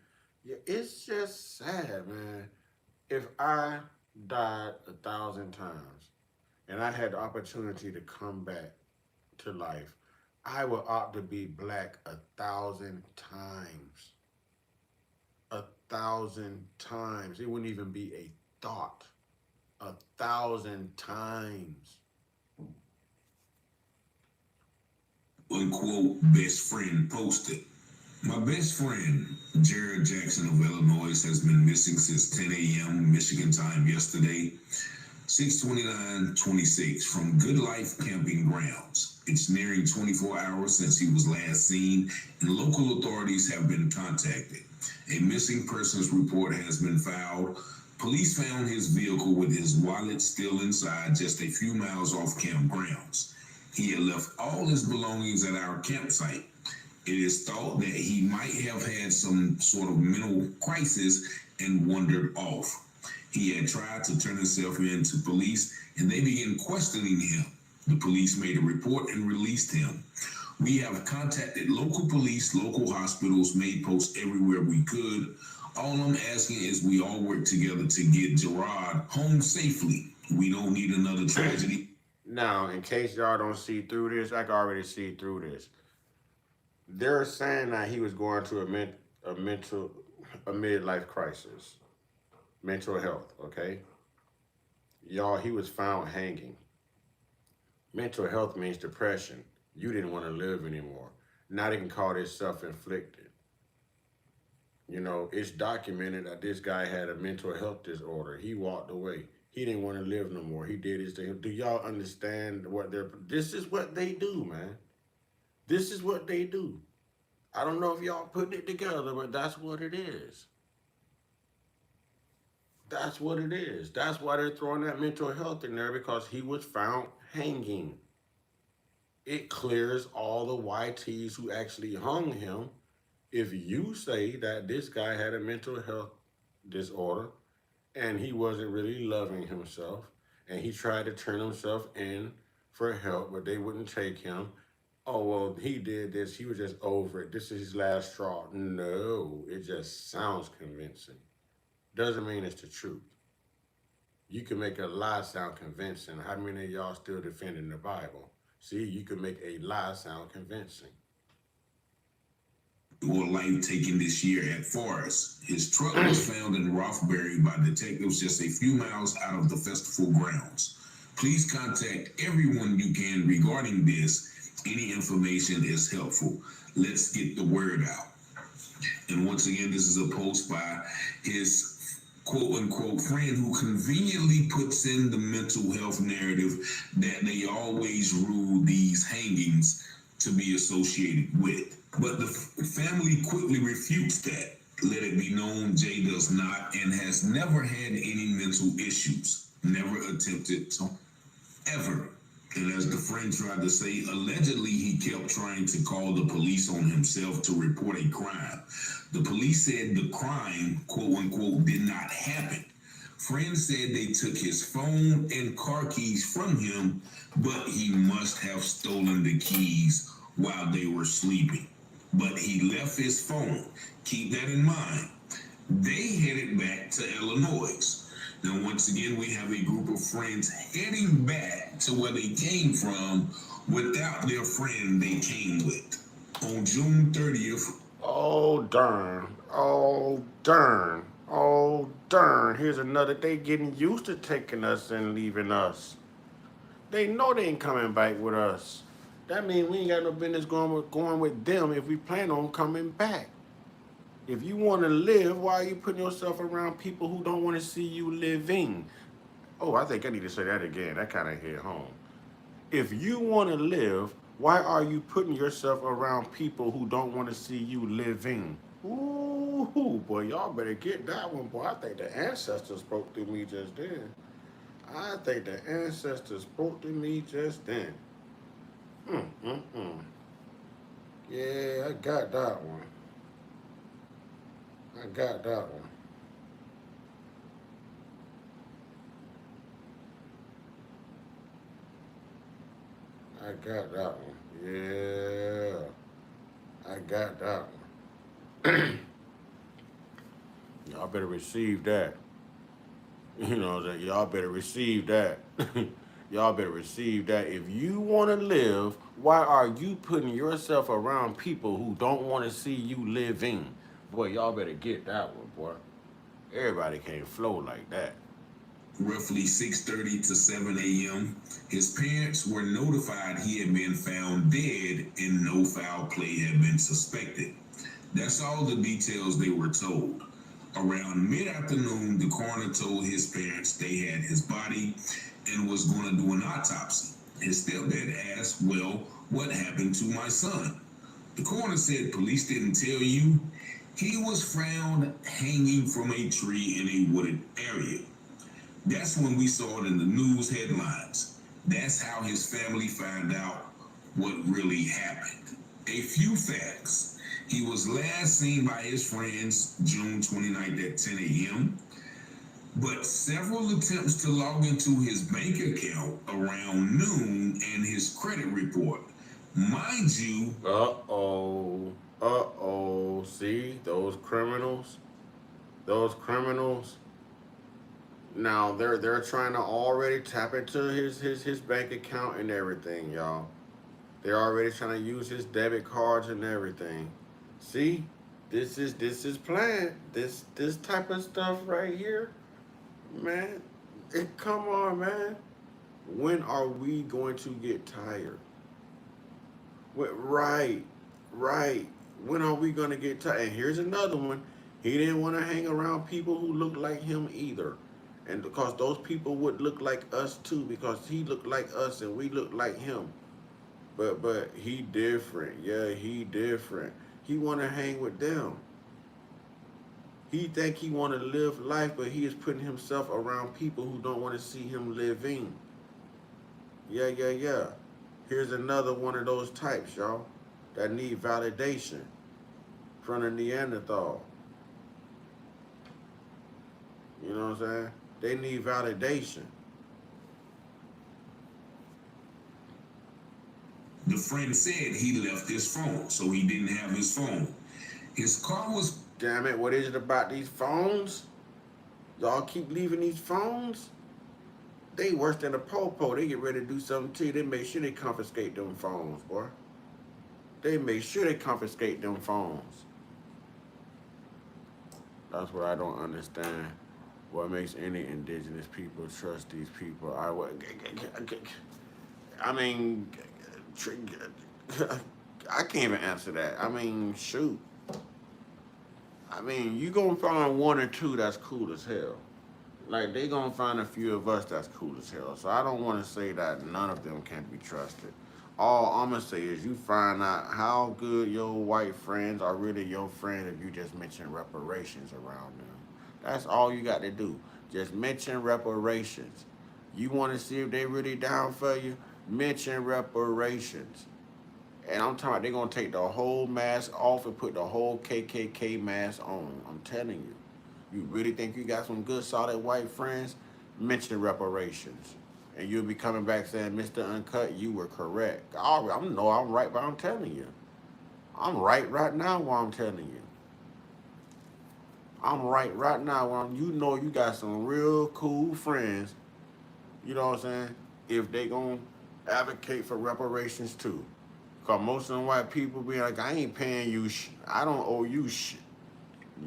it's just sad, man. If I died 1,000 times and I had the opportunity to come back to life, I would opt to be black 1,000 times. 1,000 times. It wouldn't even be a thought. 1,000 times. Unquote best friend posted. My best friend, Jared Jackson of Illinois, has been missing since 10 a.m. Michigan time yesterday, 6/29/26, from Good Life Camping Grounds. It's nearing 24 hours since he was last seen, and local authorities have been contacted. A missing persons report has been filed. Police found his vehicle with his wallet still inside just a few miles off campgrounds. He had left all his belongings at our campsite. It is thought that he might have had some sort of mental crisis and wandered off. He had tried to turn himself in to police, and they began questioning him. The police made a report and released him. We have contacted local police, local hospitals, made posts everywhere we could. All I'm asking is we all work together to get Gerard home safely. We don't need another tragedy. Now, in case y'all don't see through this, I can already see through this. They're saying that he was going to a midlife crisis, mental health, okay? Y'all, he was found hanging. Mental health means depression. You didn't want to live anymore. Now they can call this self-inflicted. You know, it's documented that this guy had a mental health disorder. He walked away. He didn't want to live no more. He did his thing. Do y'all understand this is what they do, man. This is what they do. I don't know if y'all putting it together, but that's what it is. That's what it is. That's why they're throwing that mental health in there, because he was found hanging. It clears all the YTs who actually hung him. If you say that this guy had a mental health disorder and he wasn't really loving himself and he tried to turn himself in for help, but they wouldn't take him. Oh, well, he did this. He was just over it. This is his last straw. No, it just sounds convincing. Doesn't mean it's the truth. You can make a lie sound convincing. How many of y'all still defending the Bible? See, you can make a lie sound convincing. Or life taken this year at Forest. His truck was found in Rothbury by detectives just a few miles out of the festival grounds. Please contact everyone you can regarding this. Any information is helpful. Let's get the word out. And once again, this is a post by his quote-unquote friend who conveniently puts in the mental health narrative that they always rule these hangings to be associated with. But the family quickly refutes that. Let it be known, Jay does not and has never had any mental issues. Never attempted to, ever. And as the friend tried to say, allegedly he kept trying to call the police on himself to report a crime. The police said the crime, quote unquote, did not happen. Friends said they took his phone and car keys from him, but he must have stolen the keys while they were sleeping. But he left his phone. Keep that in mind. They headed back to Illinois. Now, once again, we have a group of friends heading back to where they came from without their friend they came with. On June 30th. Oh, darn. Oh, darn. Oh, darn. Here's another day getting used to taking us and leaving us. They know they ain't coming back with us. That means we ain't got no business going with them if we plan on coming back. If you want to live, why are you putting yourself around people who don't want to see you living? Oh, I think I need to say that again. That kind of hit home. If you want to live, why are you putting yourself around people who don't want to see you living? Ooh, boy, y'all better get that one, boy. I think the ancestors spoke through me just then. I think the ancestors spoke to me just then. Yeah, I got that one. I got that one. I got that one. Yeah. I got that one. Y'all better receive that. You know that y'all better receive that. Y'all better receive that. If you want to live, why are you putting yourself around people who don't want to see you living? Boy, y'all better get that one, boy. Everybody can't flow like that. Roughly 6:30 to 7 a.m., his parents were notified he had been found dead and no foul play had been suspected. That's all the details they were told. Around mid-afternoon, the coroner told his parents they had his body and was going to do an autopsy. His stepdad asked, well, what happened to my son? The coroner said police didn't tell you. He was found hanging from a tree in a wooded area. That's when we saw it in the news headlines. That's how his family found out what really happened. A few facts. He was last seen by his friends June 29th at 10 a.m., but several attempts to log into his bank account around noon and his credit report. Mind you... See, those criminals? Now they're trying to already tap into his bank account and everything, y'all. They're already trying to use his debit cards and everything. See, this is planned. This type of stuff right here, man. Come on, man. When are we going to get tired? Right. When are we gonna get tired? And here's another one. He didn't want to hang around people who look like him either. And because those people would look like us too, because he looked like us and we look like him. But he different. Yeah, he different. He want to hang with them. He think he want to live life, but he is putting himself around people who don't want to see him living. Yeah. Here's another one of those types, y'all, that need validation from a Neanderthal. You know what I'm saying? They need validation. The friend said he left his phone, so he didn't have his phone. His car was... Damn it, what is it about these phones? Y'all keep leaving these phones? They worse than a po-po. They get ready to do something to you. They make sure they confiscate them phones, boy. They make sure they confiscate them phones. That's what I don't understand. What makes any indigenous people trust these people? I mean, I can't even answer that. I mean, shoot. I mean, you gonna find one or two that's cool as hell. Like they gonna find a few of us that's cool as hell. So I don't want to say that none of them can be trusted. All I'm gonna say is you find out how good your white friends are really your friends if you just mention reparations around them. That's all you got to do. Just mention reparations. You want to see if they really down for you? Mention reparations. And I'm talking about they're gonna take the whole mask off and put the whole KKK mask on. I'm telling you. You really think you got some good solid white friends? Mention reparations. And you'll be coming back saying, Mr. Uncut, you were correct. I know I'm right, but I'm telling you. I'm right now while I'm telling you. I'm right now while you know you got some real cool friends, you know what I'm saying? If they gonna advocate for reparations too. Cause most of them white people be like, I ain't paying you I don't owe you shit.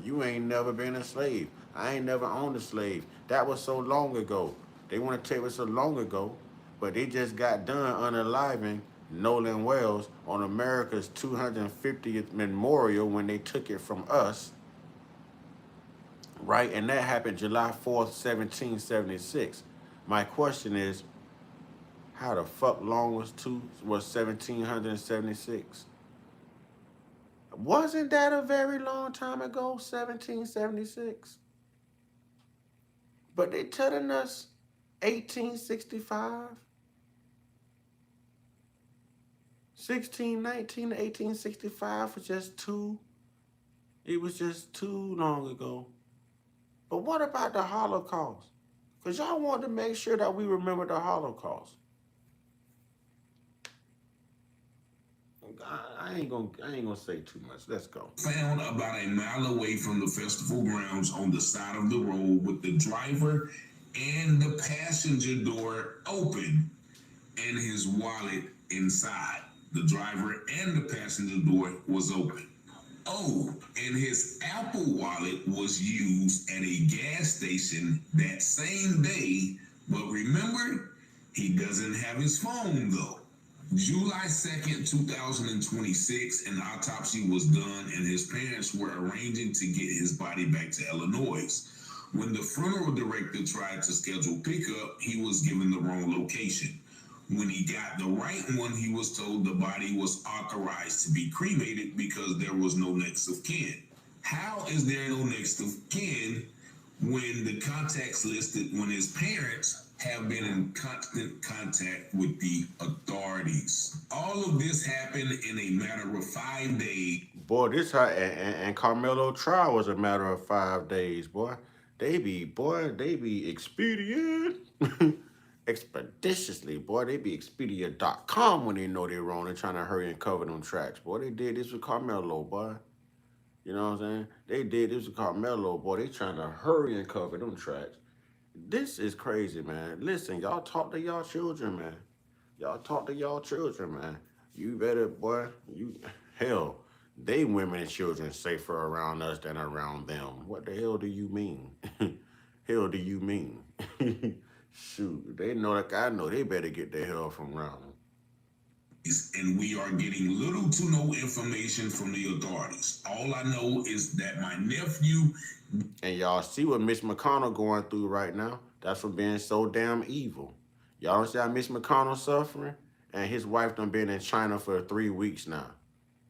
You ain't never been a slave. I ain't never owned a slave. That was so long ago. They want to tell us so long ago, but they just got done unaliving Nolan Wells on America's 250th memorial when they took it from us, right? And that happened July 4th, 1776. My question is, how the fuck long was 1776? Wasn't that a very long time ago, 1776? But they telling us 1865, 1619 to 1865 was just too, it was just too long ago. But what about the Holocaust? Because y'all want to make sure that we remember the Holocaust. I ain't gonna say too much. Let's go. Found about a mile away from the festival grounds on the side of the road with the driver and the passenger door open and his wallet inside. The driver and the passenger door was open. Oh, and his Apple Wallet was used at a gas station that same day, but remember, he doesn't have his phone though. July 2nd, 2026, an autopsy was done and his parents were arranging to get his body back to Illinois. When the funeral director tried to schedule pickup, he was given the wrong location. When he got the right one, he was told the body was authorized to be cremated because there was no next of kin. How is there no next of kin when the contacts listed when his parents have been in constant contact with the authorities? All of this happened in a matter of 5 days. Boy, and Carmelo trial was a matter of 5 days, boy. They be expedient. Expeditiously, boy. They be Expedia.com when they know they're wrong. They're trying to hurry and cover them tracks, boy. They did this with Carmelo, boy. You know what I'm saying? They did this with Carmelo, boy. They trying to hurry and cover them tracks. This is crazy, man. Listen, y'all talk to y'all children, man. Y'all talk to y'all children, man. You better, boy. Hell, they women and children safer around us than around them. What the hell do you mean? Hell do you mean? Shoot, they know like I know. They better get the hell from around them. And we are getting little to no information from the authorities. All I know is that my nephew... And y'all see what Mitch McConnell going through right now? That's from being so damn evil. Y'all don't see how Mitch McConnell suffering? And his wife done been in China for 3 weeks now.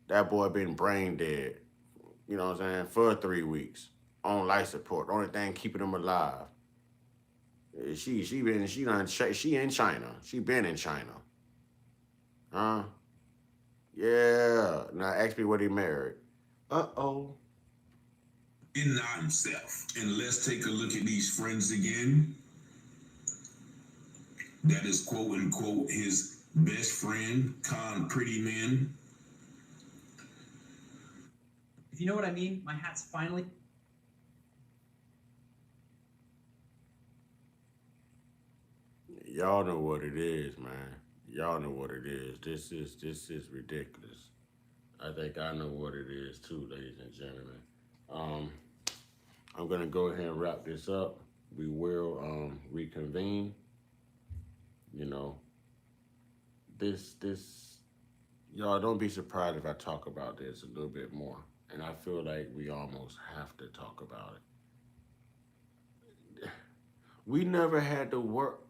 That boy been brain dead, you know what I'm saying, for 3 weeks on life support. The only thing keeping him alive. She in China. She been in China. Huh? Yeah. Now ask me what he married. Uh-oh. And not himself. And let's take a look at these friends again. That is quote unquote his best friend, Con Pretty Man. If you know what I mean, my hat's finally... Y'all know what it is, man. Y'all know what it is. This is ridiculous. I think I know what it is too, ladies and gentlemen. I'm gonna go ahead and wrap this up. we will reconvene. You know, this y'all don't be surprised if I talk about this a little bit more. And I feel like we almost have to talk about it. We never had to work.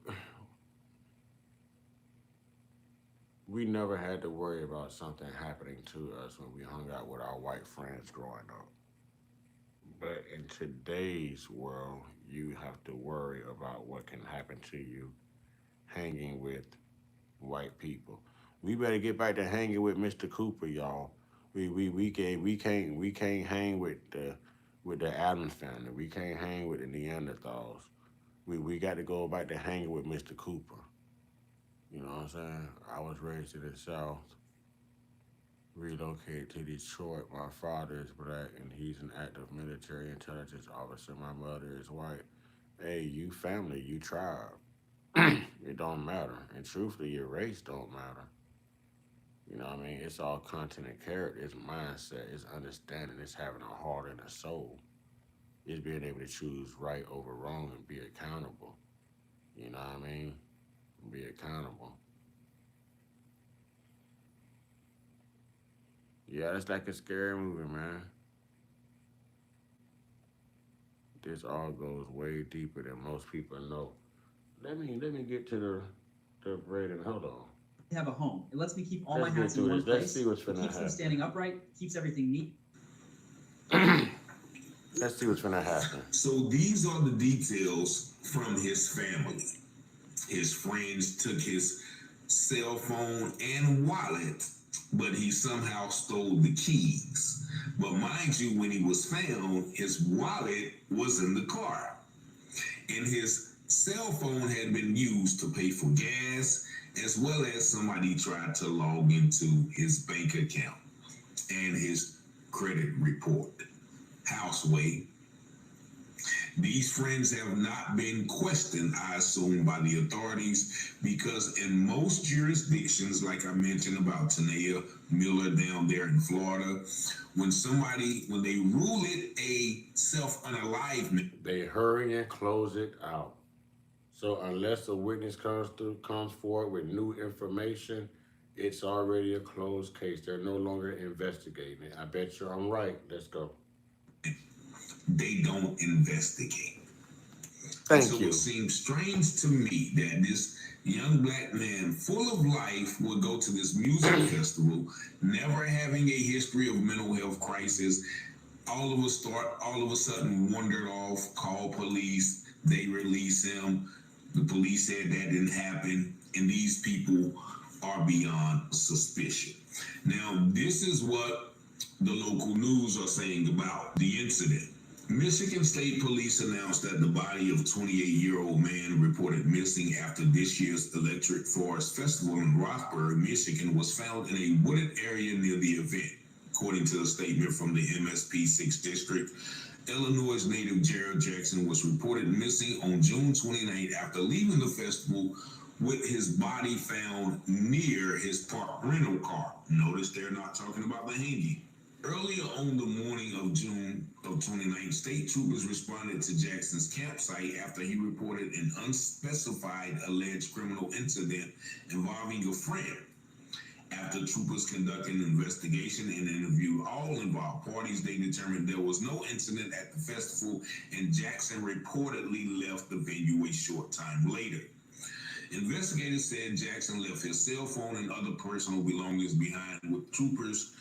We never had to worry about something happening to us when we hung out with our white friends growing up. But in today's world, you have to worry about what can happen to you hanging with white people. We better get back to hanging with Mr. Cooper, y'all. We can't hang with the Adams family. We can't hang with the Neanderthals. We got to go back to hanging with Mr. Cooper. You know what I'm saying? I was raised in the South, relocated to Detroit. My father is black and he's an active military intelligence officer. My mother is white. Hey, you family, you tribe. It don't matter. And truthfully, your race don't matter. You know what I mean? It's all content and character. It's mindset. It's understanding. It's having a heart and a soul. It's being able to choose right over wrong and be accountable. You know what I mean? Be accountable. Yeah, it's like a scary movie, man. This all goes way deeper than most people know. Let me get to the rating. Hold on. Have a home. It lets me keep all Let's my get hats in through one this. Let's place. see what's It finna keeps them happen. standing upright, keeps everything neat. Let's see what's finna happen. So these are the details from his family. His friends took his cell phone and wallet, but he somehow stole the keys. But mind you, when he was found, his wallet was in the car. And his cell phone had been used to pay for gas, as well as somebody tried to log into his bank account and his credit report. Houseway. These friends have not been questioned, I assume, by the authorities, because in most jurisdictions, like I mentioned about Tanea Miller down there in Florida, when they rule it a self-unalivement, They hurry and close it out. So unless a witness comes forward with new information, it's already a closed case. They're no longer investigating it. I bet you I'm right. Let's go. they don't investigate. Thank you. It seems strange to me that this young black man full of life would go to this music festival, never having a history of mental health crisis, all of a sudden wandered off, called police, they release him. The police said that didn't happen, and these people are beyond suspicion. Now, this is what the local news are saying about the incident. Michigan State Police announced that the body of 28-year-old man reported missing after this year's Electric Forest Festival in Roxbury, Michigan, was found in a wooded area near the event. According to a statement from the MSP 6th District, Illinois native Jared Jackson was reported missing on June 29th after leaving the festival with his body found near his parked rental car. Notice they're not talking about the hanging. Earlier on the morning of June of 29th, state troopers responded to Jackson's campsite after he reported an unspecified alleged criminal incident involving a friend. After troopers conducted an investigation and interviewed all involved parties, they determined there was no incident at the festival, and Jackson reportedly left the venue a short time later. Investigators said Jackson left his cell phone and other personal belongings behind, with troopers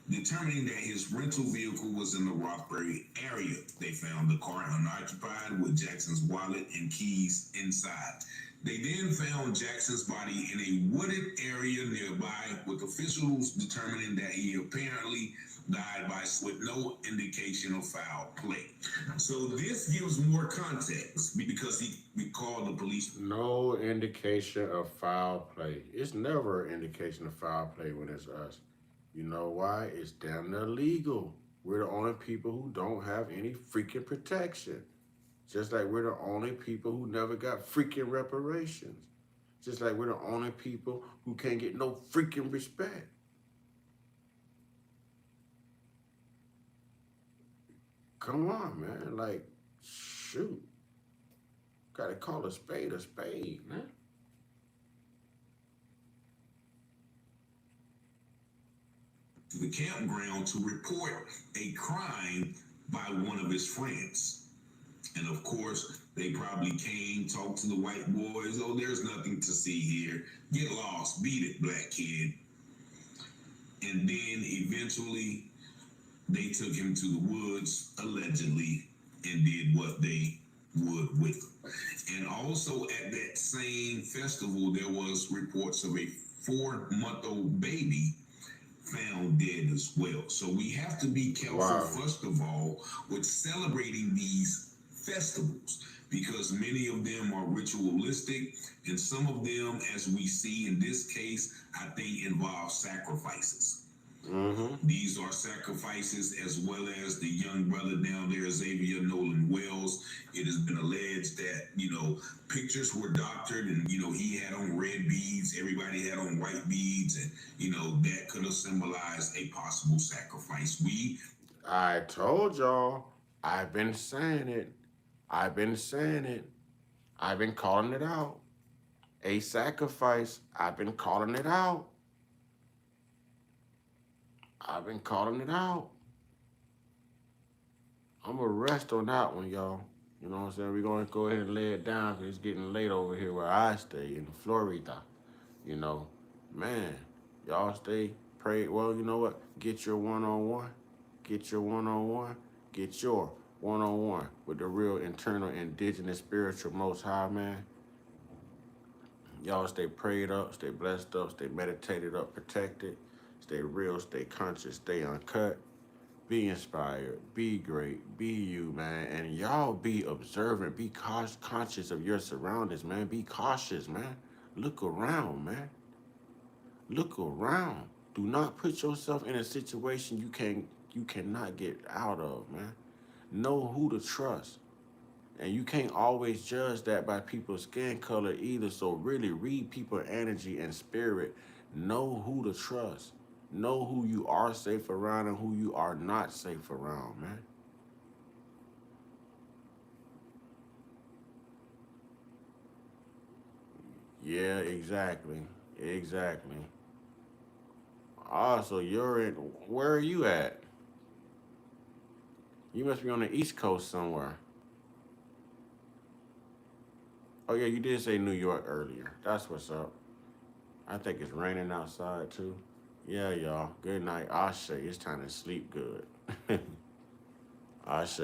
determining that his rental vehicle was in the Roxbury area. They found the car unoccupied with Jackson's wallet and keys inside. They then found Jackson's body in a wooded area nearby, with officials determining that he apparently died with no indication of foul play. So this gives more context because we called the police. No indication of foul play. It's never an indication of foul play when it's us. You know why? It's damn near legal. We're the only people who don't have any freaking protection. Just like we're the only people who never got freaking reparations. Just like we're the only people who can't get no freaking respect. Come on, man. Like, shoot. Gotta call a spade, man. To the campground to report a crime by one of his friends. And of course, they probably came, talked to the white boys. Oh, there's nothing to see here. Get lost, beat it, black kid. And then eventually they took him to the woods, allegedly, and did what they would with him. And also at that same festival, there was reports of a 4-month-old baby found dead as well. So we have to be careful, first of all, with celebrating these festivals, because many of them are ritualistic, and some of them, as we see in this case, I think involve sacrifices. These are sacrifices, as well as the young brother down there, Xavier Nolan Wells. It has been alleged that, pictures were doctored and, he had on red beads, everybody had on white beads, and, that could have symbolized a possible sacrifice. I told y'all, I've been saying it. I've been calling it out. A sacrifice, I've been calling it out. I'm gonna rest on that one, y'all. You know what I'm saying? We're gonna go ahead and lay it down because it's getting late over here where I stay in Florida. Man, y'all pray. Well, you know what? Get your one-on-one. Get your one-on-one with the real internal indigenous spiritual most high, man. Y'all stay prayed up, stay blessed up, stay meditated up, protected. Stay real, stay conscious, stay uncut. Be inspired, be great, be you, man. And y'all be observant, be conscious of your surroundings, man. Be cautious, man. Look around, man. Look around. Do not put yourself in a situation you cannot get out of, man. Know who to trust. And you can't always judge that by people's skin color either. So really read people's energy and spirit. Know who to trust. Know who you are safe around and who you are not safe around, man. Yeah, exactly. Also, where are you at? You must be on the East Coast somewhere. Oh yeah, you did say New York earlier. That's what's up. I think it's raining outside too. Yeah, y'all. Good night. Ashe. It's time to sleep good. Ashe.